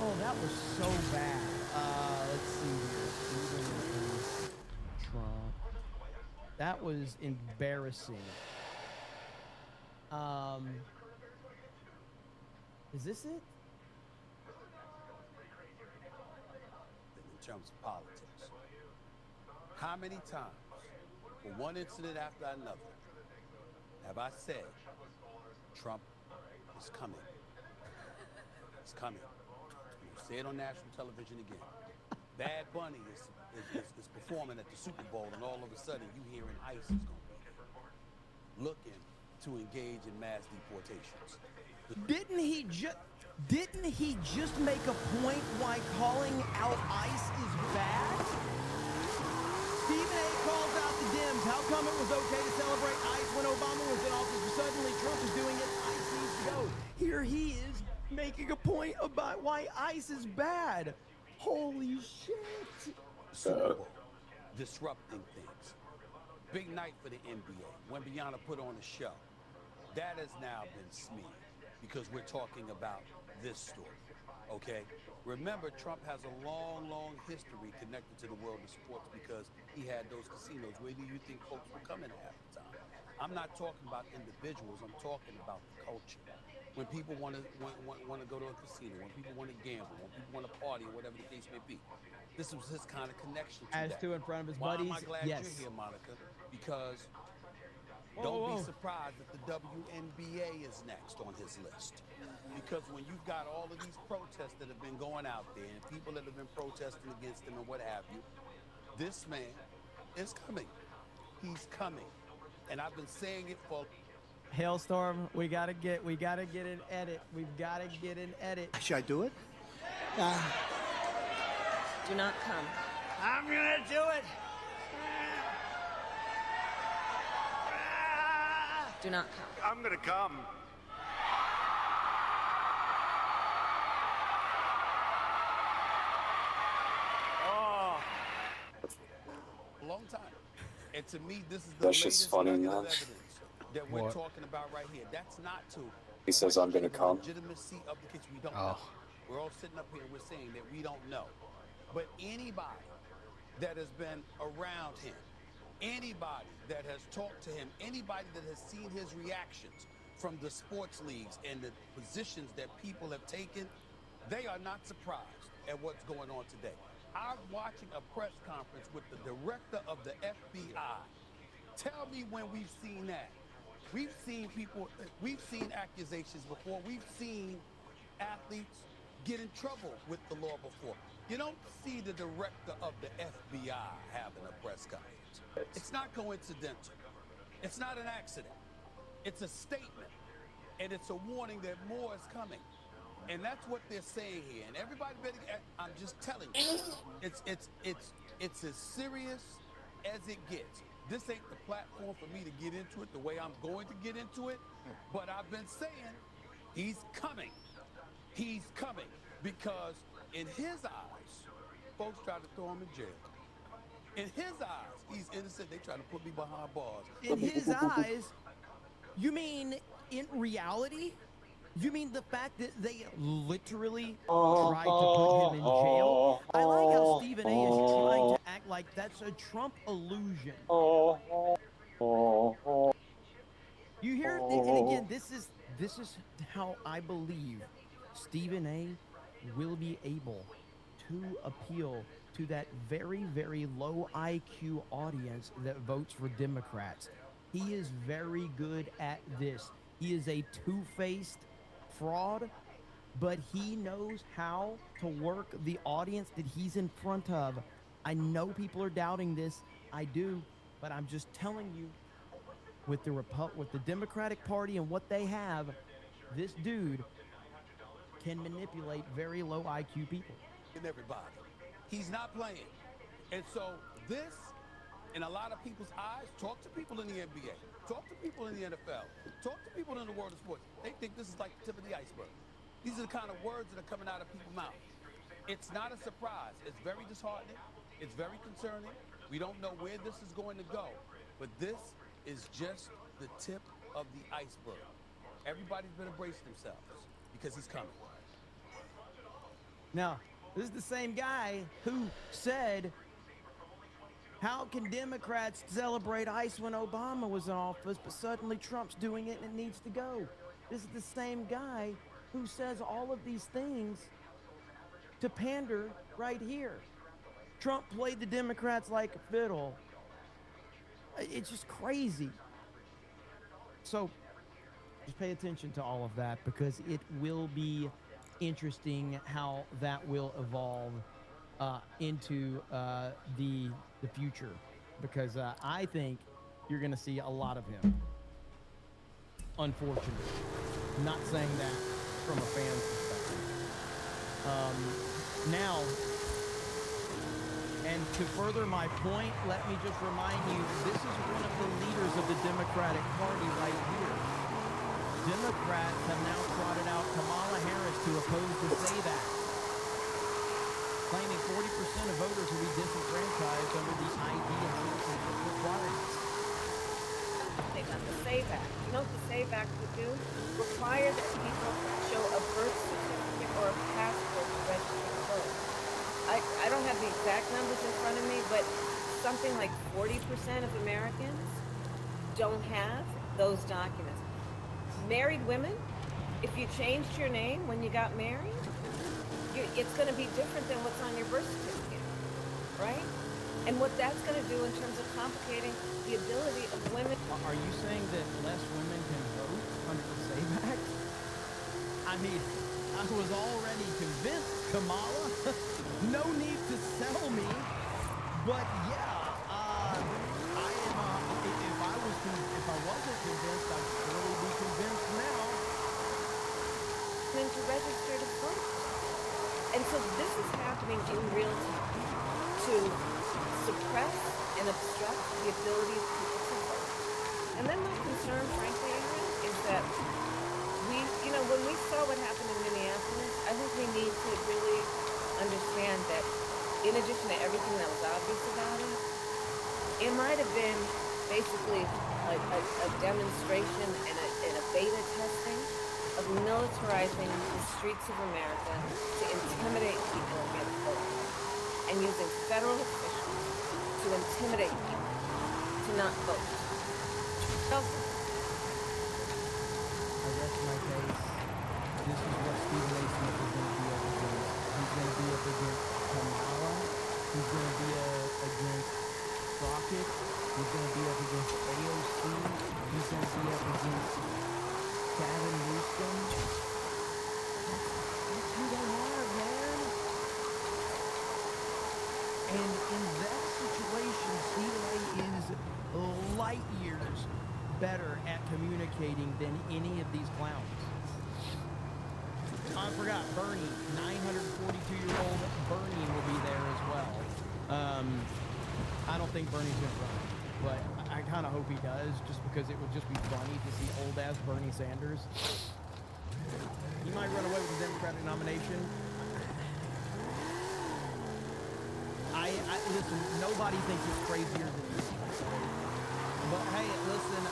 Oh, that was so bad. Let's see here. Stephen A. Trump. That was embarrassing. Is this it? In terms of politics, how many times, for one incident after another, have I said, Trump is coming? It's coming. You'll say it on national television again. Bad Bunny is performing at the Super Bowl, and all of a sudden you hearing ICE is going to be looking to engage in mass deportations. Didn't he just make a point why calling out ICE is bad? Stephen A. calls out the Dems. How come it was okay to celebrate ICE when Obama was in office, but suddenly Trump is doing it? ICE needs to go. Here he is making a point about why ICE is bad. Holy shit. Super Bowl, disrupting things. Big night for the NBA. When Beyonce put on a show, that has now been smeared because we're talking about this story, okay? Remember, Trump has a long, long history connected to the world of sports because he had those casinos. Where do you think folks were coming at the time? I'm not talking about individuals. I'm talking about the culture. When people want to go to a casino, when people want to gamble, when people want to party, or whatever the case may be, this was his kind of connection to As that. to in front of his Why buddies, am I glad yes. you're here, Monica? Because Whoa, don't whoa. be surprised if the WNBA is next on his list. Because when you've got all of these protests that have been going out there and people that have been protesting against him and what have you, this man is coming. He's coming. And I've been saying it for... Hailstorm, we gotta get an edit. We've gotta get an edit. Should I do it? Do not come. I'm gonna do it. Do not come. I'm gonna come. Oh, a long time. And to me, this is the That's just latest funny, nugget of man. evidence that we're What? talking about right here. That's not to He says I'm gonna the come. legitimacy of the case. We don't Oh. know. We're all sitting up here and we're saying that we don't know. But anybody that has been around him, anybody that has talked to him, anybody that has seen his reactions from the sports leagues and the positions that people have taken, they are not surprised at what's going on today. I'm watching a press conference with the director of the FBI. Tell me when we've seen that. We've seen people, we've seen accusations before. We've seen athletes get in trouble with the law before. You don't see the director of the FBI having a press conference. It's not coincidental. It's not an accident. It's a statement. And it's a warning that more is coming. And that's what they're saying here. And everybody better, I'm just telling you, it's as serious as it gets. This ain't the platform for me to get into it the way I'm going to get into it. But I've been saying, he's coming. He's coming. Because in his eyes, folks try to throw him in jail. In his eyes, he's innocent. They try to put me behind bars. In his eyes, you mean in reality? You mean the fact that they literally tried to put him in jail? I like how Stephen A. is trying to act like that's a Trump illusion. You hear? And again, this is how I believe Stephen A. will be able to appeal to that very, very low IQ audience that votes for Democrats. He is very good at this. He is a two-faced fraud, but he knows how to work the audience that he's in front of. I know people are doubting this. I do, but I'm just telling you, with the Democratic Party and what they have, this dude can manipulate very low IQ people. And everybody. He's not playing. And so this, in a lot of people's eyes, talk to people in the NBA, talk to people in the NFL, talk to people in the world of sports. They think this is like the tip of the iceberg. These are the kind of words that are coming out of people's mouths. It's not a surprise. It's very disheartening. It's very concerning. We don't know where this is going to go. But this is just the tip of the iceberg. Everybody's been embracing themselves because he's coming. Now, this is the same guy who said, how can Democrats celebrate ICE when Obama was in office, but suddenly Trump's doing it and it needs to go? This is the same guy who says all of these things to pander right here. Trump played the Democrats like a fiddle. It's just crazy. So just pay attention to all of that, because it will be interesting how that will evolve into the future, because I think you're going to see a lot of him. Unfortunately, not saying that from a fan's perspective. Now, And to further my point, let me just remind you, this is one of the leaders of the Democratic Party right here. Democrats have now trotted out Kamala Harris to oppose the SAVE Act, claiming 40% of voters will be disenfranchised under the ID and citizenship requirements. They got the SAVE Act. You know what the SAVE Act would do? Require that people show a birth certificate or a passport to register to vote. I don't have the exact numbers in front of me, but something like 40% of Americans don't have those documents. Married women, if you changed your name when you got married, it's going to be different than what's on your birth certificate, right? And what that's going to do in terms of complicating the ability of women. Are you saying that less women can vote under the SAVE Act? I mean, I was already convinced, Kamala. No need to sell me. But yeah, if I wasn't convinced, I'd surely be convinced now. To register to vote. And so this is happening in real time to suppress and obstruct the ability of people to vote. And then my concern, frankly, Aaron, is that when we saw what happened in Minneapolis, I think we need to really understand that in addition to everything that was obvious about it, it might have been basically a demonstration and a beta testing of militarizing the streets of America to intimidate people and get voted, and using federal officials to intimidate people to not vote. So, I rest my case. This is what Stephen A. Smith is going to be up against. He's going to be up against Kamala. He's going to be against Crockett. He's going to be up against AOC. He's going to be up against Gavin Newsom. That's who they are, man. And in that situation, Stephen A. is light years better at communicating than any of these clowns. I forgot, Bernie, 942-year-old Bernie will be there as well. I don't think Bernie's going to run, but I kind of hope he does, just because it would just be funny to see old-ass Bernie Sanders. He might run away with the Democratic nomination. Listen, nobody thinks it's crazier than me. But hey, listen,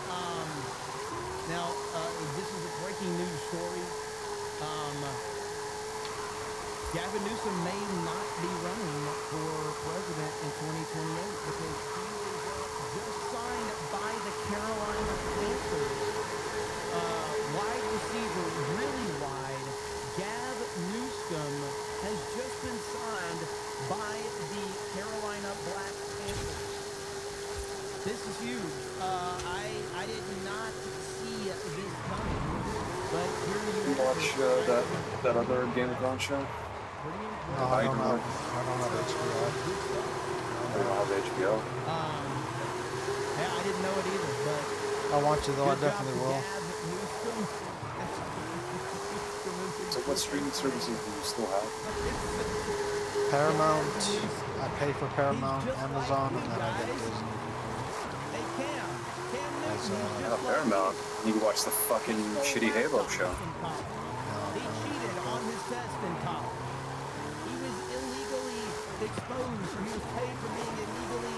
now, this is a breaking news story. Gavin Newsom may not be running for president in 2028 because he was just signed by the Carolina Panthers. Wide receiver, really wide, Gav Newsom has just been signed by the Carolina Black Panthers. This is huge. I did not see this coming, but here You watch that other Game of Thrones show? No, I don't have HBO. I don't have HBO. Yeah, I didn't know it either, but I want to though. I definitely will. So what streaming services do you still have? Paramount. I pay for Paramount, Amazon, and then I get Disney. Paramount. You can watch the fucking shitty Halo show. He cheated on his test in college. He was illegally exposed. He was paid for being illegally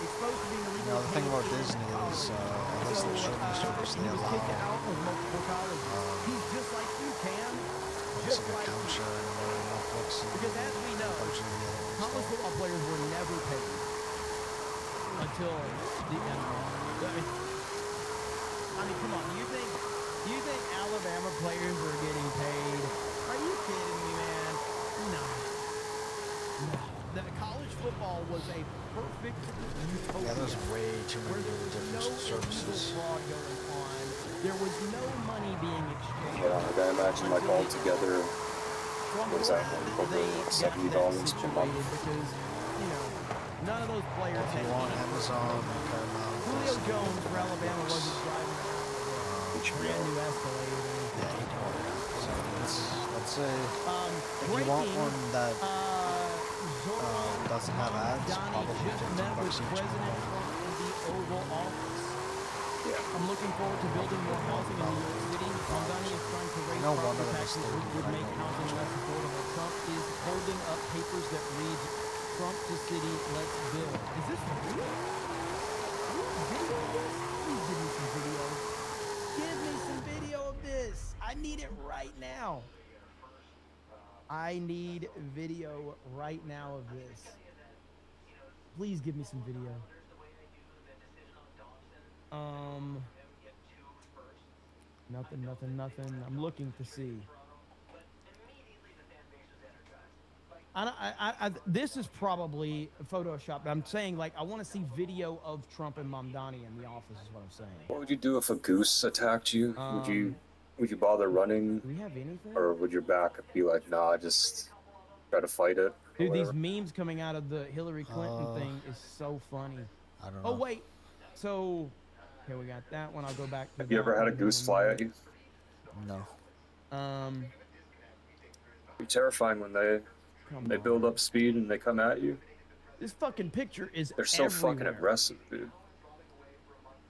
exposed to being illegally. The thing about Disney is, at least the streaming service, they allow He's just like you, Cam. just like account sharing or Netflix. Because as we know, college football players were never paid until the NFL. I mean, come on. Do you think Alabama players were getting paid? Are you kidding me, man? No. The college football was a perfect utopia. Yeah, there's way too many different services. Fraud going on. There was no money being exchanged. Yeah, like I imagine like all together, what is that, like over $70 per month? Because, none of those players if you want Amazon, Paramount, Julio Jones for Alabama wasn't driving around with a brand new Escalade. Yeah, so let's say if you want one that doesn't have ads, probably just met with $15 each. President Trump in the Oval Office. I'm looking forward to building more housing in New York City. Mamdani is trying to raise property taxes, which would make housing less affordable. Trump is holding up papers that read, Trump to city, let's build. Is this real? Video of this? Please give me some video. Give me some video of this. I need it right now. I need video right now of this. Please give me some video. Nothing. I'm looking to see. This is probably Photoshop, but I'm saying, like, I want to see video of Trump and Mamdani in the office is what I'm saying. What would you do if a goose attacked you? Would you bother running? Do we have anything? Or would your back be like, nah, just try to fight it? Dude, these memes coming out of the Hillary Clinton thing is so funny. I don't know. Oh, wait. So, here we got that one. I'll go back to Have you ever had a goose fly at you? No. It's terrifying when they build up speed and they come at you. This fucking picture is They're so everywhere. fucking aggressive, dude.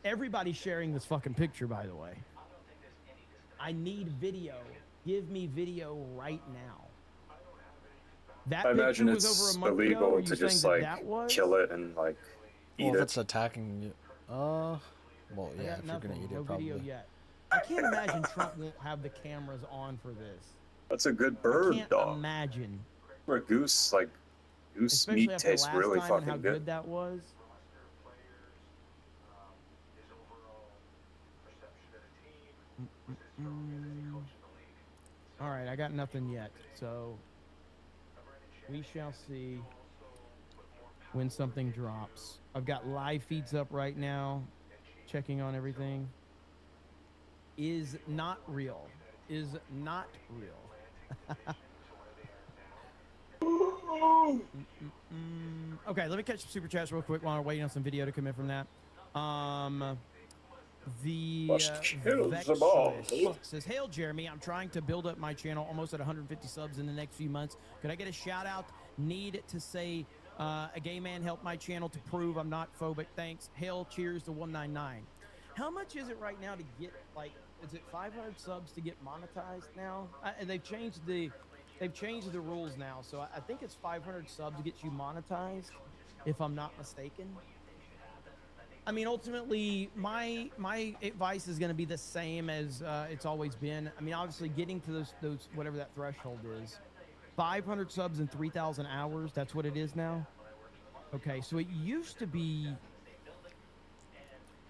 Everybody's sharing this fucking picture, by the way. I need video. Give me video right now. That I picture imagine was it's over a month ago. illegal Are you to just saying like that was? kill it and like eat Well, it. if it's attacking you, well, I yeah, got if you're gonna nothing. eat No it, probably. video yet. I can't imagine Trump won't have the cameras on for this. That's a good bird, I can't dog. imagine. For a goose, like goose Especially meat after tastes last really time fucking and how good. good that was. All right, I got nothing yet, so we shall see when something drops. I've got live feeds up right now, checking on everything. Is not real. Is not real. Okay, let me catch some super chats real quick while we're waiting on some video to come in from that. The Vexless says, "Hail Jeremy, I'm trying to build up my channel almost at 150 subs in the next few months. Could I get a shout out? Need to say a gay man helped my channel to prove I'm not phobic. Thanks. Hail, cheers to 199. How much is it right now to get, like, is it 500 subs to get monetized now? They've changed the rules now, so I think it's 500 subs to get you monetized, if I'm not mistaken. I mean, ultimately, my advice is going to be the same as it's always been. I mean, obviously, getting to those whatever that threshold is, 500 subs and 3,000 hours. That's what it is now. Okay, so it used to be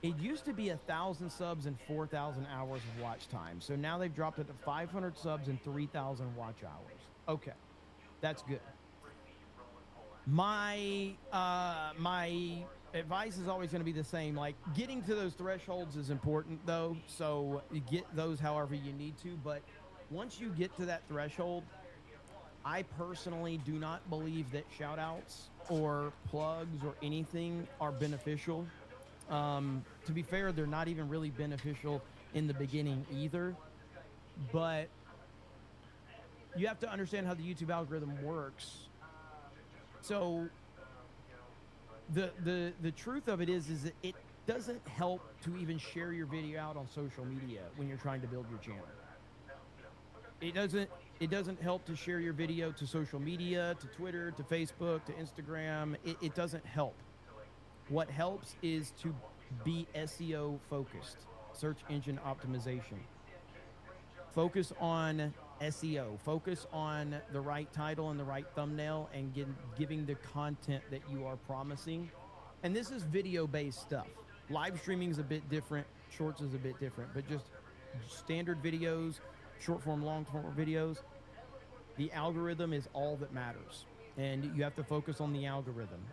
1,000 subs and 4,000 hours of watch time. So now they've dropped it to 500 subs and 3,000 watch hours. Okay, that's good. My advice is always going to be the same. Like, getting to those thresholds is important, though. So you get those however you need to. But once you get to that threshold, I personally do not believe that shout outs or plugs or anything are beneficial. To be fair, they're not even really beneficial in the beginning either. But you have to understand how the YouTube algorithm works. So the truth of it is that it doesn't help to even share your video out on social media when you're trying to build your channel. It doesn't help to share your video to social media, to Twitter, to Facebook, to Instagram. It doesn't help. What helps is to be SEO focused, search engine optimization. Focus on SEO, focus on the right title and the right thumbnail, and giving the content that you are promising. And this is video-based stuff. Live streaming is a bit different, shorts is a bit different, but just standard videos, short form, long form videos, the algorithm is all that matters. And you have to focus on the algorithm.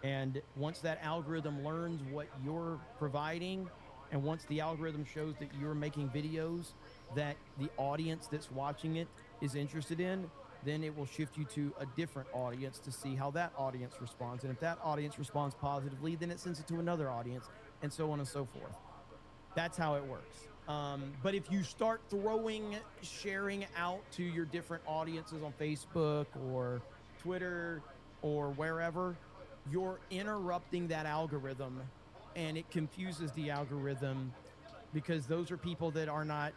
And once that algorithm learns what you're providing, and once the algorithm shows that you're making videos that the audience that's watching it is interested in, then it will shift you to a different audience to see how that audience responds. And if that audience responds positively, then it sends it to another audience, and so on and so forth. That's how it works. But if you start sharing out to your different audiences on Facebook or Twitter or wherever, you're interrupting that algorithm, and it confuses the algorithm because those are people that are not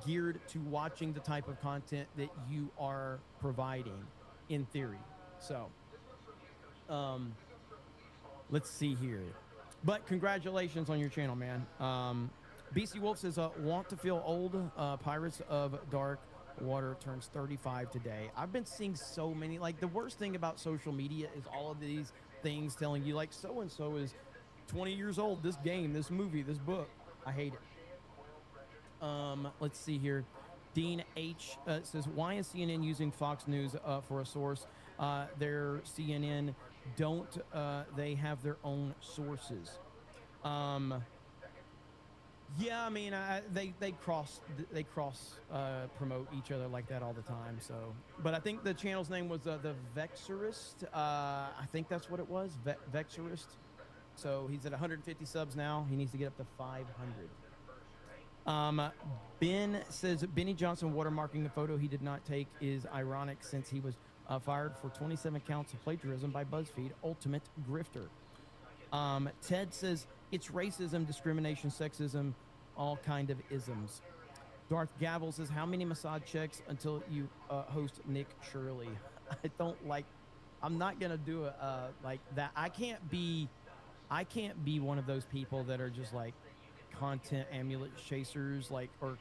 geared to watching the type of content that you are providing in theory. So, let's see here. But congratulations on your channel, man. BC Wolf says, want to feel old? Pirates of Dark Water turns 35 today. I've been seeing so many, like the worst thing about social media is all of these things telling you like so-and-so is 20 years old, this game, this movie, this book. I hate it. Let's see here. Dean H says, why is CNN using Fox News for a source? Their CNN don't, they have their own sources. Yeah, I mean, they cross promote each other like that all the time. So, but I think the channel's name was the Vexorist. I think that's what it was, Vexorist. So he's at 150 subs now. He needs to get up to 500. Ben says Benny Johnson watermarking a photo he did not take is ironic since he was fired for 27 counts of plagiarism by BuzzFeed. Ultimate grifter. Ted says it's racism, discrimination, sexism, all kind of isms. Darth Gavel says, how many massage checks until you host Nick Shirley? I'm not gonna do it like that. I can't be one of those people that are just like content ambulance chasers, like, or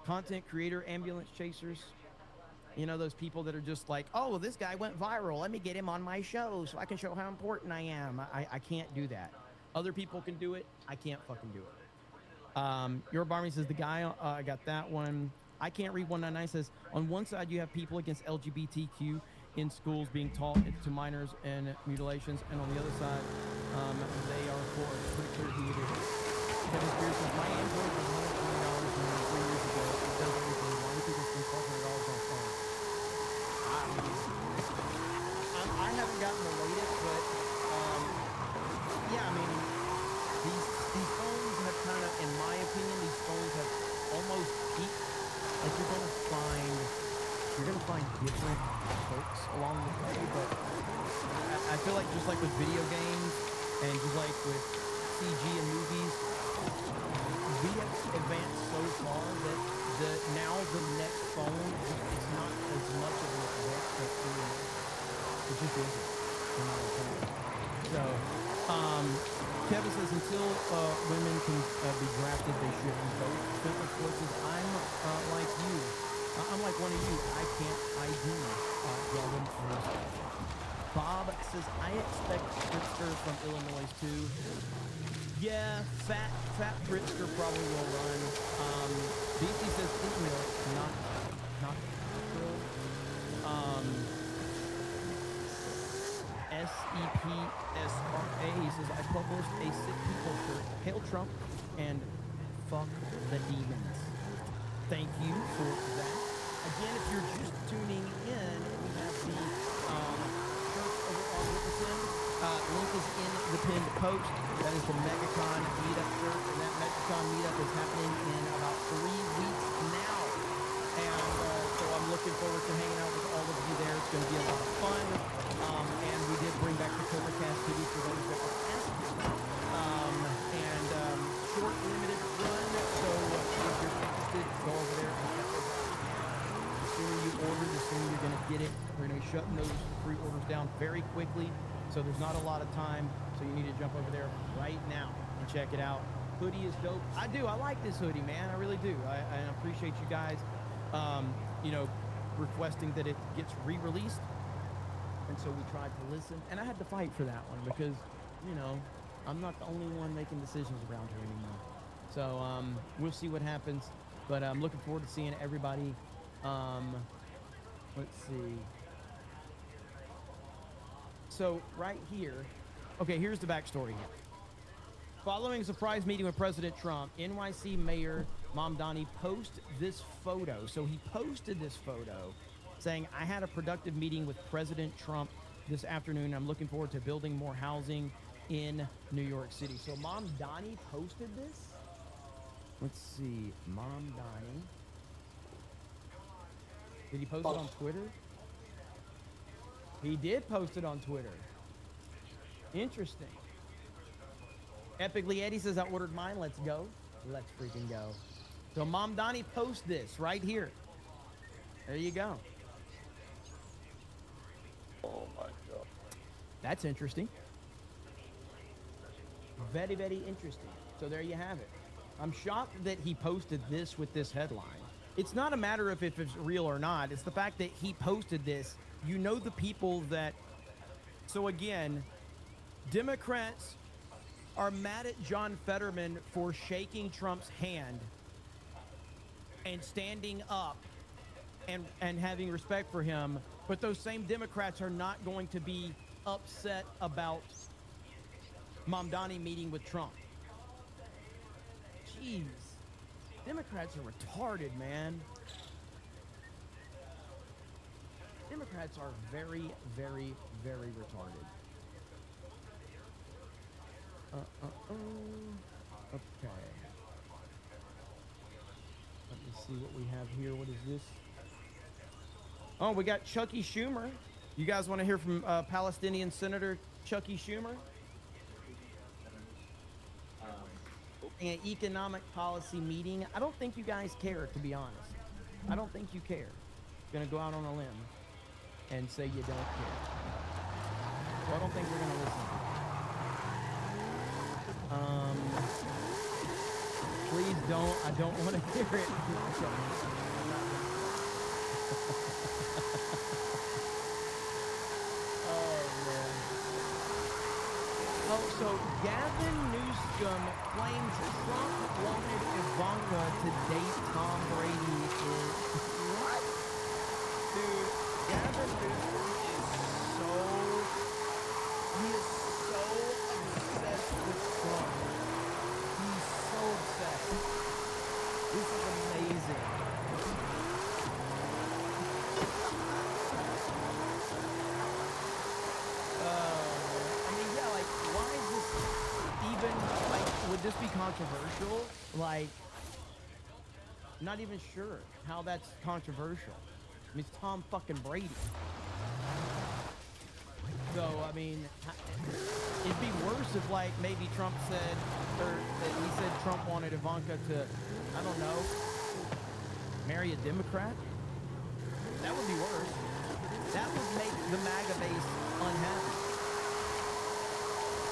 content creator ambulance chasers. You know, those people that are just like, oh, this guy went viral, let me get him on my show so I can show how important I am. I can't do that. Other people can do it. I can't fucking do it. Your Barmy says, the guy, I got that one. I can't read 199 says, on one side you have people against LGBTQ in schools being taught to minors and mutilations, and on the other side, they are for it. It's pretty clear who it is. Kevin Spears says, my Android was $120 from 3 years ago. It does everything. Why do people spend $1,200 on a phone? I haven't gotten the latest, but yeah, I mean, these phones have kind of, in my opinion, these phones have almost peaked. Like you're gonna find different folks along the way, but I feel like just like with video games and just like with CG and movies, we have advanced so far that now the next phone, it's not as much of an advancement anymore. It just isn't, in my opinion. So, Kevin says, until women can be drafted, they should vote. Fitness forces, I'm like you. I'm like one of you. I can't ID Gavin. Bob says, I expect Pritzker from Illinois too. Yeah, fat Pritzker probably will run. BC says Israel, not Israel. SEPSRA, he says, I published a sick people shirt. Hail Trump and fuck the demons. Thank you for that. Again, if you're just tuning in, we have the shirt over on Witnessing. Link is in the pinned post. That is the MegaCon meetup shirt, and that MegaCon meetup is happening in about 3 weeks now. And so I'm looking forward to hanging out with all of you there. It's going to be a lot of fun. And we did bring back the CobraCast hoodie for those that were asking. Short, limited run. So if you're interested, go over there. The sooner you order, the sooner you're going to get it. We're going to be shutting those pre-orders down very quickly. So there's not a lot of time. So you need to jump over there right now and check it out. Hoodie is dope. I do. I like this hoodie, man. I really do. I appreciate you guys, requesting that it gets re-released. And so we tried to listen. And I had to fight for that one because, I'm not the only one making decisions around here anymore. So we'll see what happens. But I'm looking forward to seeing everybody. Let's see. So right here, okay, here's the backstory here. Following a surprise meeting with President Trump, NYC Mayor Mamdani posted this photo. So he posted this photo saying, I had a productive meeting with President Trump this afternoon. I'm looking forward to building more housing in New York City. So Mamdani posted this. Let's see, Mamdani. Did he post it on Twitter? He did post it on Twitter. Interesting. Epically Eddie says, I ordered mine. Let's go. Let's freaking go. So Mom Donnie posts this right here. There you go. Oh my God. That's interesting. Very, very interesting. So there you have it. I'm shocked that he posted this with this headline. It's not a matter of if it's real or not. It's the fact that he posted this. You know the people that... So again, Democrats are mad at John Fetterman for shaking Trump's hand and standing up and having respect for him. But those same Democrats are not going to be upset about Mamdani meeting with Trump. Jeez. Democrats are retarded, man. Democrats are very, very, very retarded. Okay. Let me see what we have here. What is this? Oh, we got Chucky Schumer. You guys want to hear from Palestinian Senator Chucky Schumer? An economic policy meeting. I don't think you guys care, to be honest. I don't think you care. Gonna go out on a limb and say you don't care. So I don't think we're gonna listen to it. Please don't. I don't want to hear it. Oh, so Gavin Newsom claims Trump wanted Ivanka to date Tom Brady. What? Dude, Gavin Newsom is so obsessed with Trump. He's so obsessed. This is amazing. Would this be controversial? Like, not even sure how that's controversial. I mean, it's Tom fucking Brady. So, I mean, it'd be worse if, like, maybe Trump said, or he said Trump wanted Ivanka to, I don't know, marry a Democrat. That would be worse. That would make the MAGA base unhappy.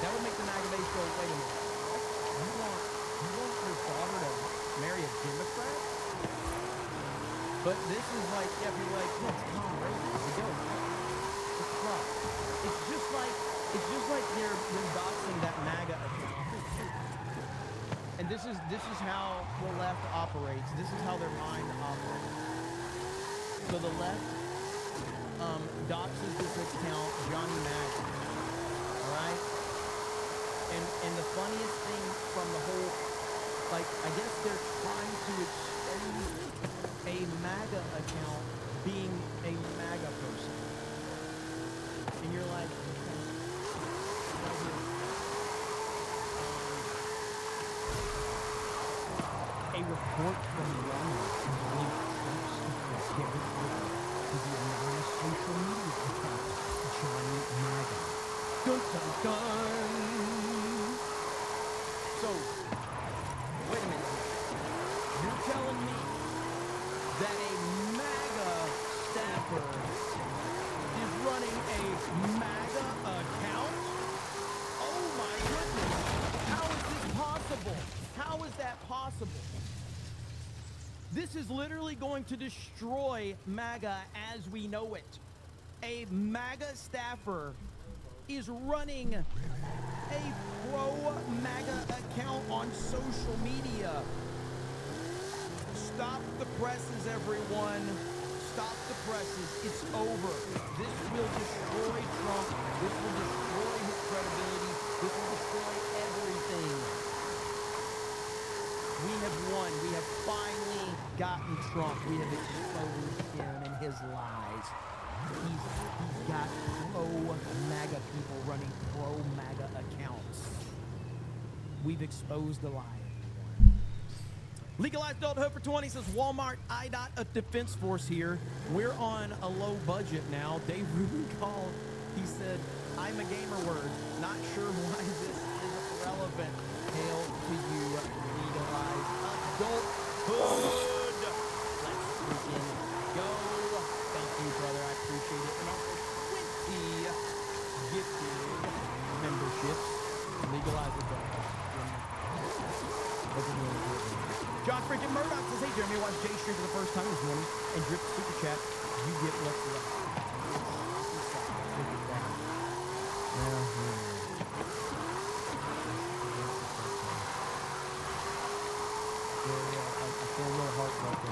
That would make the MAGA base go, wait a minute. You want your daughter to marry a Democrat? But this is like, yeah, people are like, yeah, it's Tom Brady. It's a joke. It's Trump. It's just like they're doxing that MAGA account. And this is how the left operates. This is how their mind operates. So the left doxes this account, Johnny MAGA. All right? And the funniest thing from the whole, like, I guess they're trying to expose a MAGA account being a MAGA person. And you're like, okay. A report from London linked Trump's secret to the anonymous social media account, Johnny MAGA. Dun dun dun! So, wait a minute. You're telling me that a MAGA staffer is running a MAGA account? Oh my goodness. How is this possible? How is that possible? This is literally going to destroy MAGA as we know it. A MAGA staffer is running a pro-MAGA account on social media. Stop the presses, everyone. Stop the presses. It's over. This will destroy Trump. This will destroy his credibility. This will destroy everything. We have won. We have finally gotten Trump. We have exposed him and his lies. He's got pro-MAGA people running pro-MAGA accounts. We've exposed the lie. Legalized adulthood for 20 says Walmart, IDOT, a defense force here. We're on a low budget now. Dave Rubin called. He said, I'm a gamer word. Not sure why this is relevant. Hail to you, legalized adulthood. Let's freaking go. Thank you, brother. I appreciate it. And also 20 gifted memberships. Legalized adulthood. John freaking Murdoch says, hey, Jeremy, I watched Jay stream for the first time this morning and drip super chat. You get what's left. Look at that. I feel a little heartbroken.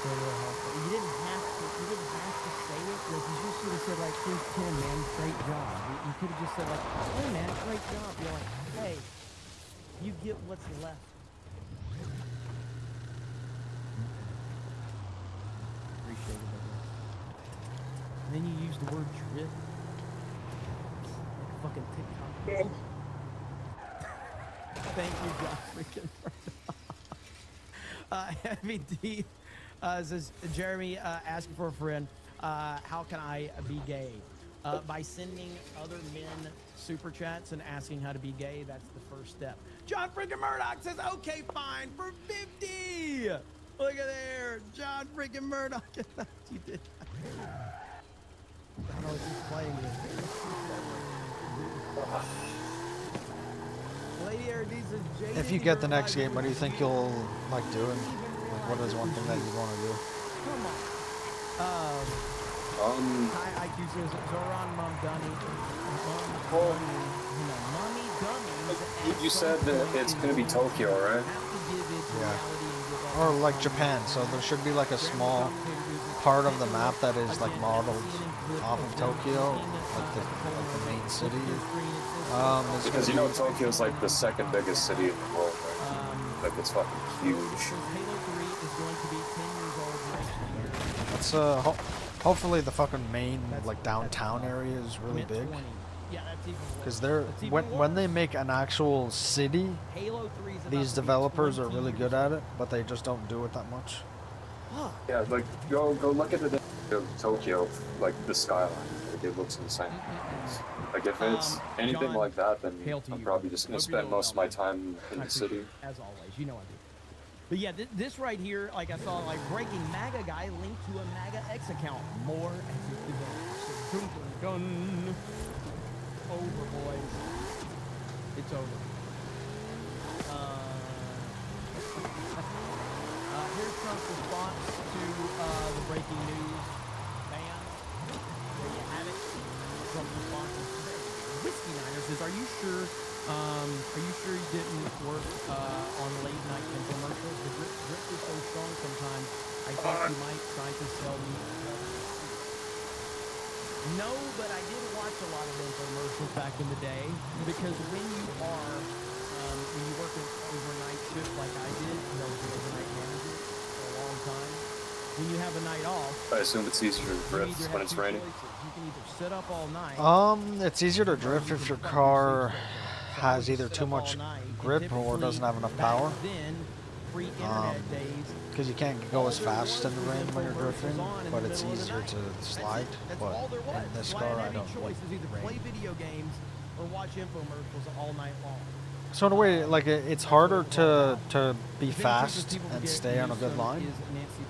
You didn't have to say it. Like, you just should have said, like, here's 10, man. Great job. You could have just said, like, hey, man, great job. You're like, hey, you get what's left. Appreciate it, brother. And then you use the word drip. Like a fucking TikTok. Thank you, John freaking Heavy D says, Jeremy, asking for a friend. How can I be gay? By sending other men super chats and asking how to be gay. That's the first step. John freaking Murdoch says, okay, fine, for 50. Look at there. John freaking Murdoch. You did. I don't know if he's playing this. Lady Aradis says, If you get the next game, what do you think you'll like doing? Like, what is one thing that you want to do? Come on. Hi, IQ says, Zoran Momdani. You said that it's going to be Tokyo, right? Yeah. Or like Japan, so there should be like a small part of the map that is like modeled off of Tokyo, like the main city. Because you know Tokyo's like the second biggest city in the world, right? Like it's fucking huge. That's hopefully the fucking main like downtown area is really big. Because they're when they make an actual city, these developers are really good at it, but they just don't do it that much. Yeah, like go look at the of Tokyo, like the skyline. Like, it looks insane. Like if it's anything John, like that, then hail to I'm you, probably brother. just gonna Hope you're spend doing most of well, my time in the city. As always, you know I do. But yeah, this right here, like I saw, like breaking MAGA guy linked to a MAGA X account. More as it develops. So gun over, boys. It's over. Here's Trump's response to the breaking news ban. There you have it. Trump's response is today. Whiskey Niner says, are you sure you didn't work on late night infomercials? The drip is so strong sometimes. I think you might try to sell me. No, but I did watch a lot of infomercials back in the day because when you work an overnight shift like I did, I was an overnight manager for a long time. When you have a night off, I assume it's easier to drift when it's raining. You can either sit up all night. It's easier to drift if your car has either too much grip or doesn't have enough power. Because you can't go as fast in the rain when you're drifting, but it's easier to slide. But in this car, I don't like Play rain. video games or watch infomercials all night long. So in a way, like it's harder to be fast and stay on a good line,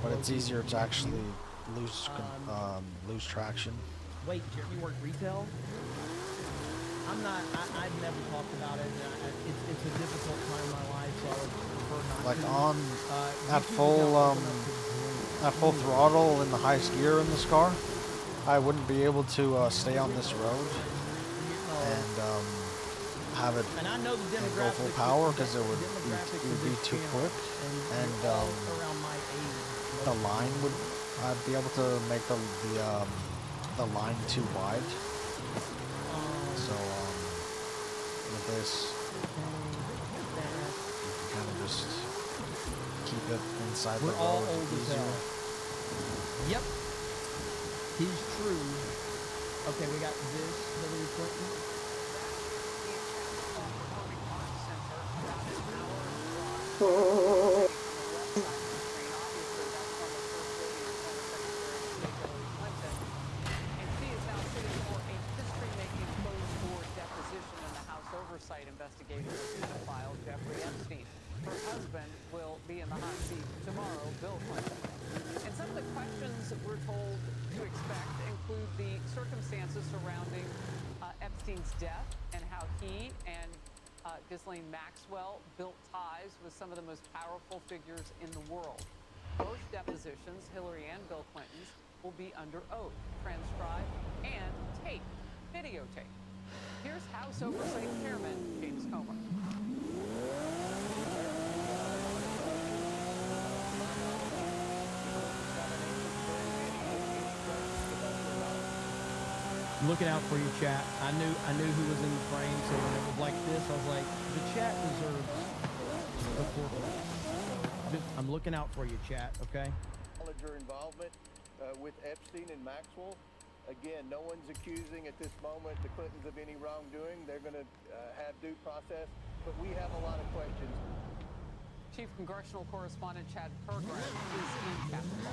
but it's easier to actually lose traction. Wait, Jeremy worked retail? I've never talked about it. It's a difficult time in my life, so I would prefer not Like to. at full throttle in the highest gear in this car, I wouldn't be able to stay on this road and have it and go full power because it would be too quick, and the line would I'd be able to make the line too wide. So with this, you can kind of just keep it inside the road easier. Yep, tis true. Okay, we got this Hillary Clinton. And she is now sitting for a history-making closed-door deposition in the House Oversight investigation of pedophile Jeffrey Epstein. Her husband will be in the hot seat tomorrow, Bill Clinton. And some of the questions we're told to expect include the circumstances surrounding Epstein's death and how he and Ghislaine Maxwell built ties with some of the most powerful figures in the world. Both depositions, Hillary and Bill Clinton's, will be under oath, transcribed, and taped, videotaped. Here's House Oversight Chairman James Comer. Looking out for you, chat. I knew who was in the frame, so when it was like this, I was like, the chat deserves the forward. I'm looking out for you, chat, okay? Knowledge or involvement with Epstein and Maxwell. Again, no one's accusing at this moment the Clintons of any wrongdoing. They're going to have due process, but we have a lot of questions. Chief Congressional Correspondent Chad Pergram is in Capitol.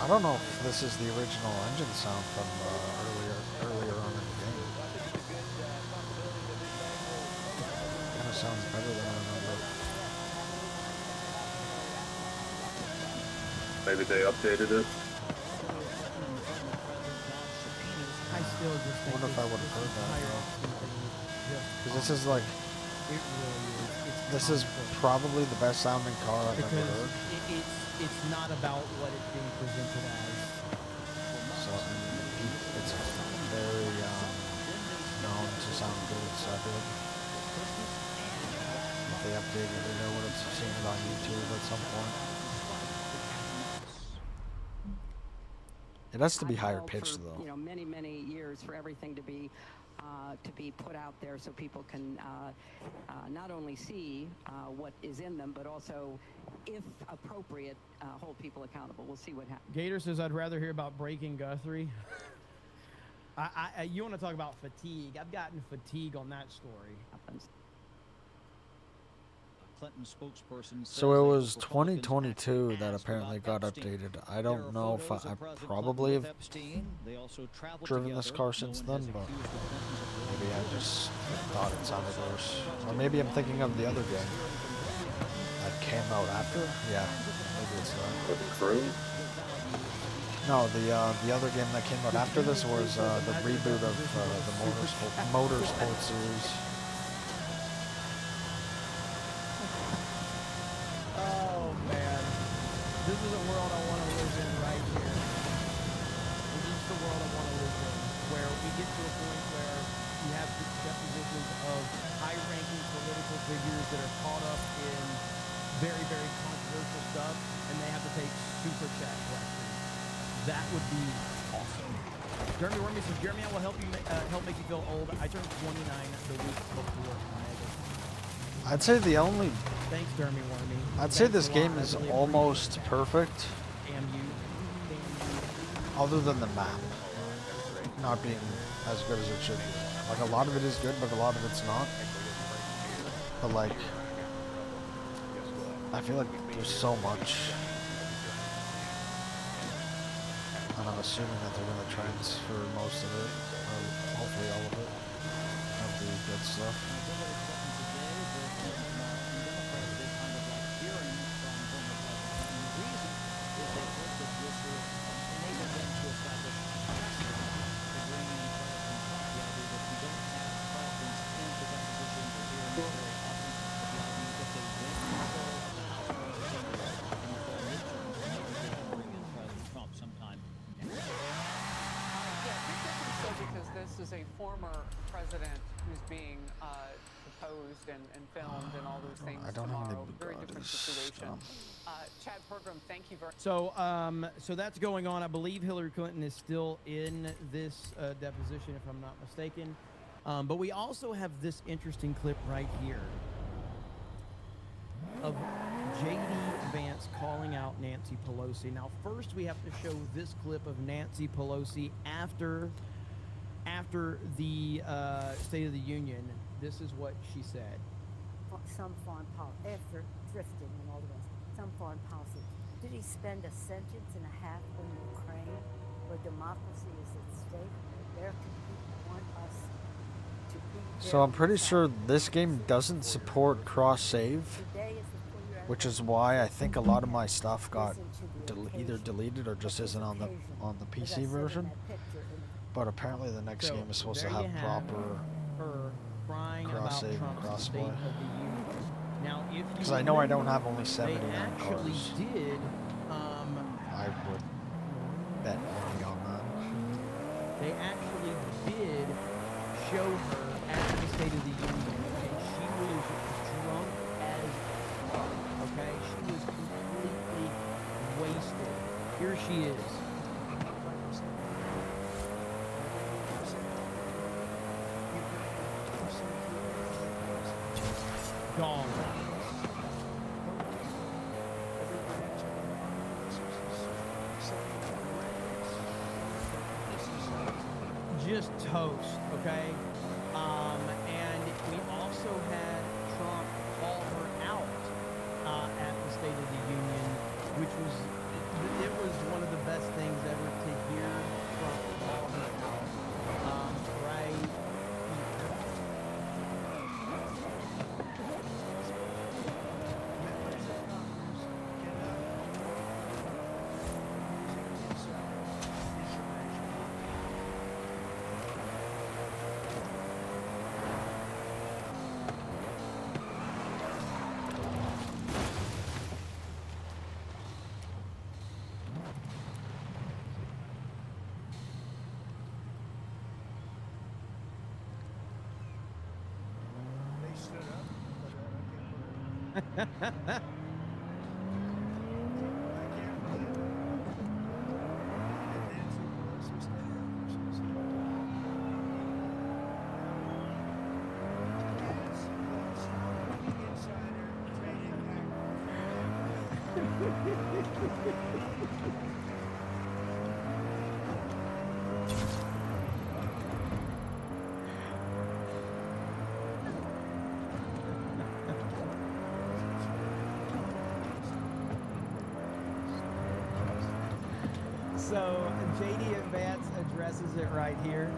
I don't know if this is the original engine sound from earlier on in the game. Kind of sounds better than I remember. Maybe they updated it. I still just think wonder if I would have heard that, because this is like, this is probably the best sounding car I've ever heard. It's not about what it's being presented as. So it's very known to sound good, so good. If they updated it, I would have seen it on YouTube at some point. It has to be higher pitched though. You know, many years for everything to be put out there so people can not only see what is in them, but also, if appropriate, hold people accountable. We'll see what happens. Gator says, I'd rather hear about breaking Guthrie. You want to talk about fatigue? I've gotten fatigue on that story. Clinton spokesperson So it was 2022 that apparently got updated. I don't know if I probably have driven this car since then, but maybe I just thought it sounded worse. Or maybe I'm thinking of the other game that came out after. Yeah, maybe it's that. No, the other game that came out after this was the reboot of the Motorsport series. Oh man, this is a world I want to live in right here. This is the world I want to live in, where we get to a point where you have depositions of high-ranking political figures that are caught up in very controversial stuff, and they have to take super chat questions. That would be awesome. Jeremy Wormy says, Jeremy, I will help make you feel old. I turned 29 the week before. I'd say the only. Thanks, Jeremy Wormy. I'd say this game is almost perfect. Other than the map not being as good as it should be. Like, a lot of it is good, but a lot of it's not. But like, I feel like there's so much. And I'm assuming that they're going to transfer most of it, or hopefully all of it, of the good stuff. president who's being deposed and filmed and all those things I don't have any tomorrow. Very different Bugattis. situation. Chad Pergram, thank you very much. So that's going on. I believe Hillary Clinton is still in this deposition, if I'm not mistaken. But we also have this interesting clip right here of J.D. Vance calling out Nancy Pelosi. Now, first we have to show this clip of Nancy Pelosi after the State of the Union. This is what she said. Some foreign policy, after drifting and all the rest, some foreign policy. Did he spend a sentence and a half on Ukraine, where democracy is at stake? American people want us to be. So I'm pretty sure this game doesn't support cross-save, which is why I think a lot of my stuff got either deleted or just isn't on the PC version. But apparently the next game is supposed to have proper cross-save and crossplay. Now, if because I know I don't have only 79 actually cars. did, I would bet money on that. they actually did show her at the State of the Union, and she was drunk as fuck, okay? She was completely wasted. Here she is. Gone. Just toast, okay? And we also had Trump call her out at the State of the Union, which was, it was one of the best things ever to hear Trump call her out, right here. So JD Vance addresses it right here.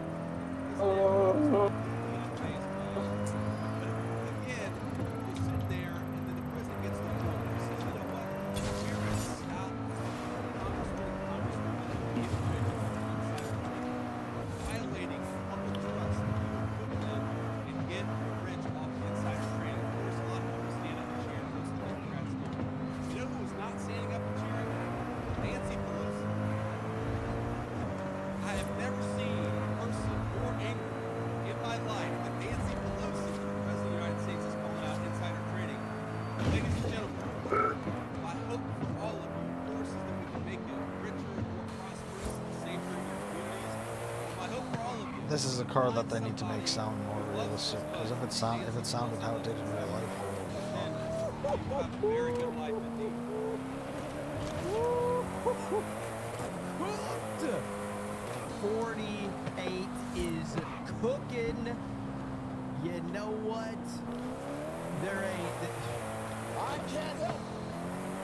This is a car that they need to make sound more realistic, because if it sounded how it did in real life, it would be Very good life indeed. Cooked. 48 is cooking. You know what? There ain't. I can't help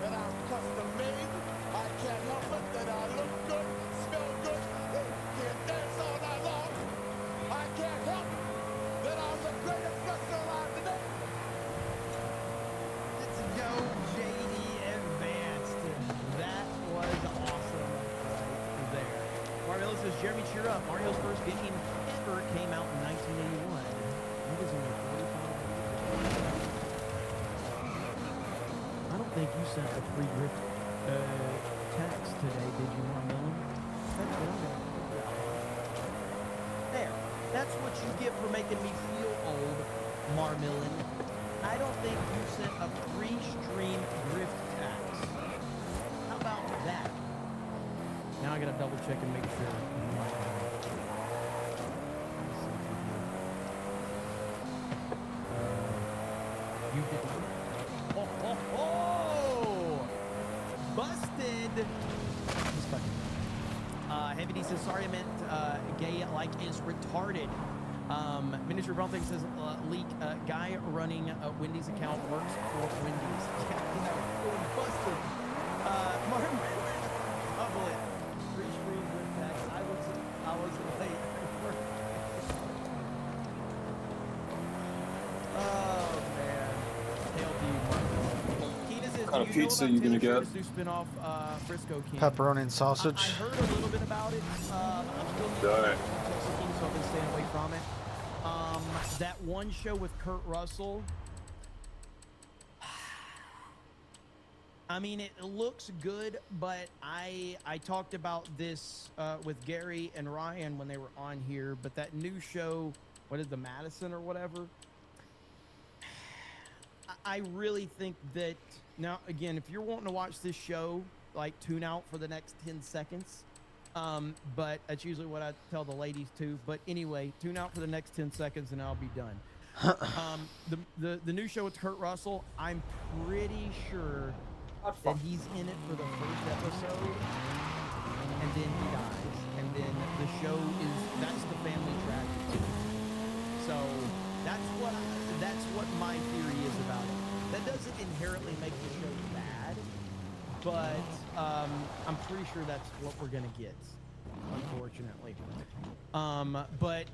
that I'm custom made. I can't help it that I look good, smell good, can dance all night long. I can't help that I'm the greatest wrestler alive today. Let's go, JD Advanced. That was awesome right there. Mario says, Jeremy, cheer up. Mario's first game ever came out in 1981. He was only 45. I don't think you sent a free gift text today, did you, Marmillon? That's what I'm gonna do. There. That's what you get for making me feel old, Marmillin. I don't think you sent a free stream drift tax. How about that? Now I gotta double check and make sure. You did. Oh, oh, oh! Busted! Just fucking. Heavy D says, sorry, I meant gay like is retarded. Miniature Brompton says, leak, guy running a Wendy's account works for Wendy's. Busted. Martin, double it. Free screen with tax. I was late. Oh, man. Hail to you, Martin. Keena says, What kind of do you know pizza about you gonna Taylor get? Swift's new spinoff, Frisco King? Pepperoni and sausage. I heard a little bit about it. I'm still Alright. King, so I've been staying away from it. That one show with Kurt Russell. I mean, it looks good, but I talked about this with Gary and Ryan when they were on here. But that new show, what is the Madison or whatever? I really think that now, again, if you're wanting to watch this show, like tune out for the next 10 seconds. But that's usually what I tell the ladies too. But anyway, tune out for the next 10 seconds and I'll be done. The new show with Kurt Russell, I'm pretty sure that he's in it for the first episode and then he dies. And then the show that's the family tragedy. So that's what my theory is about it. That doesn't inherently make the show bad, but I'm pretty sure that's what we're gonna get, unfortunately. But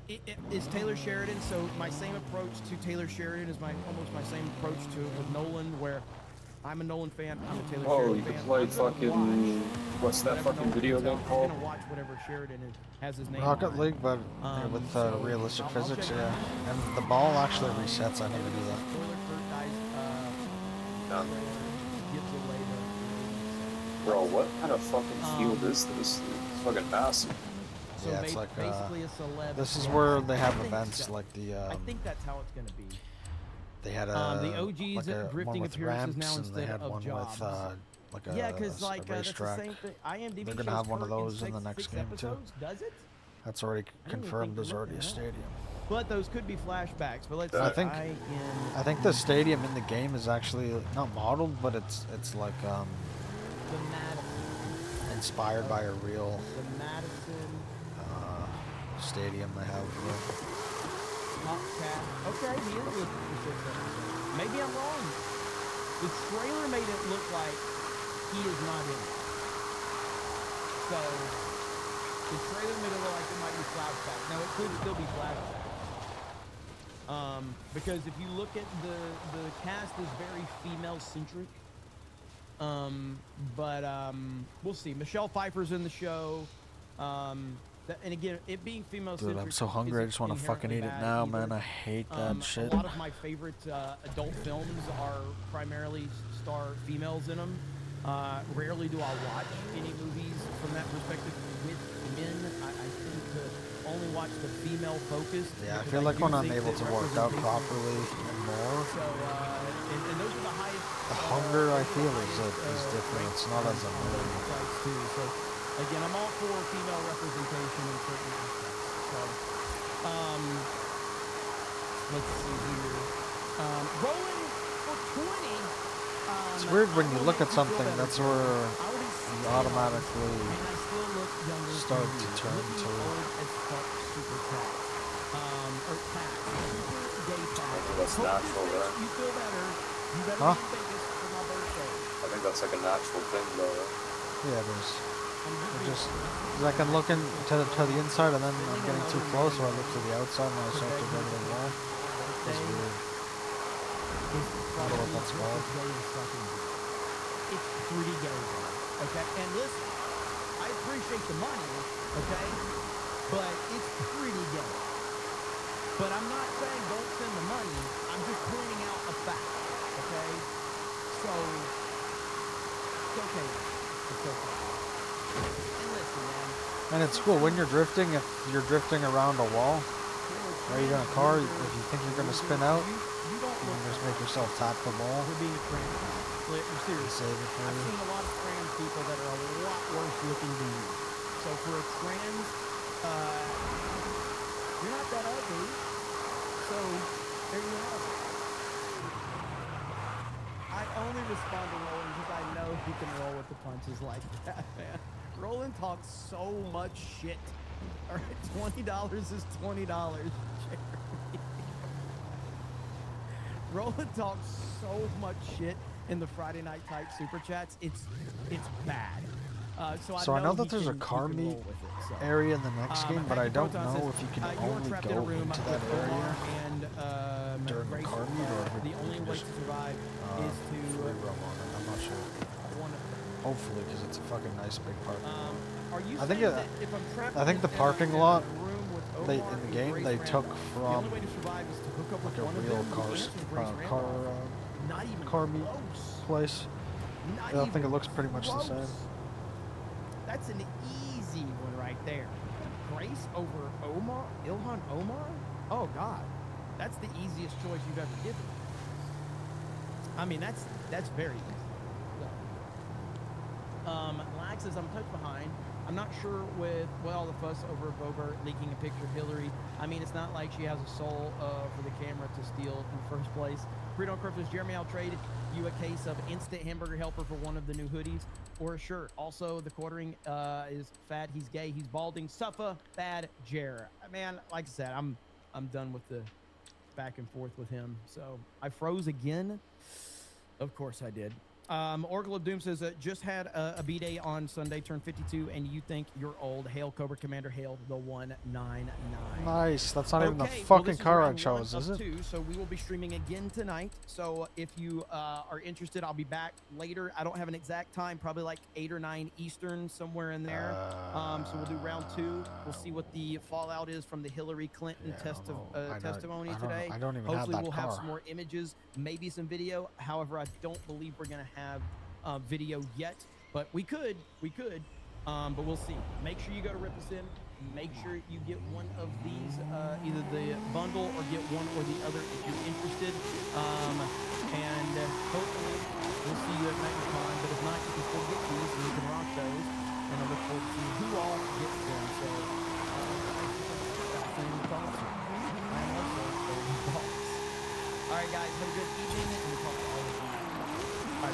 it's Taylor Sheridan, so my same approach to Taylor Sheridan is almost my same approach to with Nolan, where I'm a Nolan fan, I'm a Taylor Sheridan You fan. can play fucking what's that fucking video game I'm called? gonna watch whatever Sheridan has his name. Rocket on. League, but with So, realistic I'll physics, check it yeah. out. And the ball actually resets. I never knew that. Spoiler, Kurt dies, gives away the Bro, what kind of fucking field is this? It's fucking massive. So Yeah, it's like basically a celeb. this is Yeah, where they I have think events so. like the. I think that's how it's going to be. They had the OGs like a drifting one with appearances ramps, now and they instead had of one jobs. with like a, Yeah, because a like that's the racetrack. same thing. IMDb They're gonna shows have one of Kurt those in the six next game too. episodes, does it? That's already I didn't even confirmed. think There's to look already a that up. stadium. But those could be flashbacks. But let's I see. think the stadium in the game is actually not modeled, but it's like the Madison. inspired by a real The Madison. stadium they have here. Okay, he is listed for 6 episodes. Maybe I'm wrong. The trailer made it look like he is not in it. So the trailer made it look like it might be flashback. Now it could still be flashback. Because if you look at the cast is very female centric. But we'll see. Michelle Pfeiffer's in the show. And again, it being female centric. Dude, I'm so hungry. I just want to fucking eat it now, man. I hate that shit. A lot of my favorite adult films are primarily star females in them. Rarely do I watch any movies from that perspective with men. I tend to only watch the female focused. Yeah, I feel like when I'm able to work out properly and more, So, and those are the highest. the hunger I feel is different. It's not as annoying. Too. So, again, I'm all for female representation in certain aspects. So, let's see here. Rolling for 20. It's weird when you look at something, that's where you automatically start to turn to. That's natural, right? You feel better. You better Huh? be in Vegas for my birthday. I think that's like a natural thing, though. Yeah, just I can look to the inside and then I'm getting too close, or I look to the outside and I start to go to the wall. It's weird. I don't know what that's called. It's pretty gay, okay? And listen, I appreciate the money, okay? But it's pretty gay. But I'm not saying don't spend the money. I'm just pointing out a fact, okay? So, it's okay. It's okay. And listen, man. And it's cool when you're drifting. If you're drifting around a wall, Are you in a car? If you think you're gonna spin out, you can just make yourself tap the ball. For being trans. I'm serious. Save it for I've you. seen a lot of trans people that are a lot worse looking than you. So for a trans, you're not that ugly. So there you have it. I only respond to Roland because I know he can roll with the punches like that, man. Roland talks so much shit. All right, $20 is $20, Jeremy. Roland talks so much shit in the Friday Night Type Super Chats. It's bad. So I know that he there's a can- car he can meet roll with it, so. area in the next game, but I Happy don't Proton know says, if you can you were only trapped in a go room into with that Omar area and during the Grace. car meet, or if The you only can way just to survive is to free roam on it. I'm not sure. Hopefully, because it's a fucking nice big parking lot. Are you I think saying that if I'm trapped I think the in parking a lot room with they Omar in the and game Grace they took Randolph, the from only way to survive is to hook up like with a one of real them? The answer is Grace Randolph. Not even car meet close. place. Not I think even it looks pretty much the same. close. That's an easy one right there. Grace over Omar? Ilhan Omar? Oh, God. That's the easiest choice you've ever given. I mean, that's very easy. Lax says, I'm a touch behind. I'm not sure with all the fuss over Bobert leaking a picture of Hillary. I mean, it's not like she has a soul for the camera to steal in the first place. Freedom Curve says, Jeremy, I'll trade you a case of instant hamburger helper for one of the new hoodies or a shirt. Also, the quartering is fat. He's gay. He's balding. Suffa bad Jer. Man, like I said, I'm done with the back and forth with him. So I froze again. Of course I did. Oracle of Doom says, just had a B-Day on Sunday, turned 52, and you think you're old. Hail, Cobra Commander. Hail, the 199. Nice. That's not even the Okay, well, fucking this is car I round chose, one is of it? 2, so we will be streaming again tonight. So if you are interested, I'll be back later. I don't have an exact time, probably like 8 or 9 Eastern, somewhere in there. So we'll do round 2. We'll see what the fallout is from the Hillary Clinton testimony today. I don't even Hopefully have that we'll car. have some more images, maybe some video. However, I don't believe we're going to have video yet, but we could, but we'll see. Make sure you go to Rip Us In. Make sure you get one of these, either the bundle or get one or the other if you're interested. And hopefully we'll see you at MegaCon, but if not, you can still get these and you can rock those. And I look forward to seeing who all gets them. So, I am also Golden Boss. All right, guys, have a good evening, and we'll talk to all of you. Bye.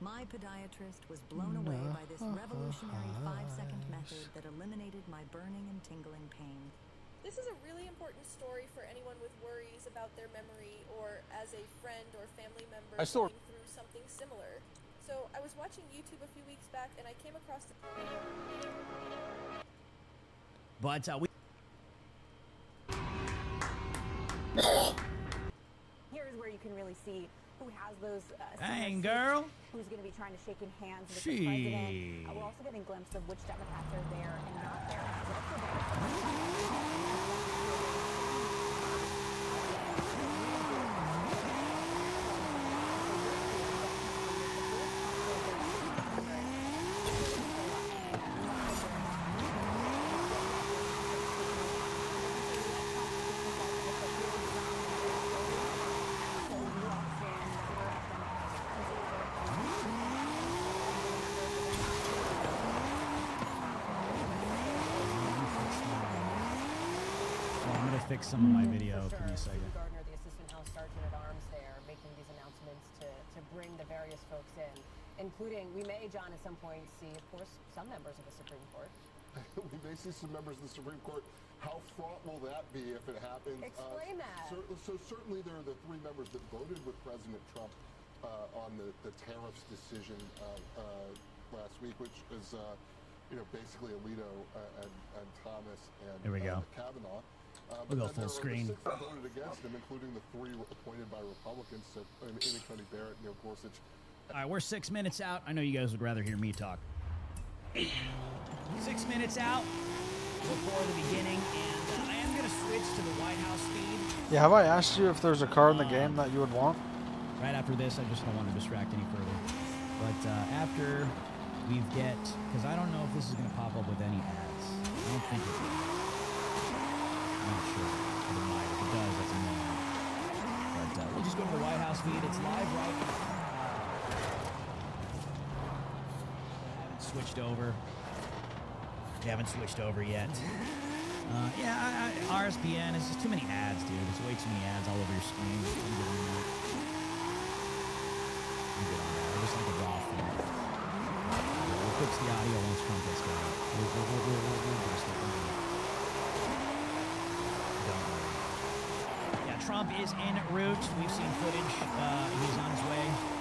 My podiatrist was blown away by this revolutionary 5-second method that eliminated my burning and tingling pain. This is a really important story for anyone with worries about their memory or as a friend or family member going through something similar. So I was watching YouTube a few weeks back and I came across the... But we... Here's where you can really see who has those Dang, girl. who's going to be trying to shake hands with She. the president. We're also getting a glimpse of which Democrats are there and not there. Fix some of my video. Give me a second. Gardner, the assistant house sergeant at arms there, making these announcements to bring the various folks in, including, we may, John, at some point see, of course, some members of the Supreme Court. we may see some members of the Supreme Court. How fraught will that be if it happens? Explain that. So certainly there are the 3 members that voted with President Trump on the tariffs decision last week, which is basically Alito and Thomas and Here we go. Kavanaugh. We'll go full screen. The 6 that voted against him, including the 3 appointed by Republicans, Amy Coney Barrett, Neil Gorsuch. All right, we're 6 minutes out. I know you guys would rather hear me talk. 6 minutes out before the beginning, and I am going to switch to the White House feed. Yeah, have I asked you if there's a car in the game that you would want? Right after this, I just don't want to distract any further. But after we get, because I don't know if this is going to pop up with any ads. I don't think it will. I'm not sure. It might. If it does, that's a no. But we'll just go to the White House feed. It's live right now. Switched over. They haven't switched over yet. Yeah, RSPN is just too many ads, dude. There's way too many ads all over your screen. I'm good on that. I just like a raw form. We'll fix the audio once Trump gets going. We'll do stuff. Don't worry. Yeah, Trump is en route. We've seen footage. He's on his way.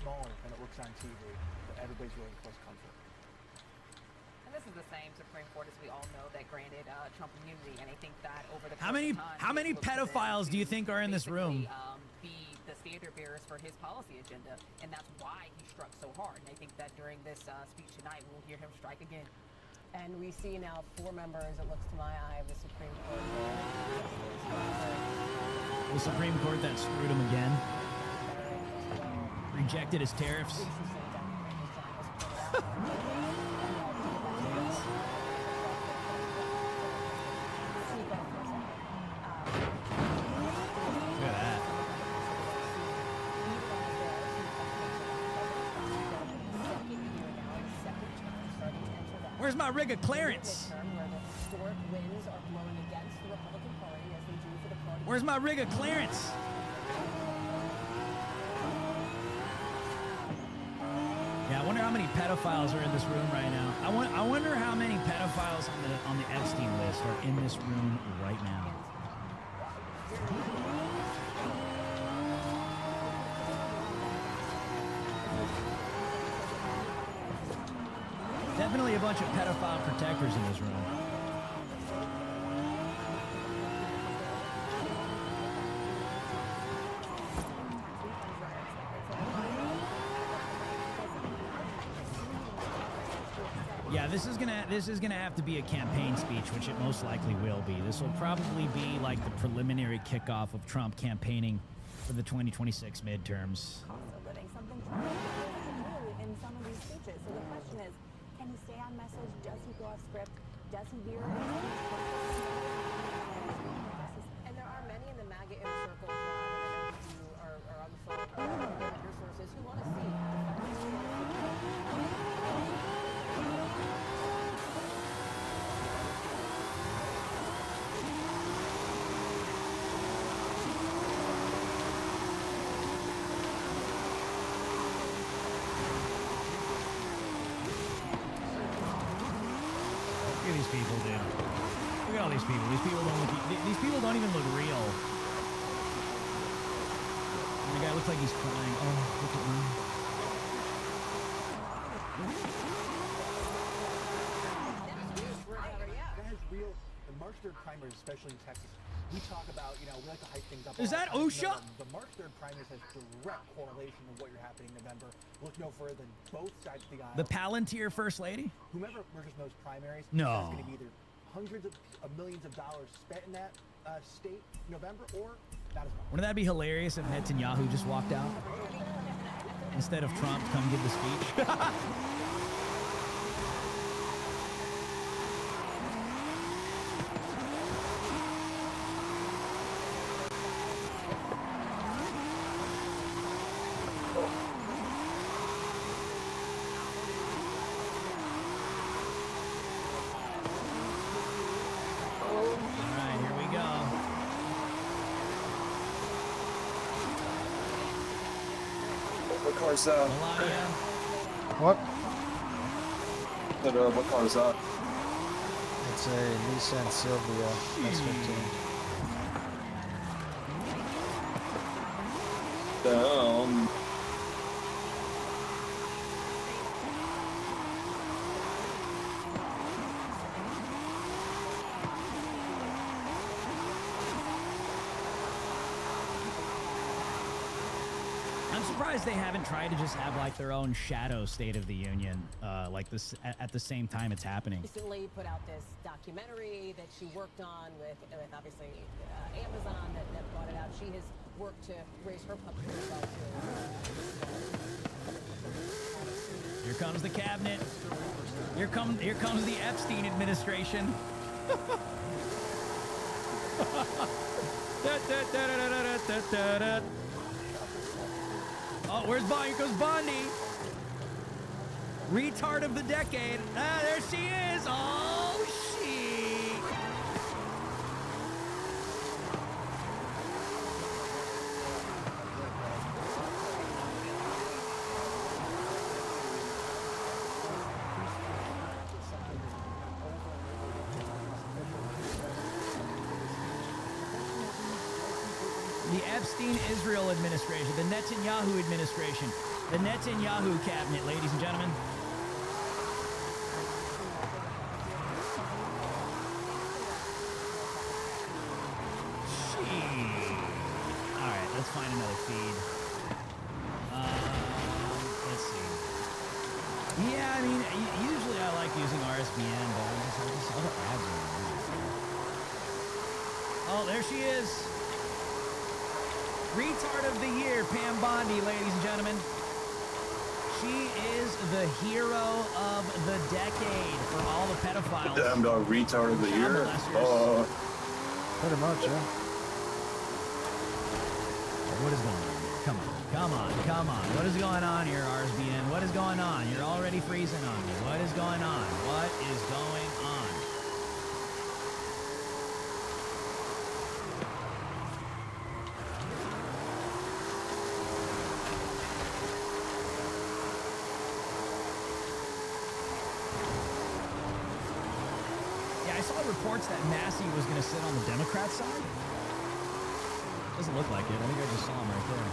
Smaller than it looks on TV, but everybody's really close comfort. And this is the same Supreme Court as we all know that granted Trump immunity, and I think that over the How many pedophiles do you think are in this room? Be the standard bearers for his policy agenda, and that's why he struck so hard. And I think that during this speech tonight, we'll hear him strike again. And we see now 4 members, it looks to my eye, of the Supreme Court. The Supreme Court that screwed him again. Rejected his tariffs. Where's my rig of clearance? Where's my rig of clearance? Yeah, I wonder how many pedophiles are in this room right now. I wonder how many pedophiles on the Epstein list are in this room right now. Definitely a bunch of pedophile protectors in this room. Yeah, this is gonna have to be a campaign speech, which it most likely will be. This will probably be like the preliminary kickoff of Trump campaigning for the 2026 midterms. Also living something in some of these speeches. So the question is, can he stay on message? Does he go off script? Does he veer? And there are many in the MAGA inner circle, John, who are on the phone, your sources, who want to see Look at these people, dude. Look at all these people. These people don't even look real. And the guy looks like he's crying. Oh, look at me. That is real. The March 3rd primaries, especially in Texas, we talk about, we like to hype things up. Is that OSHA? The March 3rd primaries has direct correlation with what you're happening in November. Look no further than both sides of the aisle. The Palantir First Lady? Whomever merges those primaries, No. there's going to be either hundreds of millions of dollars spent in that state in November, or not as much. Wouldn't that be hilarious if Netanyahu just walked out? Instead of Trump come give the speech? What car's that? Melania. What? What car is that? It's a Nissan Silvia S15. Damn. I'm surprised they haven't tried to just have like their own shadow State of the Union, like this at the same time it's happening. Recently put out this documentary that she worked on with obviously Amazon that brought it out. She has worked to raise her public profile too. Here comes the cabinet. Here comes the Epstein administration. Oh, where's Bondi? Here goes Bondi. Retard of the decade. Ah, there she is. Oh, she. The Epstein-Israel administration, the Netanyahu administration, the Netanyahu cabinet, ladies and gentlemen. All right, let's find another feed. Let's see. Yeah, I mean, usually I like using RSBN, but there's other ads on there. Oh, there she is. Retard of the year, Pam Bondi, ladies and gentlemen. She is the hero of the decade for all the pedophiles. Damn dog, retard of the year. Pretty much, yeah. What is going on? Come on. What is going on here, RSBN? What is going on? You're already freezing on me. What is going on? What is going on? Yeah, I saw reports that Massey was going to sit on the Democrat side. Doesn't look like it. I think I just saw him right there.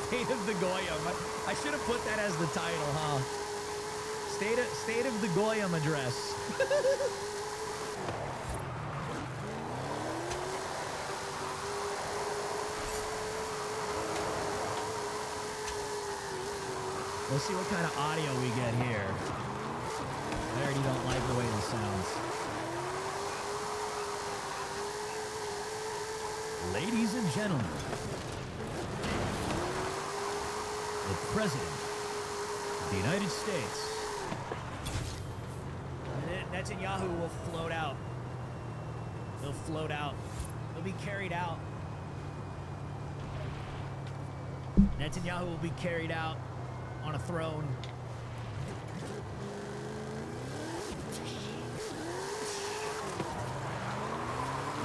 State of the Goyim. I should have put that as the title, huh? State of the Goyim address. Let's see what kind of audio we get here. I already don't like the way this sounds. Ladies and gentlemen, the President of the United States. Netanyahu will float out. He'll float out. He'll be carried out. Netanyahu will be carried out on a throne.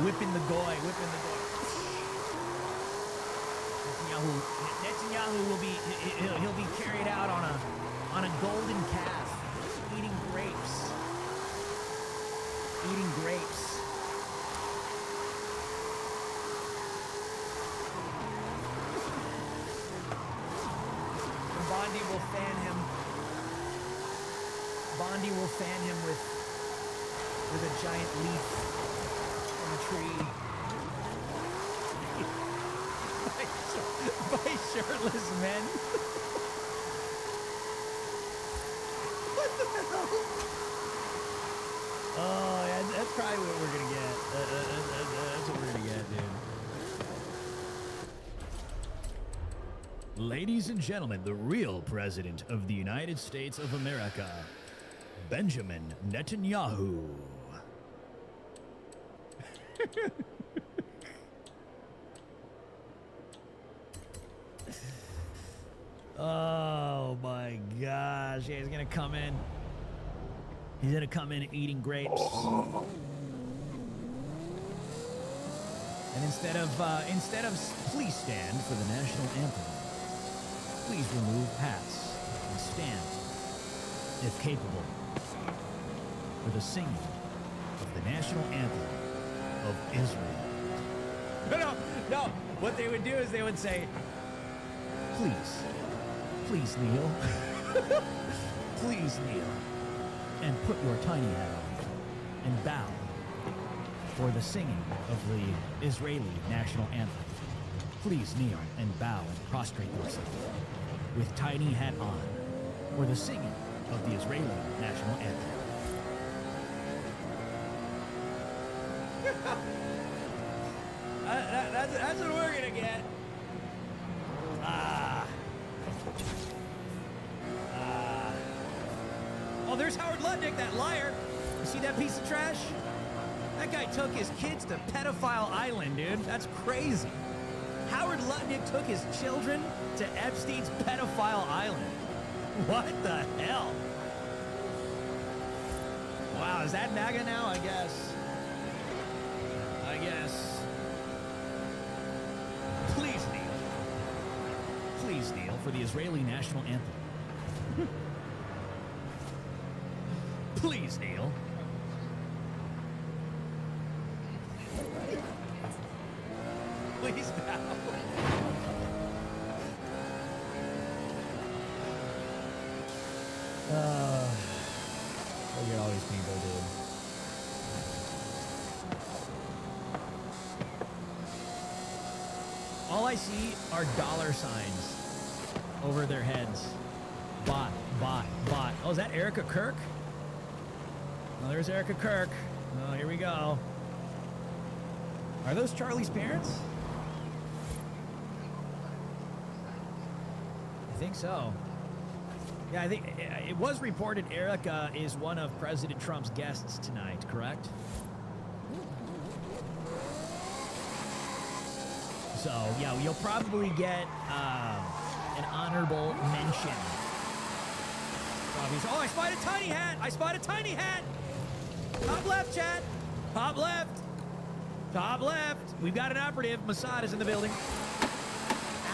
Whipping the goy, whipping the goy. Netanyahu will be, he'll be carried out on a golden calf, eating grapes. Eating grapes. Bondi will fan him. Bondi will fan him with a giant leaf from a tree. By shirtless men. What the hell? Oh, yeah, that's probably what we're gonna get. That's what we're gonna get, dude. Ladies and gentlemen, the real president of the United States of America, Benjamin Netanyahu. Oh my gosh, yeah, he's gonna come in. He's gonna come in eating grapes. And instead of please stand for the national anthem, please remove hats and stand, if capable, for the singing of the national anthem of Israel. No. What they would do is they would say, please kneel. Please kneel. And put your tiny hat on and bow for the singing of the Israeli national anthem. Please kneel and bow and prostrate yourself with tiny hat on for the singing of the Israeli national anthem. That's what we're gonna get. Oh, there's Howard Lutnick, that liar. You see that piece of trash? That guy took his kids to Pedophile Island, dude. That's crazy. Howard Lutnick took his children to Epstein's Pedophile Island. What the hell? Wow, is that MAGA now? I guess. Please kneel. Please kneel for the Israeli national anthem. Please kneel. Please bow. Look at all these people, dude. All I see are dollar signs over their heads. Bot. Oh, is that Erica Kirk? Oh, there's Erica Kirk. Oh, here we go. Are those Charlie's parents? I think so. Yeah, I think it was reported Erica is one of President Trump's guests tonight, correct? So, yeah, you'll probably get an honorable mention. Oh, I spied a tiny hat! Top left, chat! Top left! We've got an operative. Mossad is in the building.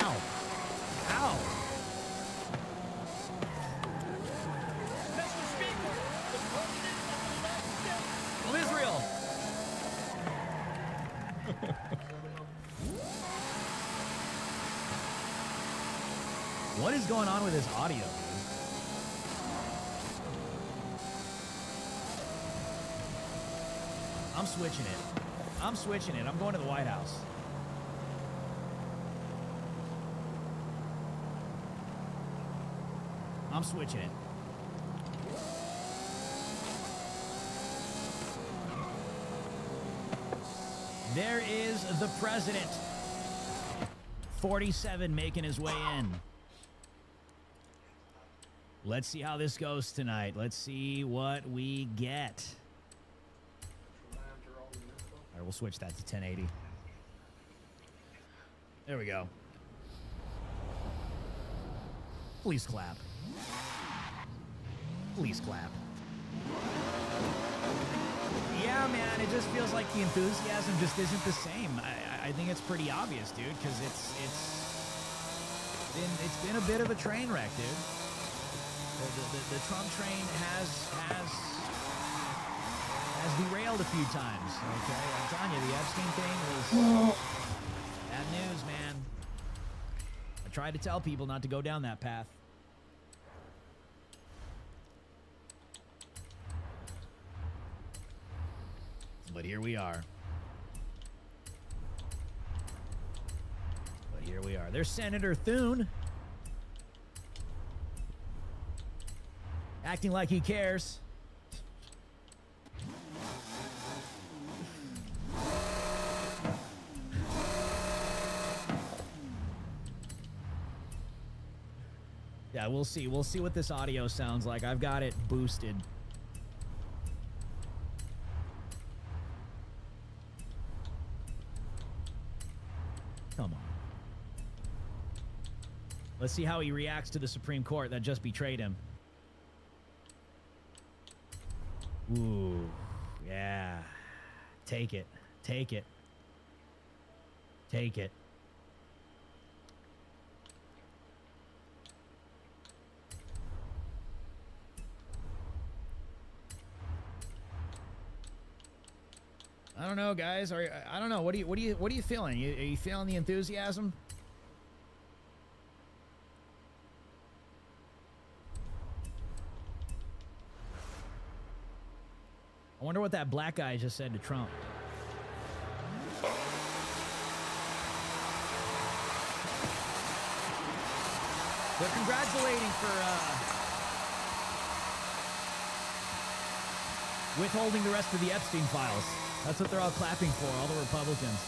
Ow. Of Israel. What is going on with this audio? I'm switching it. I'm going to the White House. I'm switching it. There is the president. 47 making his way in. Let's see how this goes tonight. Let's see what we get. All right, we'll switch that to 1080. There we go. Please clap. Please clap. Yeah, man, it just feels like the enthusiasm just isn't the same. I think it's pretty obvious, dude, because it's been a bit of a train wreck, dude. The Trump train has derailed a few times. Okay, I'm telling you, the Epstein thing was bad news, man. I tried to tell people not to go down that path. But here we are. There's Senator Thune. Acting like he cares. Yeah, we'll see. We'll see what this audio sounds like. I've got it boosted. Come on. Let's see how he reacts to the Supreme Court that just betrayed him. Ooh, yeah. Take it. Take it. Take it. I don't know, guys. I don't know. What are you feeling? Are you feeling the enthusiasm? I wonder what that black guy just said to Trump. They're congratulating for withholding the rest of the Epstein files. That's what they're all clapping for, all the Republicans.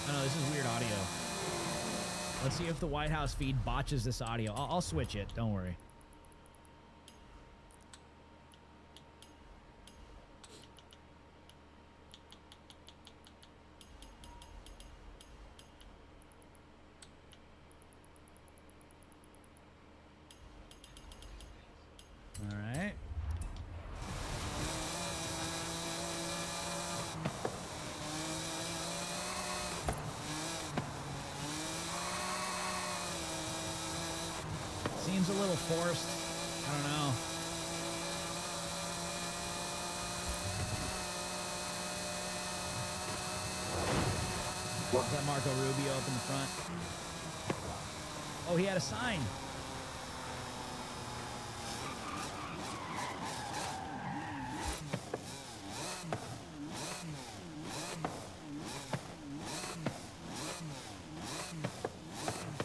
I know, this is weird audio. Let's see if the White House feed botches this audio. I'll switch it, don't worry. All right. Seems a little forced. I don't know. Is that Marco Rubio up in the front? Oh, he had a sign.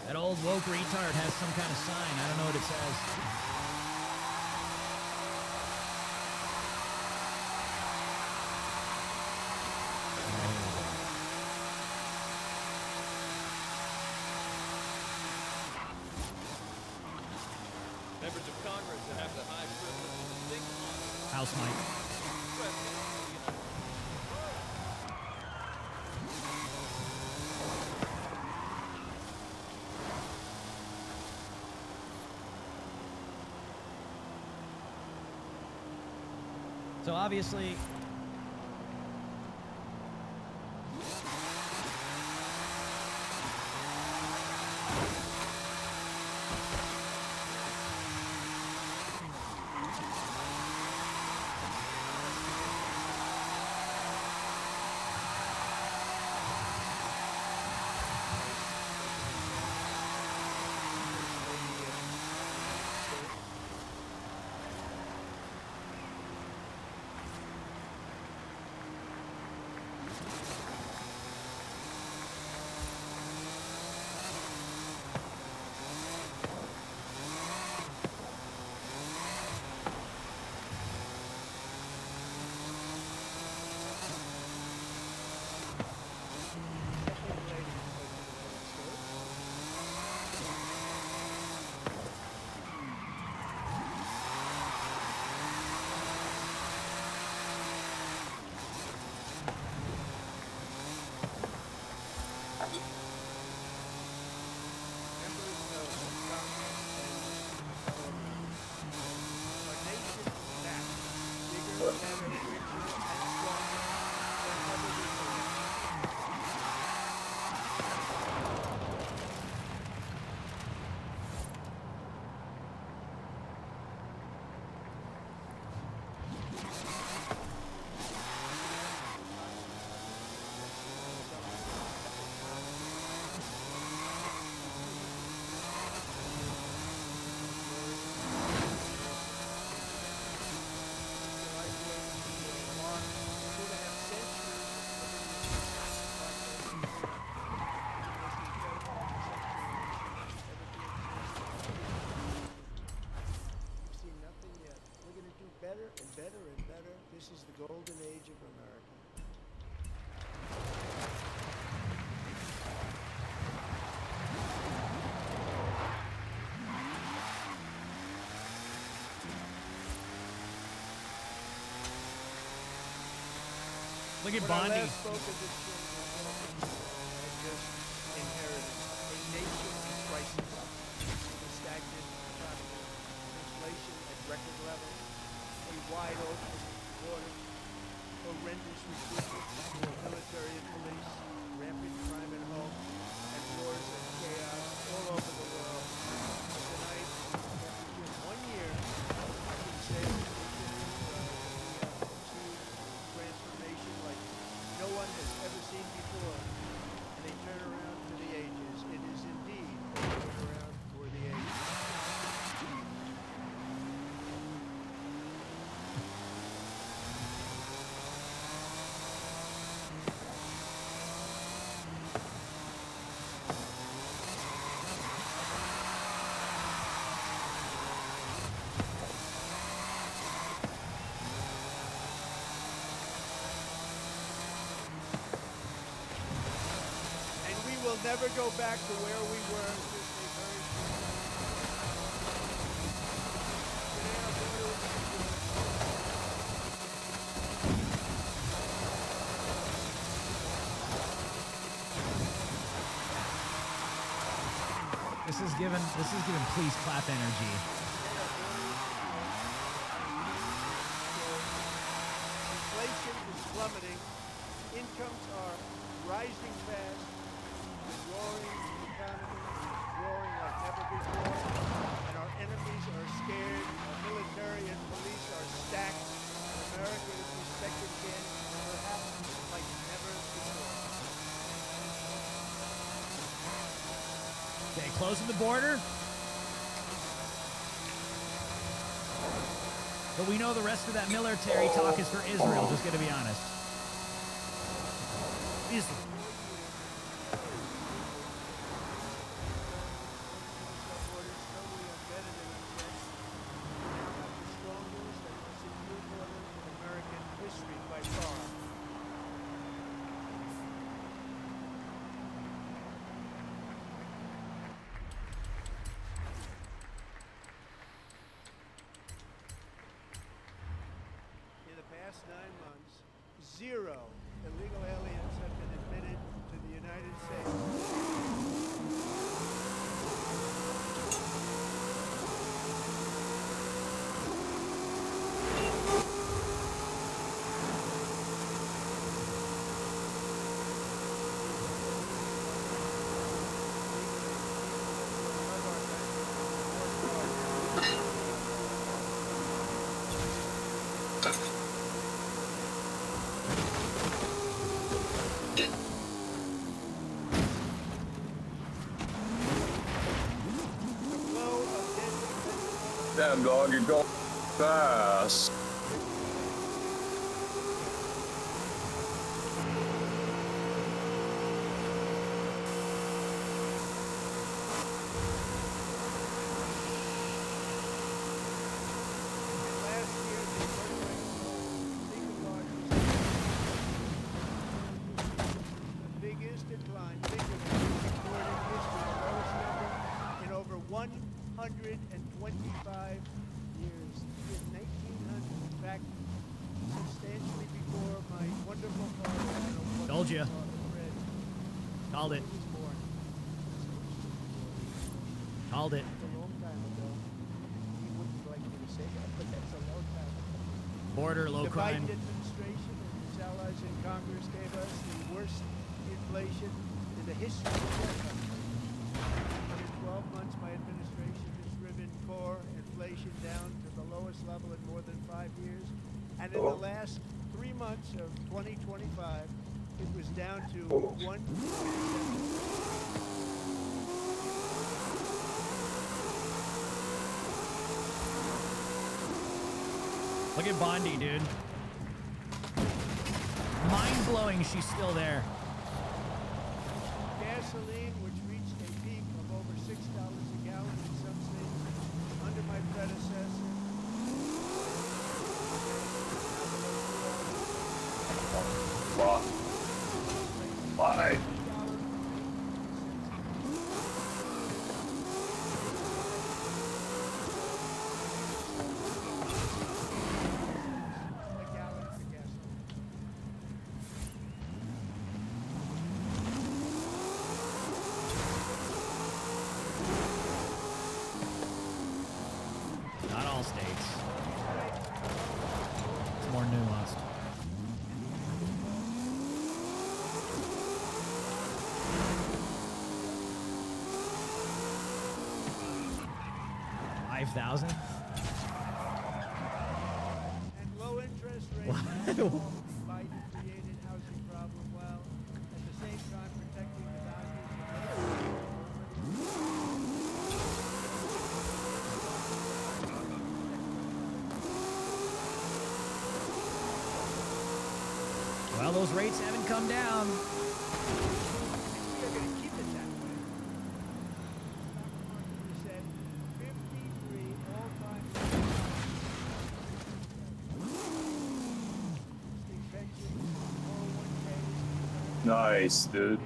That old woke retard has some kind of sign. I don't know what it says. Members of Congress that have the high privilege and distinct honor. House mic. President of the United So obviously, better and better and better. This is the golden age of America. look at When I Bondi. last spoke of this children, I just inherited a nation in crisis, a stagnant this was witnessed for military and police, rampant crime at home, and wars and chaos all over the world. But tonight, after just 1 year, I can say officially that we have achieved transformation like no one has ever seen before, and a turnaround for the ages. It is indeed a turnaround for the ages. And we will never go back to where we were. Just a very short Today our border is secure. This is given please clap energy. Inflation is plummeting. Incomes are rising fast. The roaring economy is roaring like never before. And our enemies are scared. Our military and police are stacked. America is respected again, perhaps like never before. Okay, closing the border. But we know the rest of that military talk is for Israel, just gonna be honest. Israel. American history by far. In the past 9 months, 0 illegal aliens have been admitted to the United States. Damn dog, you're going fast. Last year, the biggest decline, recorded history, the lowest number in over 125 years. In 1900, in fact, substantially before my wonderful father. Told you. Called it. Called it. That's a long time ago. He wouldn't like me to say that, but that's a long time ago. Border, low the crime. Biden administration and its allies in Congress gave us the worst inflation in the history of our country. But in 12 months, my administration has driven core inflation down to the lowest level in more than 5 years. And in the last 3 months of 2025, it was down to 1.7%. Look at Bondi, dude. Mind-blowing she's still there. Gasoline, which reached a peak of over $6 a gallon in some states under my predecessor. Why? Not all states. It's more nuanced. 5,000? And low interest rates help solve the Biden-created housing problem while at the same time protecting the values Well, those rates haven't come down. we are going to keep it that way. Stock market reset 53 all-time Nice, dude. $1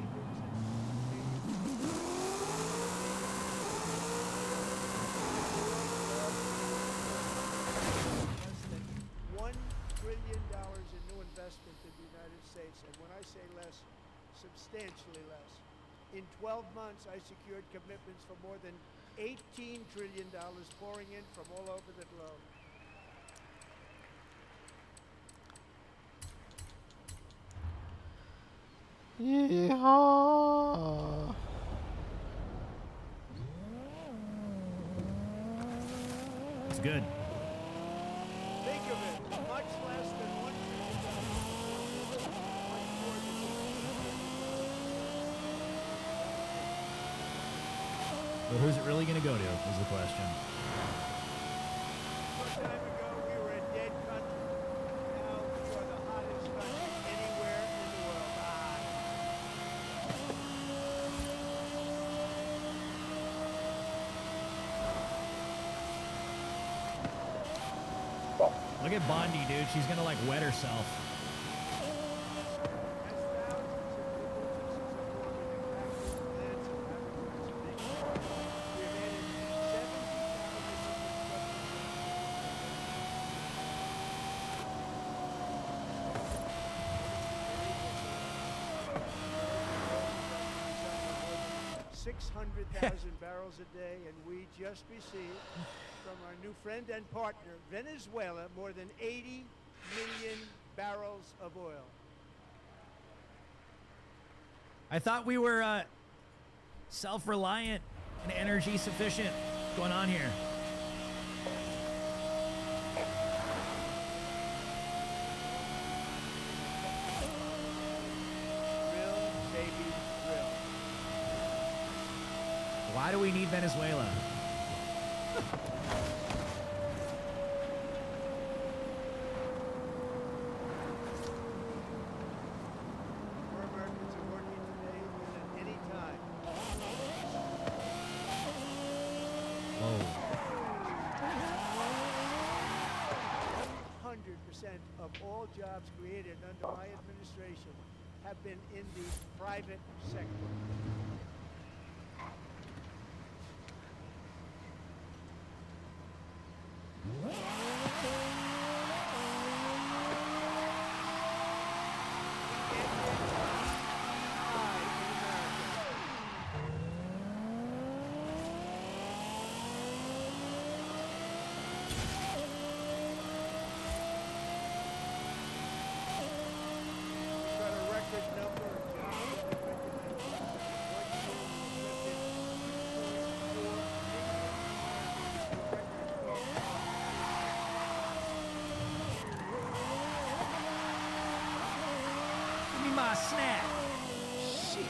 trillion in new investment in the United States, and when I say less, substantially less. In 12 months, I secured commitments for more than $18 trillion pouring in from all over the globe. Yeehaw. It's good. Think of it, much less than $1 trillion. But who's it really going to go to is the question. Some time ago, we were a dead country. Now we are the hottest country anywhere in the world. Look at Bondi, dude. She's going to like wet herself. Barrels a day, and we just received from our new friend and partner, Venezuela, more than 80 million barrels of oil. I thought we were self-reliant and energy sufficient. What's going on here? Drill, baby, drill. Why do we need Venezuela? More Americans are working today than at any time. Whoa. 100% of all jobs created under my administration have been in the private sector. Give me my snack. Shit.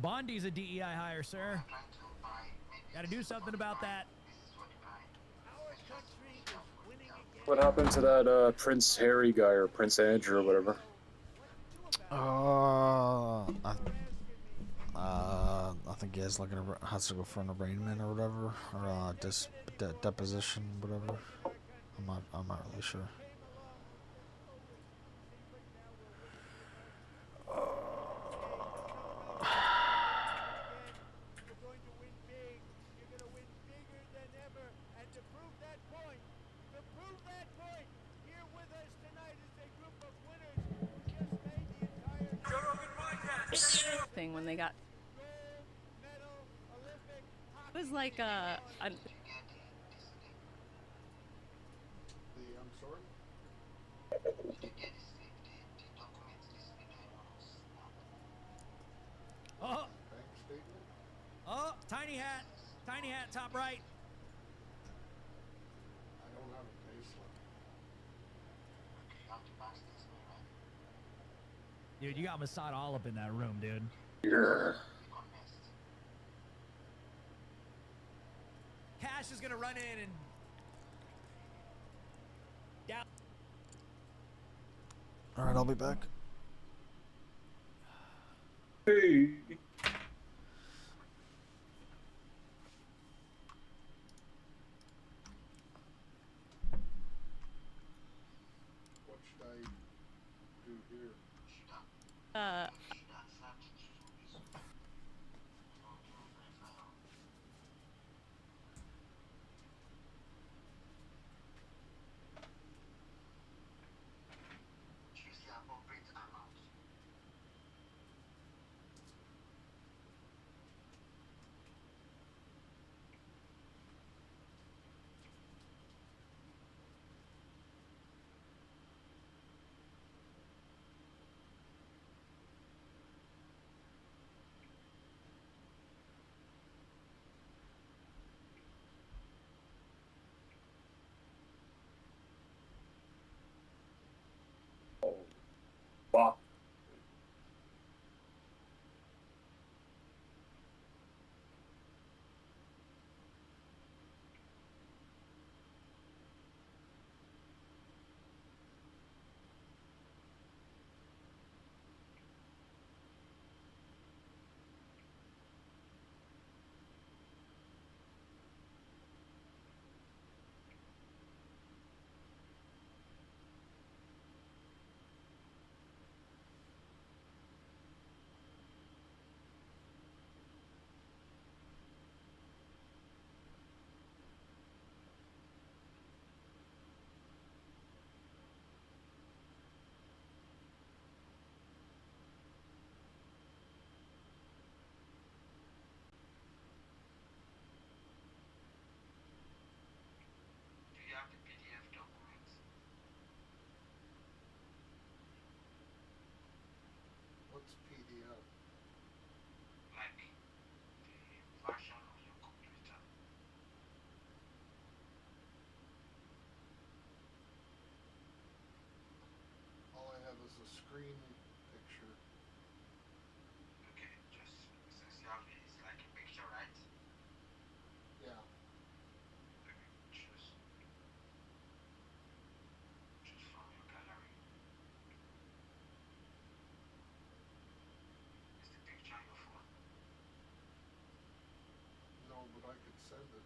Bondi's a DEI hire, sir. Got to do something about that. What happened to that Prince Harry guy or Prince Andrew or whatever? I think he has has to go for an arraignment or whatever, or deposition, whatever. I'm not really sure. thing when they got. It was like I'm sorry? Oh, Bank statement? oh, tiny hat, top right. I don't have a pay slip. Dude, you got Masada all up in that room, dude. Yeah. Cash is gonna run in and down. All right, I'll be back. Hey. What should I do here? Fuck. What's PDF? All I have is a screen picture. Yeah. No, but I could send it.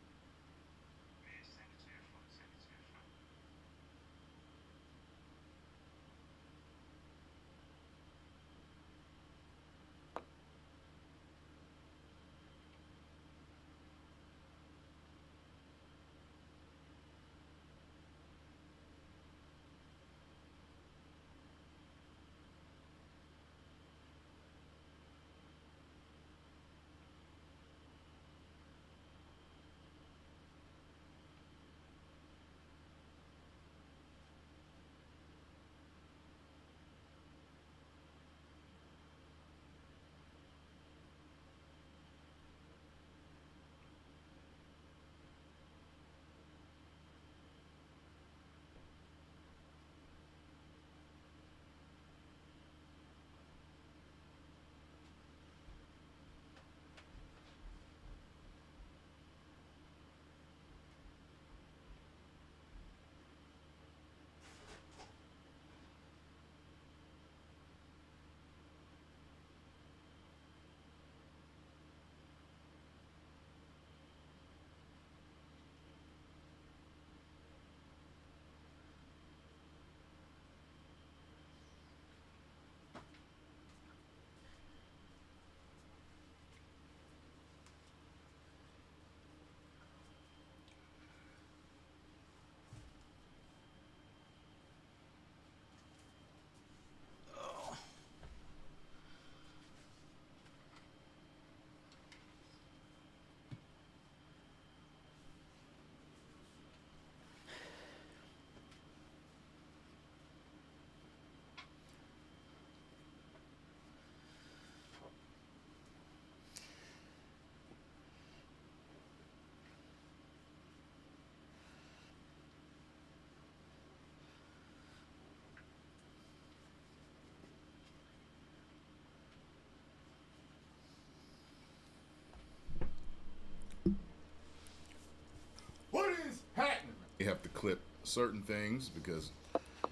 clip certain things because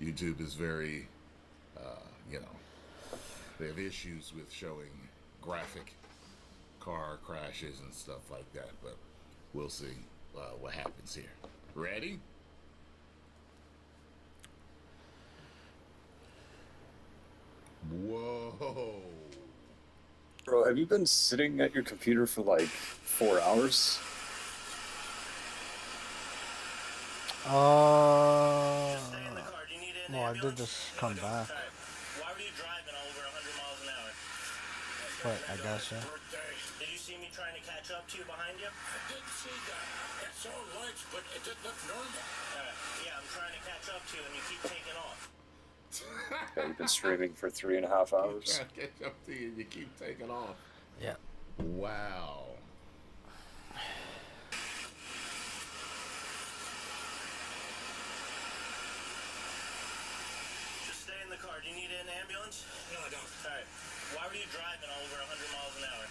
YouTube is very, you know, they have issues with showing graphic car crashes and stuff like that, but we'll see what happens here. Ready? Whoa. Bro, have you been sitting at your computer for like 4 hours? Well, I did just come back. Why were you driving over 100 miles an hour? But I guess, yeah. Did you see me trying to catch up to you behind you? I didn't see that. I saw lights, but it didn't look normal. Yeah, I'm trying to catch up to you, and you keep taking off. Yeah, you've been streaming for 3.5 hours. Trying to catch up to you and you keep taking off. Yeah. Wow. Just stay in the car. Do you need an ambulance? No, I don't. All right. Why were you driving over 100 miles an hour?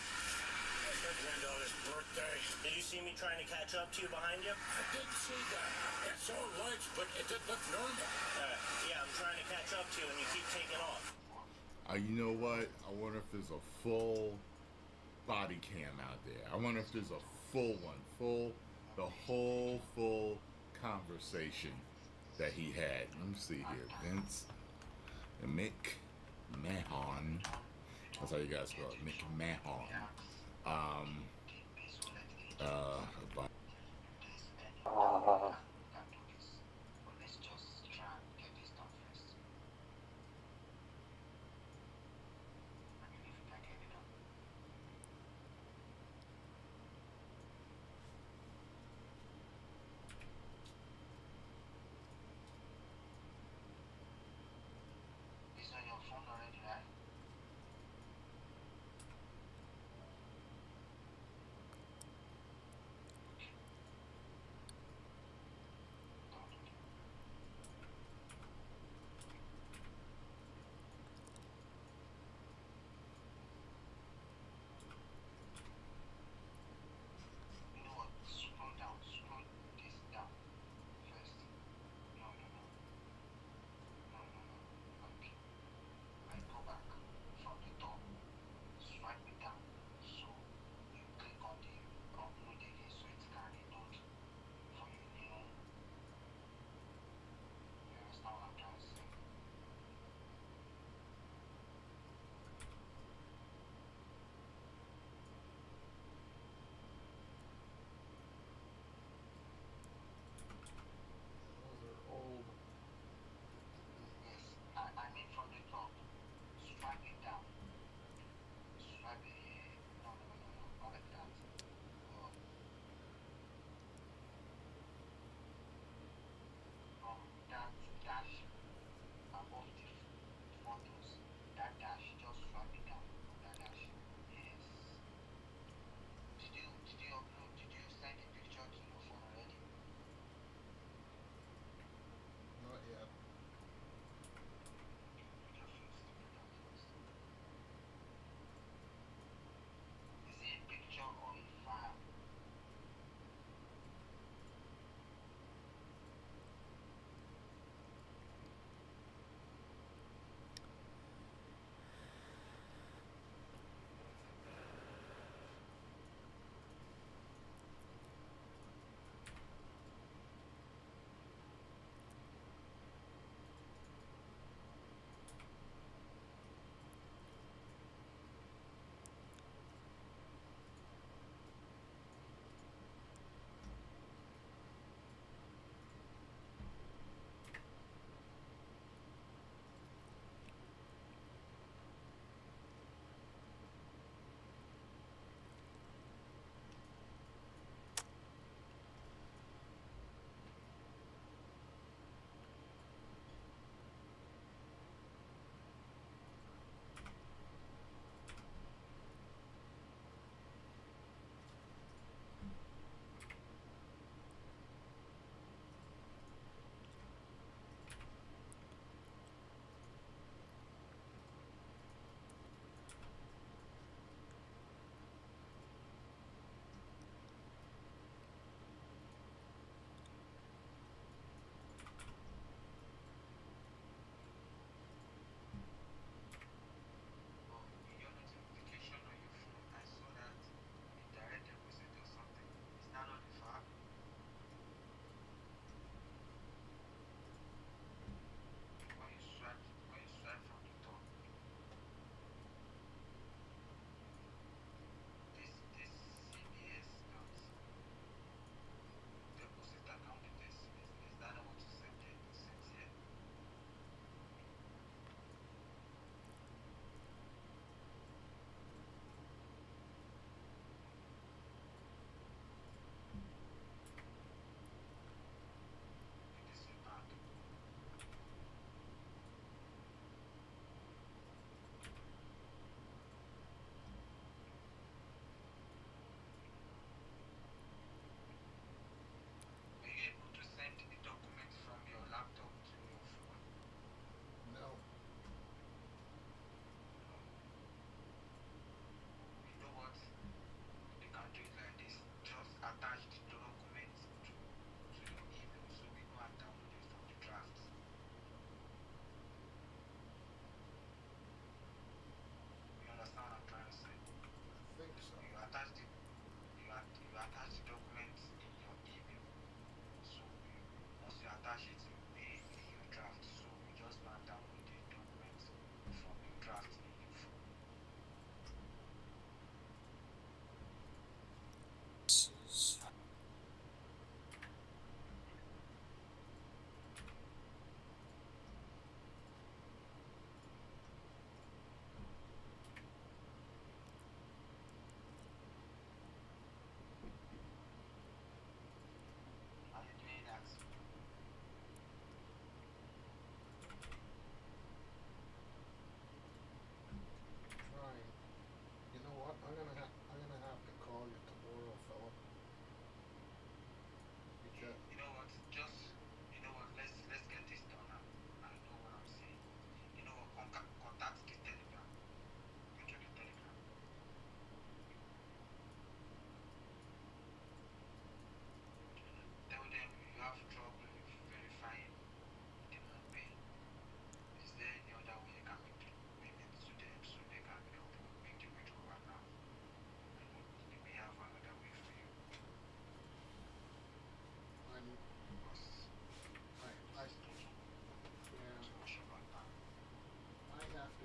It's my granddaughter's birthday. Did you see me trying to catch up to you behind you? I didn't see that. I saw lights, but it didn't look normal. Yeah, I'm trying to catch up to you, and you keep taking off. You know what? I wonder if there's a full body cam out there. I wonder if there's a full one. The whole full conversation that he had. Let me see here. Vince McMahon. That's how you guys spell it. McMahon.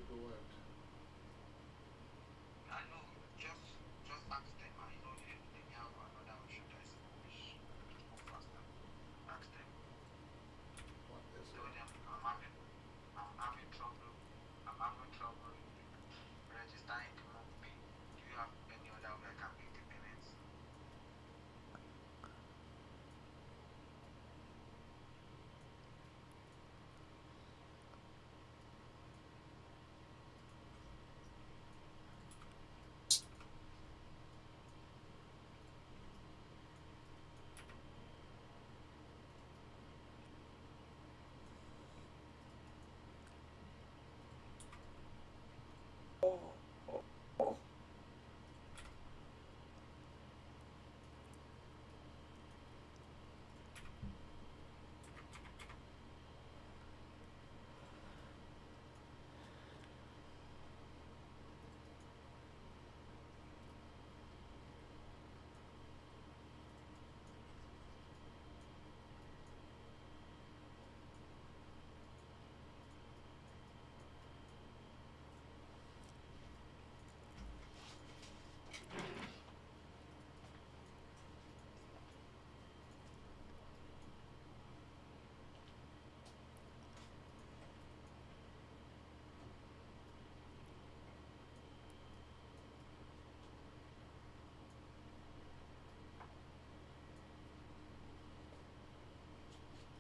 go out. I know, just ask them. I know they have another option that is which move faster. Ask them. What is Tell it? them I'm having trouble. I'm having trouble registering the move pay. Do you have any other way I can make the payments?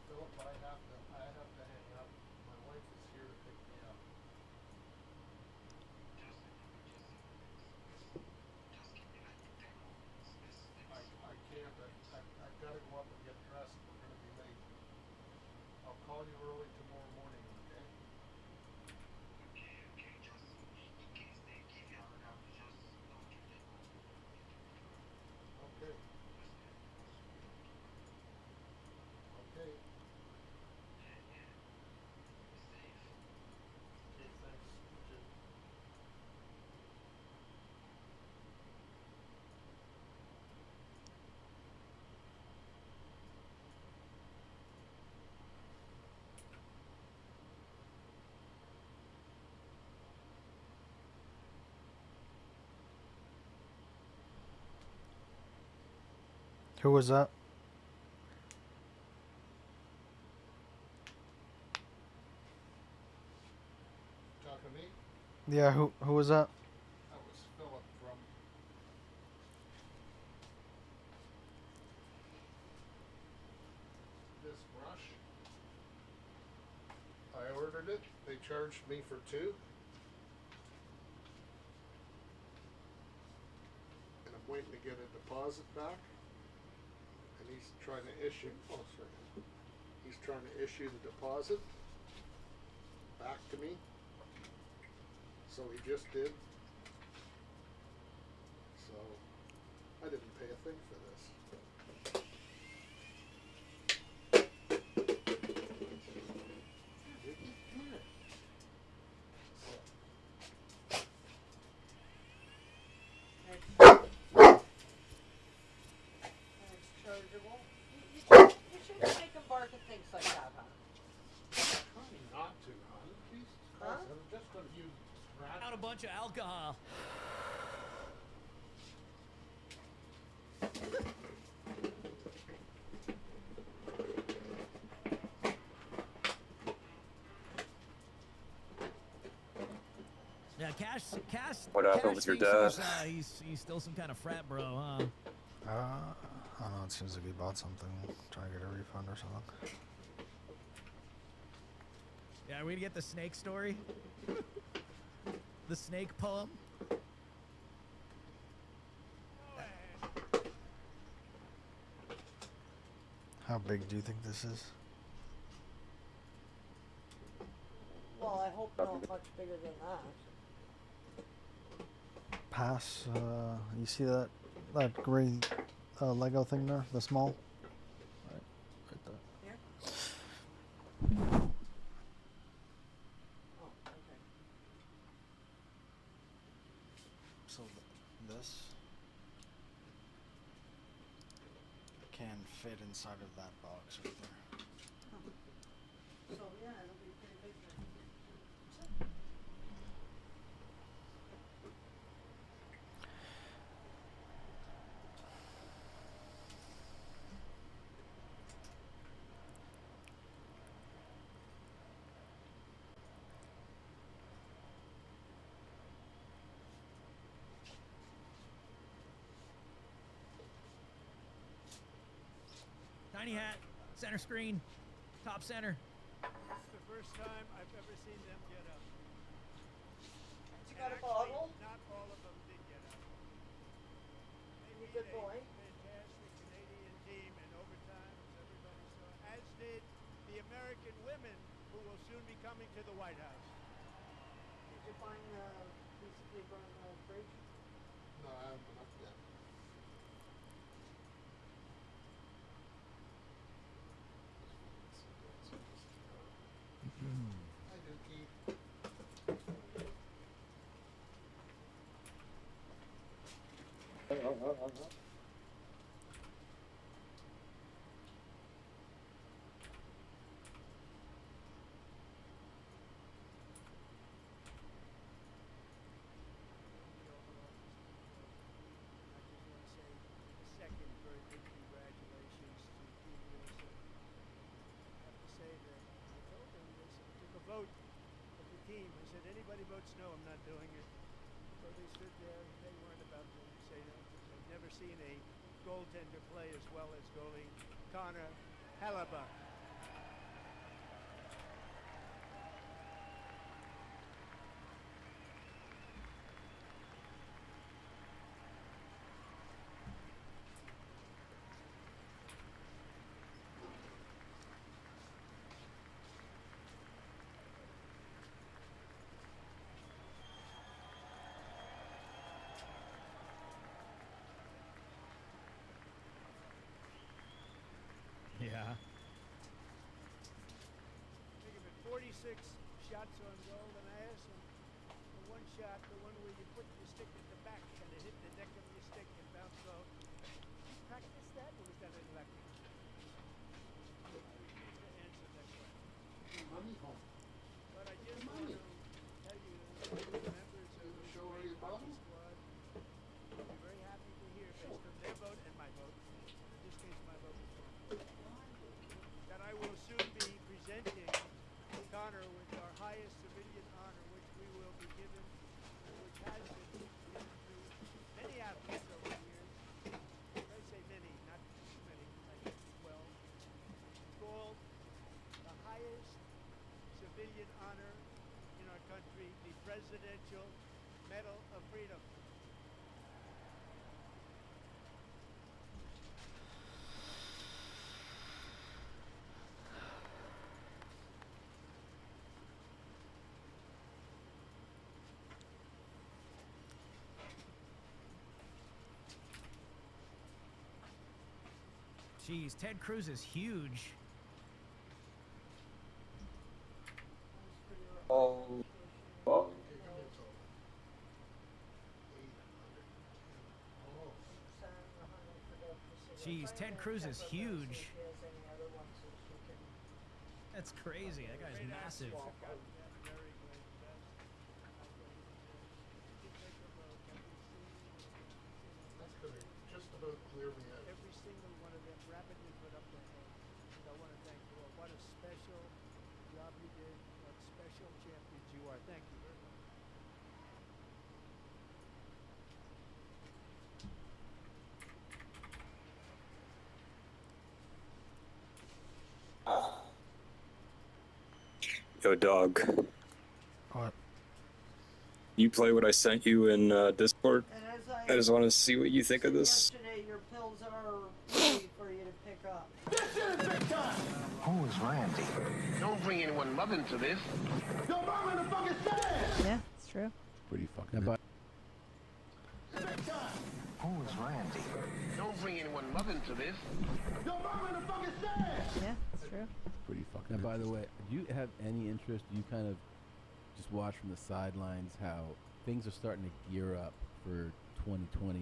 Philip, I have to hang up. My wife is here to pick me up. I can't. I've got to go up and get dressed. We're going to be late. I'll call you early tomorrow morning, okay? Okay, just in case they give you another, just don't give them. Okay. Okay. Okay, thanks. Jim. Who was that? Talking to me? Yeah, who was that? That was Philip from this brush. I ordered it. They charged me for 2. And I'm waiting to get a deposit back. And he's trying to issue, oh sorry. He's trying to issue the deposit back to me. So he just did. So I didn't pay a thing for this. It's chargeable. You shouldn't make them bark at things like that, huh? Trying not to, hon. Jesus Christ, I'm just going to use scratch. Out a bunch of alcohol. Yeah, Cash. What happened Cash with your thinks dad? He's still some kind of frat bro, huh? I don't know. It seems like he bought something. Trying to get a refund or something. Yeah, are we gonna get the snake story? The snake poem? How big do you think this is? Well, I hope not much bigger than that. Pass. You see that gray Lego thing there? The small. Right there. Here? Oh, okay. So this can fit inside of that box right there. So yeah, it'll be pretty big then. Tiny hat, center screen, top center. It's the first time I've ever seen them get up. You got a bottle? Not all of them did get up. They beat Good a boy. fantastic Canadian team in overtime, as everybody saw, as did the American women who will soon be coming to the White House. Did you find the piece of paper on the fridge? No, I haven't been up yet. Hi, Dookie. Second very big congratulations to Team USA. I have to say that I told them this, I took a vote of the team. I said, anybody votes no, I'm not doing it. So they stood there, they weren't about to say no. They've never seen a goaltender play as well as goalie Connor Hellebuck. Yeah. Think of it, 46 shots on goal, and I asked him, the one shot, the one where you put your stick in the back and it hit the neck of your stick and bounced off. Did you practice that, or was that in lucky? I refuse to answer that question. Money home. But I just want to tell you, the members of the show her your hockey bottle? squad will be very happy to hear, based on their vote and my vote, in this case my vote was wrong, that I will soon be presenting Connor with our highest civilian honor, which we will be given, which has been given to many athletes over the years. When I say many, not too many, like 12. It's called the highest civilian honor in our country, the Presidential Medal of Freedom. Jeez, Ted Cruz is huge. Oh. Jeez, Ted Cruz is huge. That's crazy. That guy's massive. That's going to just about clear me out. Every single one of them rapidly put up their hands. And I want to thank you all. What a special job you did. What special champions you are. Thank you very much. Yo, dog. What? You play what I sent you in Discord? And as I just want to see what you think of this. yesterday, your pills are ready for you to pick up. Who is Randy? Don't bring anyone mother into this. Your mom in the fucking stand! Yeah, it's true. Pretty fucking. Yeah, Who is Randy? Don't bring anyone mother into this. Your mom in the fucking stand! Yeah, it's true. pretty fucking. Now, by the way, do you have any interest? Do you kind of just watch from the sidelines how things are starting to gear up for 2020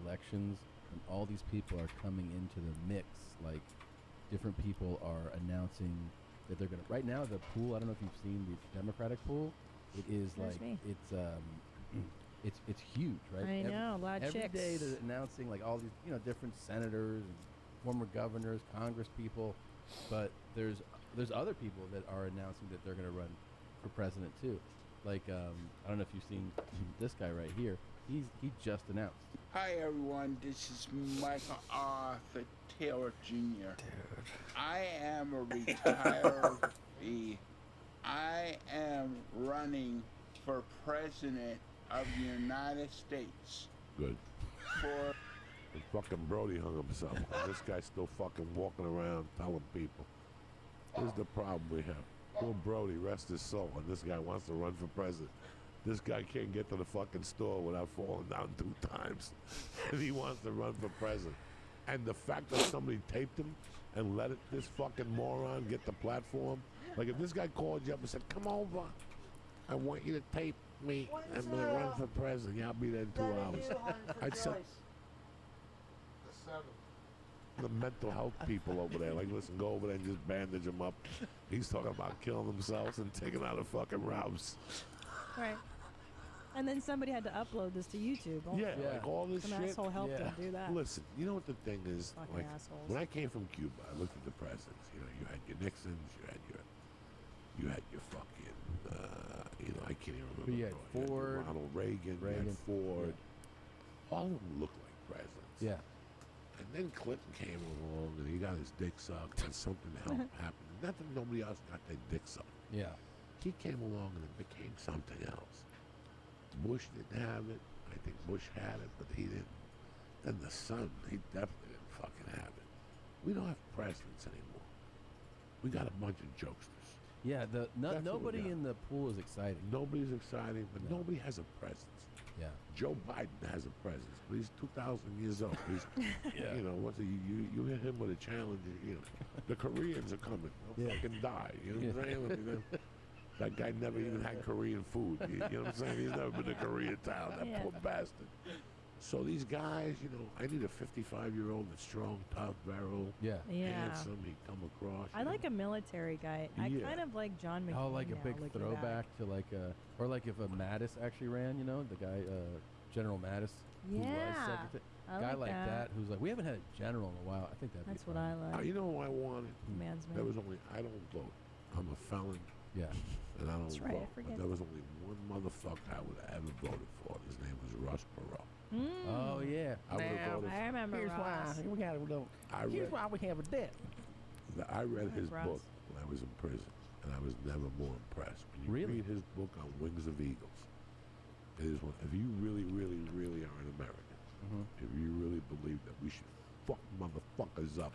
elections, and all these people are coming into the mix? Like, different people are announcing that they're gonna. Right now, the pool. I don't know if you've seen the Democratic pool. It is There's like me. it's huge, right? I know, a lot of every chicks. day they're announcing like all these, different senators and former governors, Congress people, but there's other people that are announcing that they're going to run for president too. Like I don't know if you've seen this guy right here. he just announced. Hi everyone, this is Michael Arthur Taylor Jr. I am a retiree. I am running for President of the United States. Good. For And fucking Brody hung himself. And this guy's still fucking walking around telling people. Here's the problem we have. Poor Brody, rest his soul, and this guy wants to run for president. This guy can't get to the fucking store without falling down 2 times. And he wants to run for president. And the fact that somebody taped him and let this fucking moron get the platform. Like if this guy called you up and said, come over, I want you to tape me. I'm going to run for president. Yeah, I'll be there in 2 hours. I'd say the mental health people over there, like, listen, go over there and just bandage them up. He's talking about killing themselves and taking out a fucking rouse. Right. And then somebody had to upload this to YouTube. Yeah, like all this Some shit. asshole helped them do that. Listen, you know what the thing is? Fucking Like, assholes. when I came from Cuba, I looked at the presidents. You know, you had your Nixons, you had your fucking, you know, I can't even remember. You had Ford, Ronald Reagan, you had Ford. All of them looked like presidents. Yeah. And then Clinton came along and he got his dick sucked and something happened. Not that nobody else got their dick sucked. Yeah. He came along and it became something else. Bush didn't have it. I think Bush had it, but he didn't. Then the son, he definitely didn't fucking have it. We don't have presidents anymore. We got a bunch of jokesters. Yeah, That's what we nobody got. in the pool is exciting. Nobody's exciting, but nobody has a presence. Yeah. Joe Biden has a presence, but he's 2,000 years old. He's, Yeah. you know, you hit him with a challenge. You know, the Koreans are coming. They'll fucking die. You know what I'm saying? I mean, that guy never even had Korean food. You know what I'm saying? He's never been to Koreatown. That poor bastard. So these guys, you know, I need a 55-year-old that's strong, tough, barrel, handsome. He come across. I like a military guy. I Yeah. kind of like John McCain. Oh, like a now, big looking throwback back. to like or like if a Mattis actually ran, you know, the guy, General Mattis, who was Yeah, secretary. I Guy like like that. that, who's like, we haven't had a general in a while. I think that'd That's be what I like. You know who I wanted? Man's There man. was only, I don't vote. I'm a felon. Yeah. And I don't That's right, I vote. But forget. there was only one motherfucker I would have ever voted for. His name was Russ Perot. Oh yeah. I would have voted I remember Here's Ross. why we got to Here's why we have a debt. I read his Russ. book when I was in prison, and I was never more impressed. When you Really? read his book on Wings of Eagles, it is one. If you really, really, really are an American, if you really believe that we should fuck motherfuckers up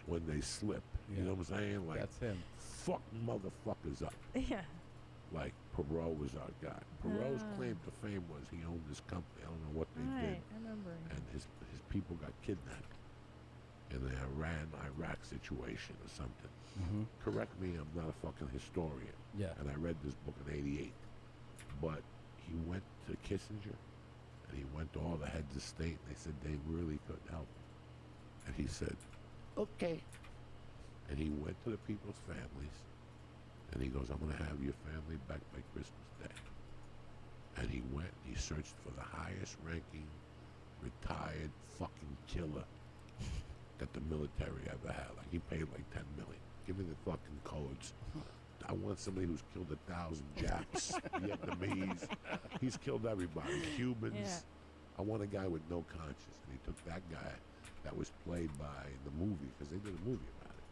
when they slip, you know what I'm saying? Like That's him. fuck motherfuckers up. Yeah. Like Perot was our guy. Perot's Ah. claim to fame was he owned this company. I don't know what they Right, did, I remember. and his people got kidnapped in the Iran-Iraq situation or something. Correct me, I'm not a fucking historian. Yeah. And I read this book in '88. But he went to Kissinger, and he went to all the heads of state, and they said they really couldn't help him. And he said, okay. And he went to the people's families, and he goes, I'm going to have your family back by Christmas Day. And he went, he searched for the highest ranking retired fucking killer that the military ever had. Like, he paid like $10 million. Give me the fucking codes. I want somebody who's killed 1,000 Japs, Vietnamese. He's killed everybody, Cubans. Yeah. I want a guy with no conscience. And he took that guy that was played by, in the movie, because they did a movie about it.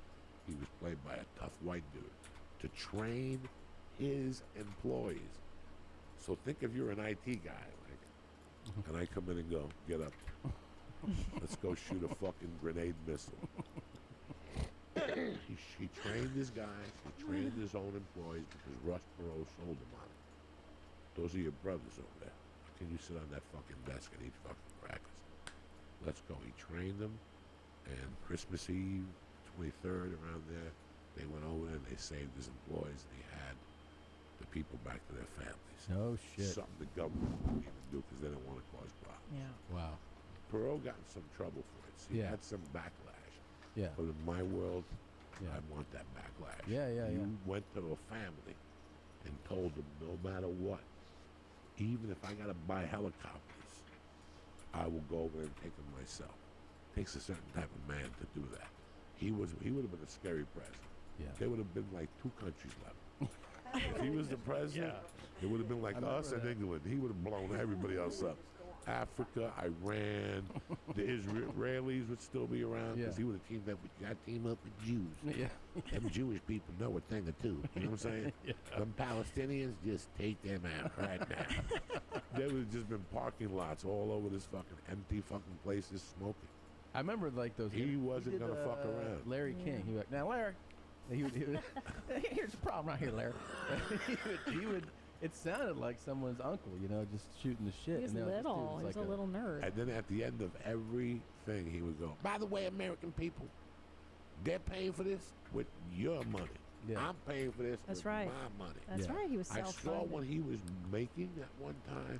He was played by a tough white dude to train his employees. So think if you're an IT guy, like, and I come in and go, get up. Let's go shoot a fucking grenade missile. He trained his guys, he trained his own employees because Russ Perot sold them on it. Those are your brothers over there. How can you sit on that fucking desk and eat fucking crackers? Let's go. He trained them, and Christmas Eve, 23rd, around there, they went over there and they saved his employees, and he had the people back to their families. No shit. Something the government wouldn't even do because they didn't want to cause problems. Yeah. Wow. Perot got in some trouble for it. So he Yeah. had some backlash. Yeah. But in my world, Yeah. I want that backlash. Yeah, yeah, You yeah. went to a family and told them no matter what, even if I got to buy helicopters, I will go over and take them myself. Takes a certain type of man to do that. He would have been a scary president. Yeah. There would have been like 2 countries left. If he was the president, it would have been like us and England. He would have blown everybody else up. Africa, Iran, the Israelis would still be around because he would have teamed up with Jews. Yeah. Them Jewish people know a thing or two. You know what I'm saying? Yeah. Them Palestinians, just take them out right now. There would have just been parking lots all over this fucking empty fucking places smoking. I remember like those. He wasn't did, gonna fuck around. Larry King. He was like, now Larry, he would here's the problem right here, Larry. he would. It sounded like someone's uncle, you know, just shooting the shit. He was and little. He was a little nerd. And then at the end of everything, he would go, by the way, American people, they're paying for this with your money. Yeah. I'm paying for this That's with right. my money. That's right. He was I self-funded. saw what he was making at one time.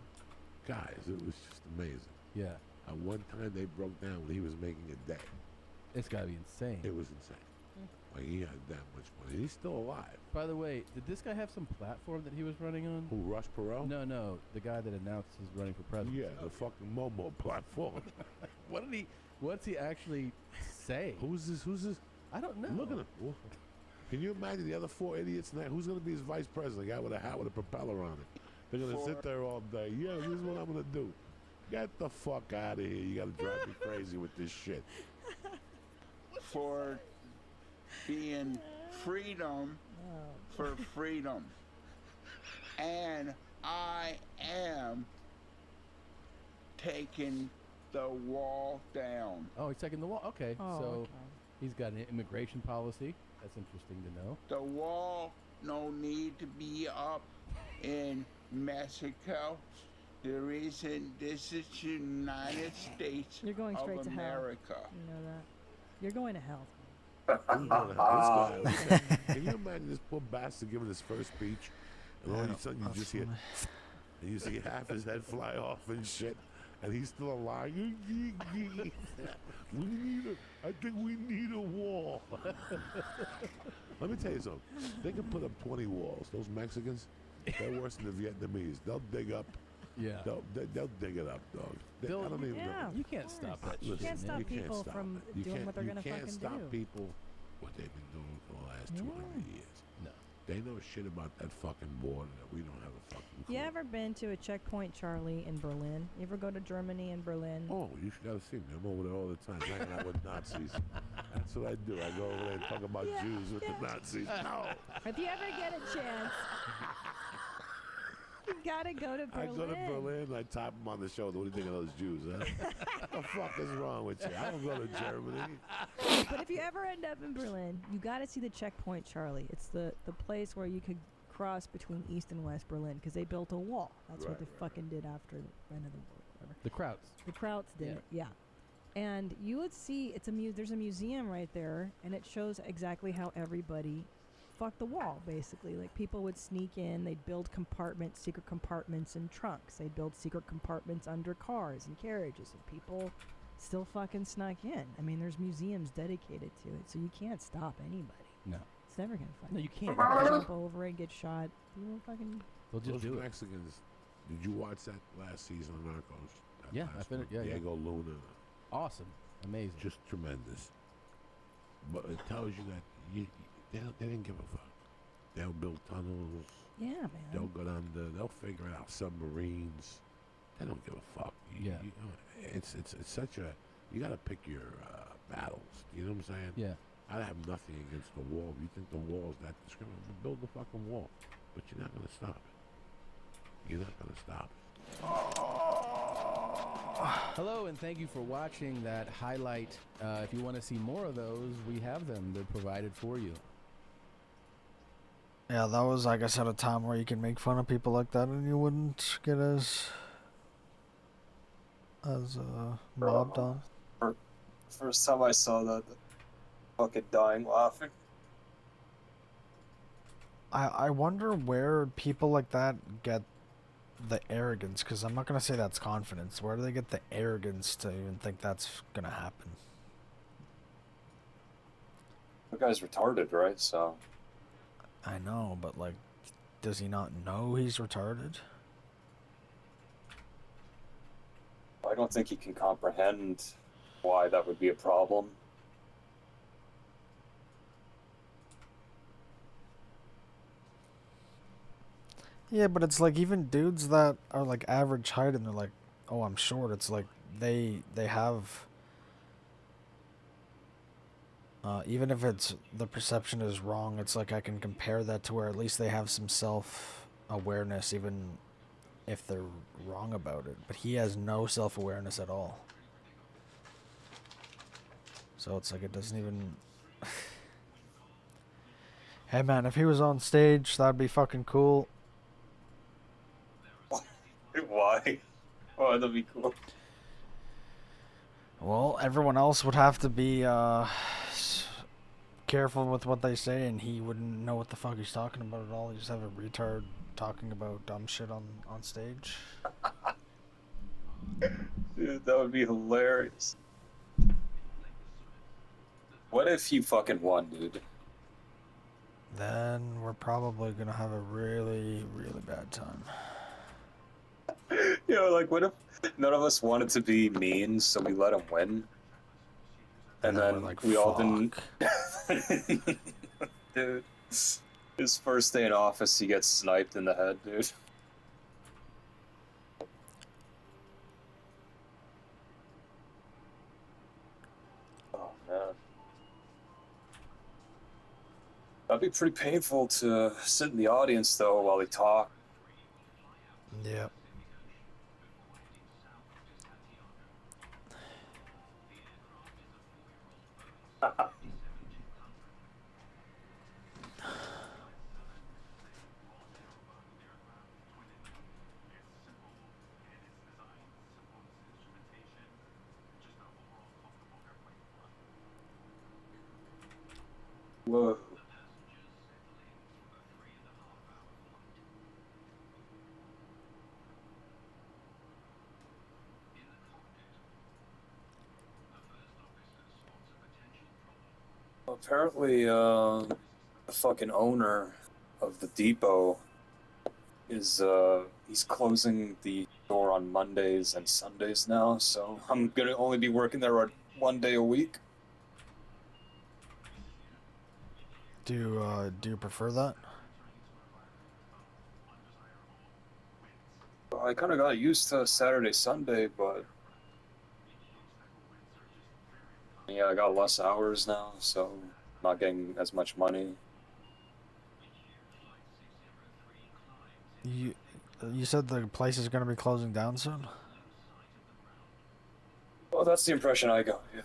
Guys, it was just amazing. Yeah. At one time, they broke down what he was making a day. It's got to be insane. It was insane. Like, he had that much money. He's still alive. By the way, did this guy have some platform that he was running on? Who, Rush Perot? No, the guy that announced his running for president. Yeah, the fucking Momo platform. What's he actually say? Who's this? I don't know. Look at him. Can you imagine the other four idiots now? Who's going to be his vice president? The guy with a hat with a propeller on it. They're going to sit there all day. Yeah, this is what I'm going to do. Get the fuck out of here. You got to drive me crazy with this shit. For being freedom for freedom. And I am taking the wall down. Oh, he's taking the wall. Okay, Oh, so okay. he's got an immigration policy. That's interesting to know. The wall no need to be up in Mexico. The reason this is United States You're going straight of to America. hell. You know that. You're going to hell. This guy, can you imagine this poor bastard giving his first speech, and all of a sudden you just hear, and you see half his head fly off and shit, and he's still alive. I think we need a wall. Let me tell you something. They can put up 20 walls. Those Mexicans, they're worse than the Vietnamese. They'll dig up. Yeah. They'll dig it up, dog. I don't even know. You can't stop that You shit. can't stop you can't people stop from it. You doing can't- what they're going to You fucking can't stop do. people what they've been doing for the last 200 years. No. They know shit about that fucking border that we don't have a fucking clue. You ever been to a checkpoint, Charlie, in Berlin? You ever go to Germany and Berlin? Oh, you should gotta see me. I'm over there all the time hanging out with Nazis. That's what I do. I go over there and talk about Jews with the Nazis. No. If you ever get a chance, you gotta go to Berlin. I go to Berlin and I tap them on the shoulder. What do you think of those Jews, huh? What the fuck is wrong with you? I don't go to Germany. But if you ever end up in Berlin, you gotta see the checkpoint, Charlie. It's the place where you could cross between East and West Berlin because they built a wall. That's what they fucking did after the end of the war. Whatever. The Krauts. The Krauts did it, yeah. And you would see there's a museum right there, and it shows exactly how everybody fucked the wall, basically. Like, people would sneak in, they'd build secret compartments in trunks, they'd build secret compartments under cars and carriages, and people still fucking snuck in. I mean, there's museums dedicated to it, so you can't stop anybody. No. It's never gonna fucking. No, you can't. Jump over and get shot. People fucking. They'll just Those do it. Mexicans. Did you watch that last season of Narcos? That Yeah, last I finished. one? Yeah, Diego Luna. Awesome. Amazing. Just tremendous. But it tells you that they didn't give a fuck. They'll build tunnels. Yeah, man. They'll go down they'll figure it out. Submarines. They don't give a fuck. It's such a. You gotta pick your battles. You know what I'm saying? Yeah. I have nothing against the wall. If you think the wall is that discriminatory, build the fucking wall. But you're not gonna stop it. You're not gonna stop it. Hello, and thank you for watching that highlight. If you want to see more of those, we have them. They're provided for you. Yeah, that was, I guess, at a time where you can make fun of people like that and you wouldn't get as mobbed on. First time I saw that, fucking dying laughing. I wonder where people like that get the arrogance, because I'm not going to say that's confidence. Where do they get the arrogance to even think that's going to happen? The guy's retarded, right? So. I know, but, like, does he not know he's retarded? I don't think he can comprehend why that would be a problem. Yeah, but it's like even dudes that are like average height and they're like oh, I'm short. It's like they have, even if it's the perception is wrong, it's like I can compare that to where at least they have some self-awareness, even if they're wrong about it. But he has no self-awareness at all. So it's like it doesn't even... Hey man, if he was on stage, that'd be fucking cool. Why? Oh, that'd be cool. Well, everyone else would have to be careful with what they say, and he wouldn't know what the fuck he's talking about at all. He just have a retard talking about dumb shit on stage. Dude, that would be hilarious. What if you fucking won, dude? Then we're probably gonna have a really, really bad time. You know, like, what if none of us wanted to be mean, so we let him win? And then like, we all didn't... Dude, his first day in office, he gets sniped in the head, dude. Oh, man. That'd be pretty painful to sit in the audience, though, while he talks. Yeah. Whoa. Apparently, the fucking owner of the depot is, he's closing the store on Mondays and Sundays now, so I'm gonna only be working there 1 day a week. Do you prefer that? I kind of got used to Saturday, Sunday, but yeah, I got less hours now, so I'm not getting as much money. You said the place is gonna be closing down soon? Well, that's the impression I got, yeah.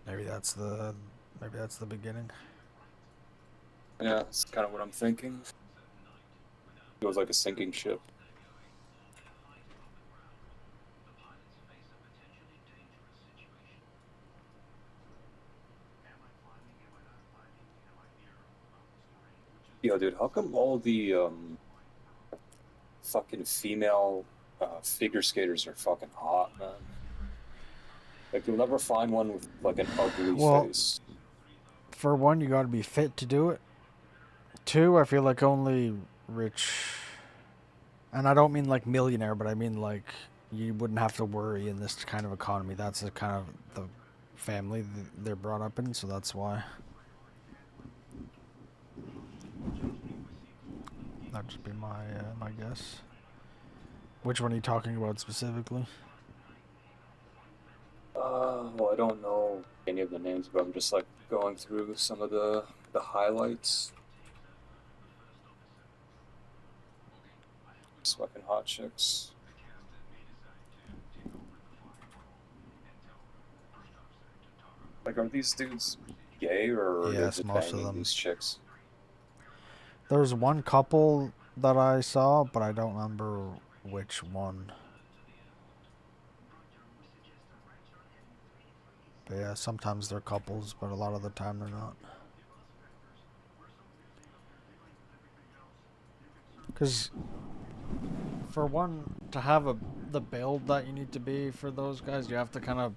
Maybe that's the beginning. Yeah, that's kind of what I'm thinking. Feels like a sinking ship. Yo, dude, how come all the fucking female figure skaters are fucking hot, man? Like, you'll never find one with like an ugly face. For one, you gotta be fit to do it. Two, I feel like only rich, and I don't mean like millionaire, but I mean like you wouldn't have to worry in this kind of economy. That's the kind of the family they're brought up in, so that's why. That'd just be my guess. Which one are you talking about specifically? Well, I don't know any of the names, but I'm just like going through some of the highlights. Just fucking hot chicks. Like, are these dudes gay, or are they Yes, just most of banging them. these chicks? There's one couple that I saw, but I don't remember which one. But yeah, sometimes they're couples, but a lot of the time they're not. Because for one, to have the build that you need to be for those guys, you have to kind of,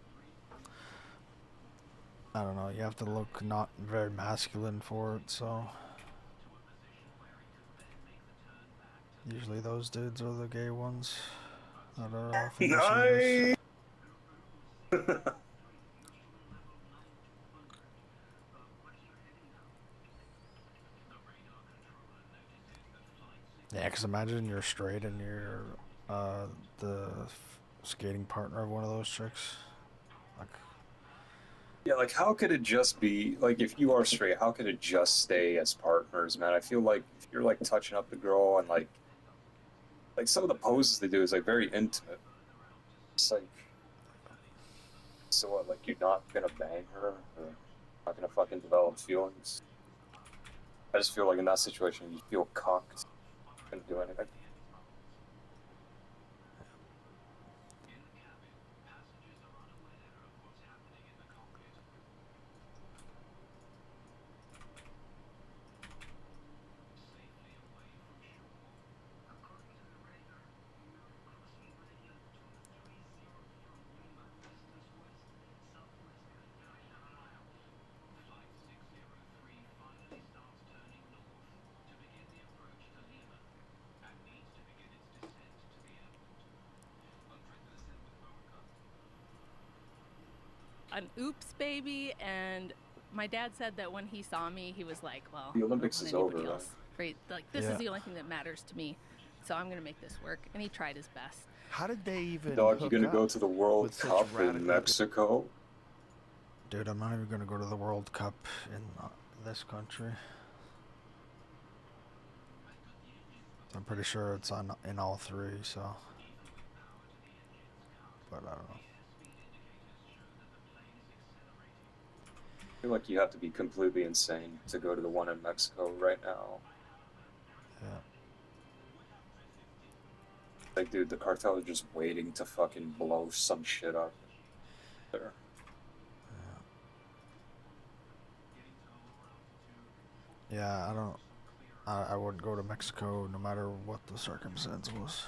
I don't know, you have to look not very masculine for it, so usually those dudes are the gay ones that are figure skaters. Yeah, because imagine you're straight and you're the skating partner of one of those chicks. Like, Yeah, like how could it just be like if you are straight, how could it just stay as partners, man? I feel like if you're like touching up the girl and like some of the poses they do is like very intimate. It's like, so what? Like you're not gonna bang her or not gonna fucking develop feelings? I just feel like in that situation you feel cocked. Couldn't do anything. An oops baby, and my dad said that when he saw me, he was like, well, The Olympics I is don't want over, anybody right? else. Right? Like, this Yeah. is the only thing that matters to me, so I'm gonna make this work. And he tried his best. How did they even Dog, you hook gonna up go to the World with such Cup in radically Mexico? dude, I'm not even gonna go to the World Cup in this country. I'm pretty sure it's in all three, so. But I don't know. I feel like you have to be completely insane to go to the one in Mexico right now. Yeah. Like, dude, the cartel are just waiting to fucking blow some shit up there. Yeah, I wouldn't go to Mexico no matter what the circumstance was.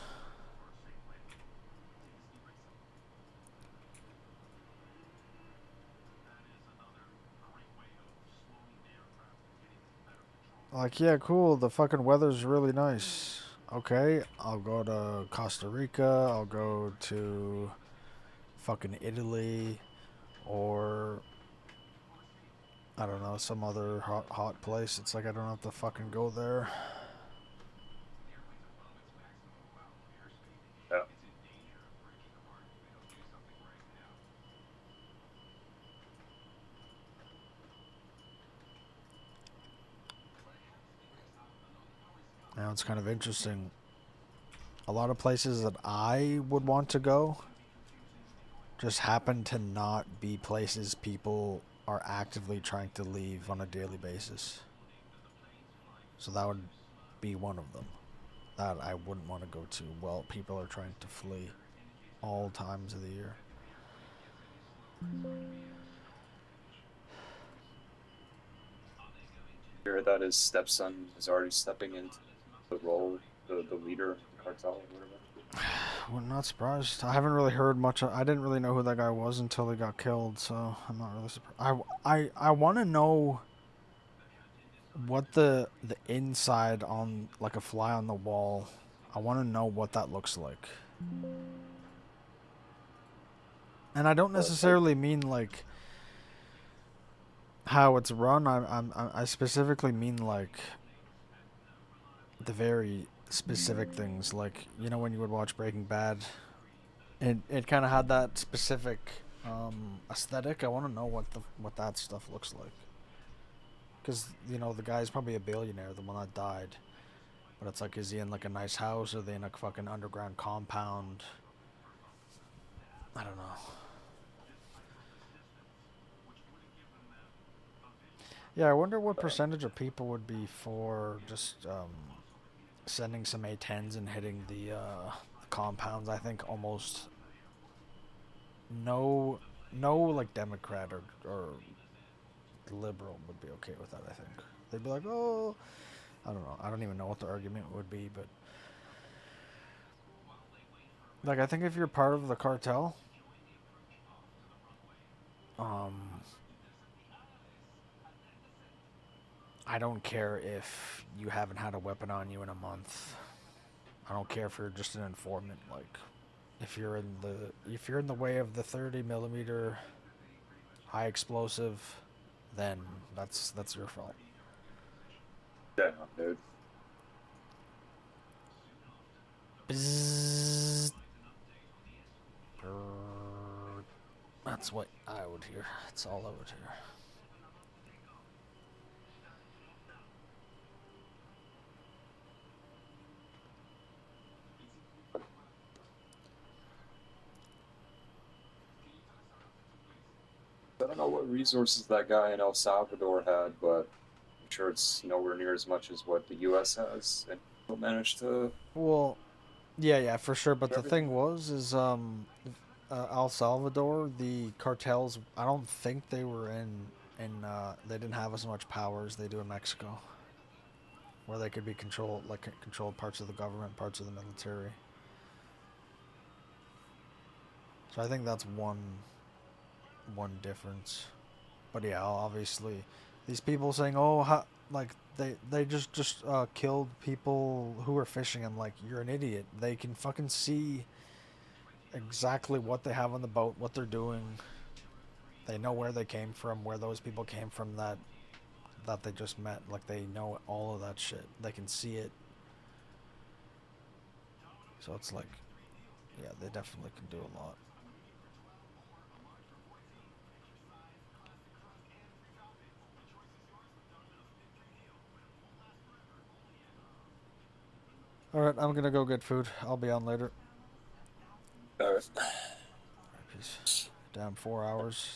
Like, yeah, cool, the fucking weather's really nice. Okay, I'll go to Costa Rica, I'll go to fucking Italy, or I don't know, some other hot place. It's like I don't have to fucking go there. Yeah. Now it's kind of interesting. A lot of places that I would want to go just happen to not be places people are actively trying to leave on a daily basis. So that would be one of them that I wouldn't want to go to. Well, people are trying to flee all times of the year. Hear that his stepson is already stepping into the role, the leader of the cartel or whatever. Well, not surprised. I haven't really heard much. I didn't really know who that guy was until he got killed, so I'm not really surprised. I want to know what the inside on, like a fly on the wall, I want to know what that looks like. And I don't necessarily mean like how it's run. I specifically mean like the very specific things, like, you know, when you would watch Breaking Bad, it kind of had that specific aesthetic. I want to know what that stuff looks like, because, you know, the guy's probably a billionaire, the one that died, but it's like, is he in like a nice house, or are they in a fucking underground compound? I don't know. Yeah, I wonder what percentage of people would be for just sending some A-10s and hitting the compounds. I think almost no like Democrat or liberal would be okay with that. I think they'd be like, oh, I don't know. I don't even know what the argument would be, but like, I think if you're part of the cartel, I don't care if you haven't had a weapon on you in a month. I don't care if you're just an informant. Like, if you're in the way of the 30mm high explosive, then that's your fault. Yeah, dude. That's what I would hear. That's all I would hear. I don't know what resources that guy in El Salvador had, but I'm sure it's nowhere near as much as what the U.S. has, and he'll manage to. Well, yeah, for sure. But the thing is, El Salvador, the cartels, I don't think they were they didn't have as much power as they do in Mexico, where they could be control parts of the government, parts of the military. So I think that's one difference. But yeah, obviously, these people saying, "Oh, they just killed people who were fishing." I'm like, you're an idiot. They can fucking see exactly what they have on the boat, what they're doing. They know where they came from, where those people came from that they just met. Like, they know all of that shit. They can see it. So it's like, yeah, they definitely can do a lot. Alright, I'm gonna go get food. I'll be on later. Alright. Peace. Damn, 4 hours.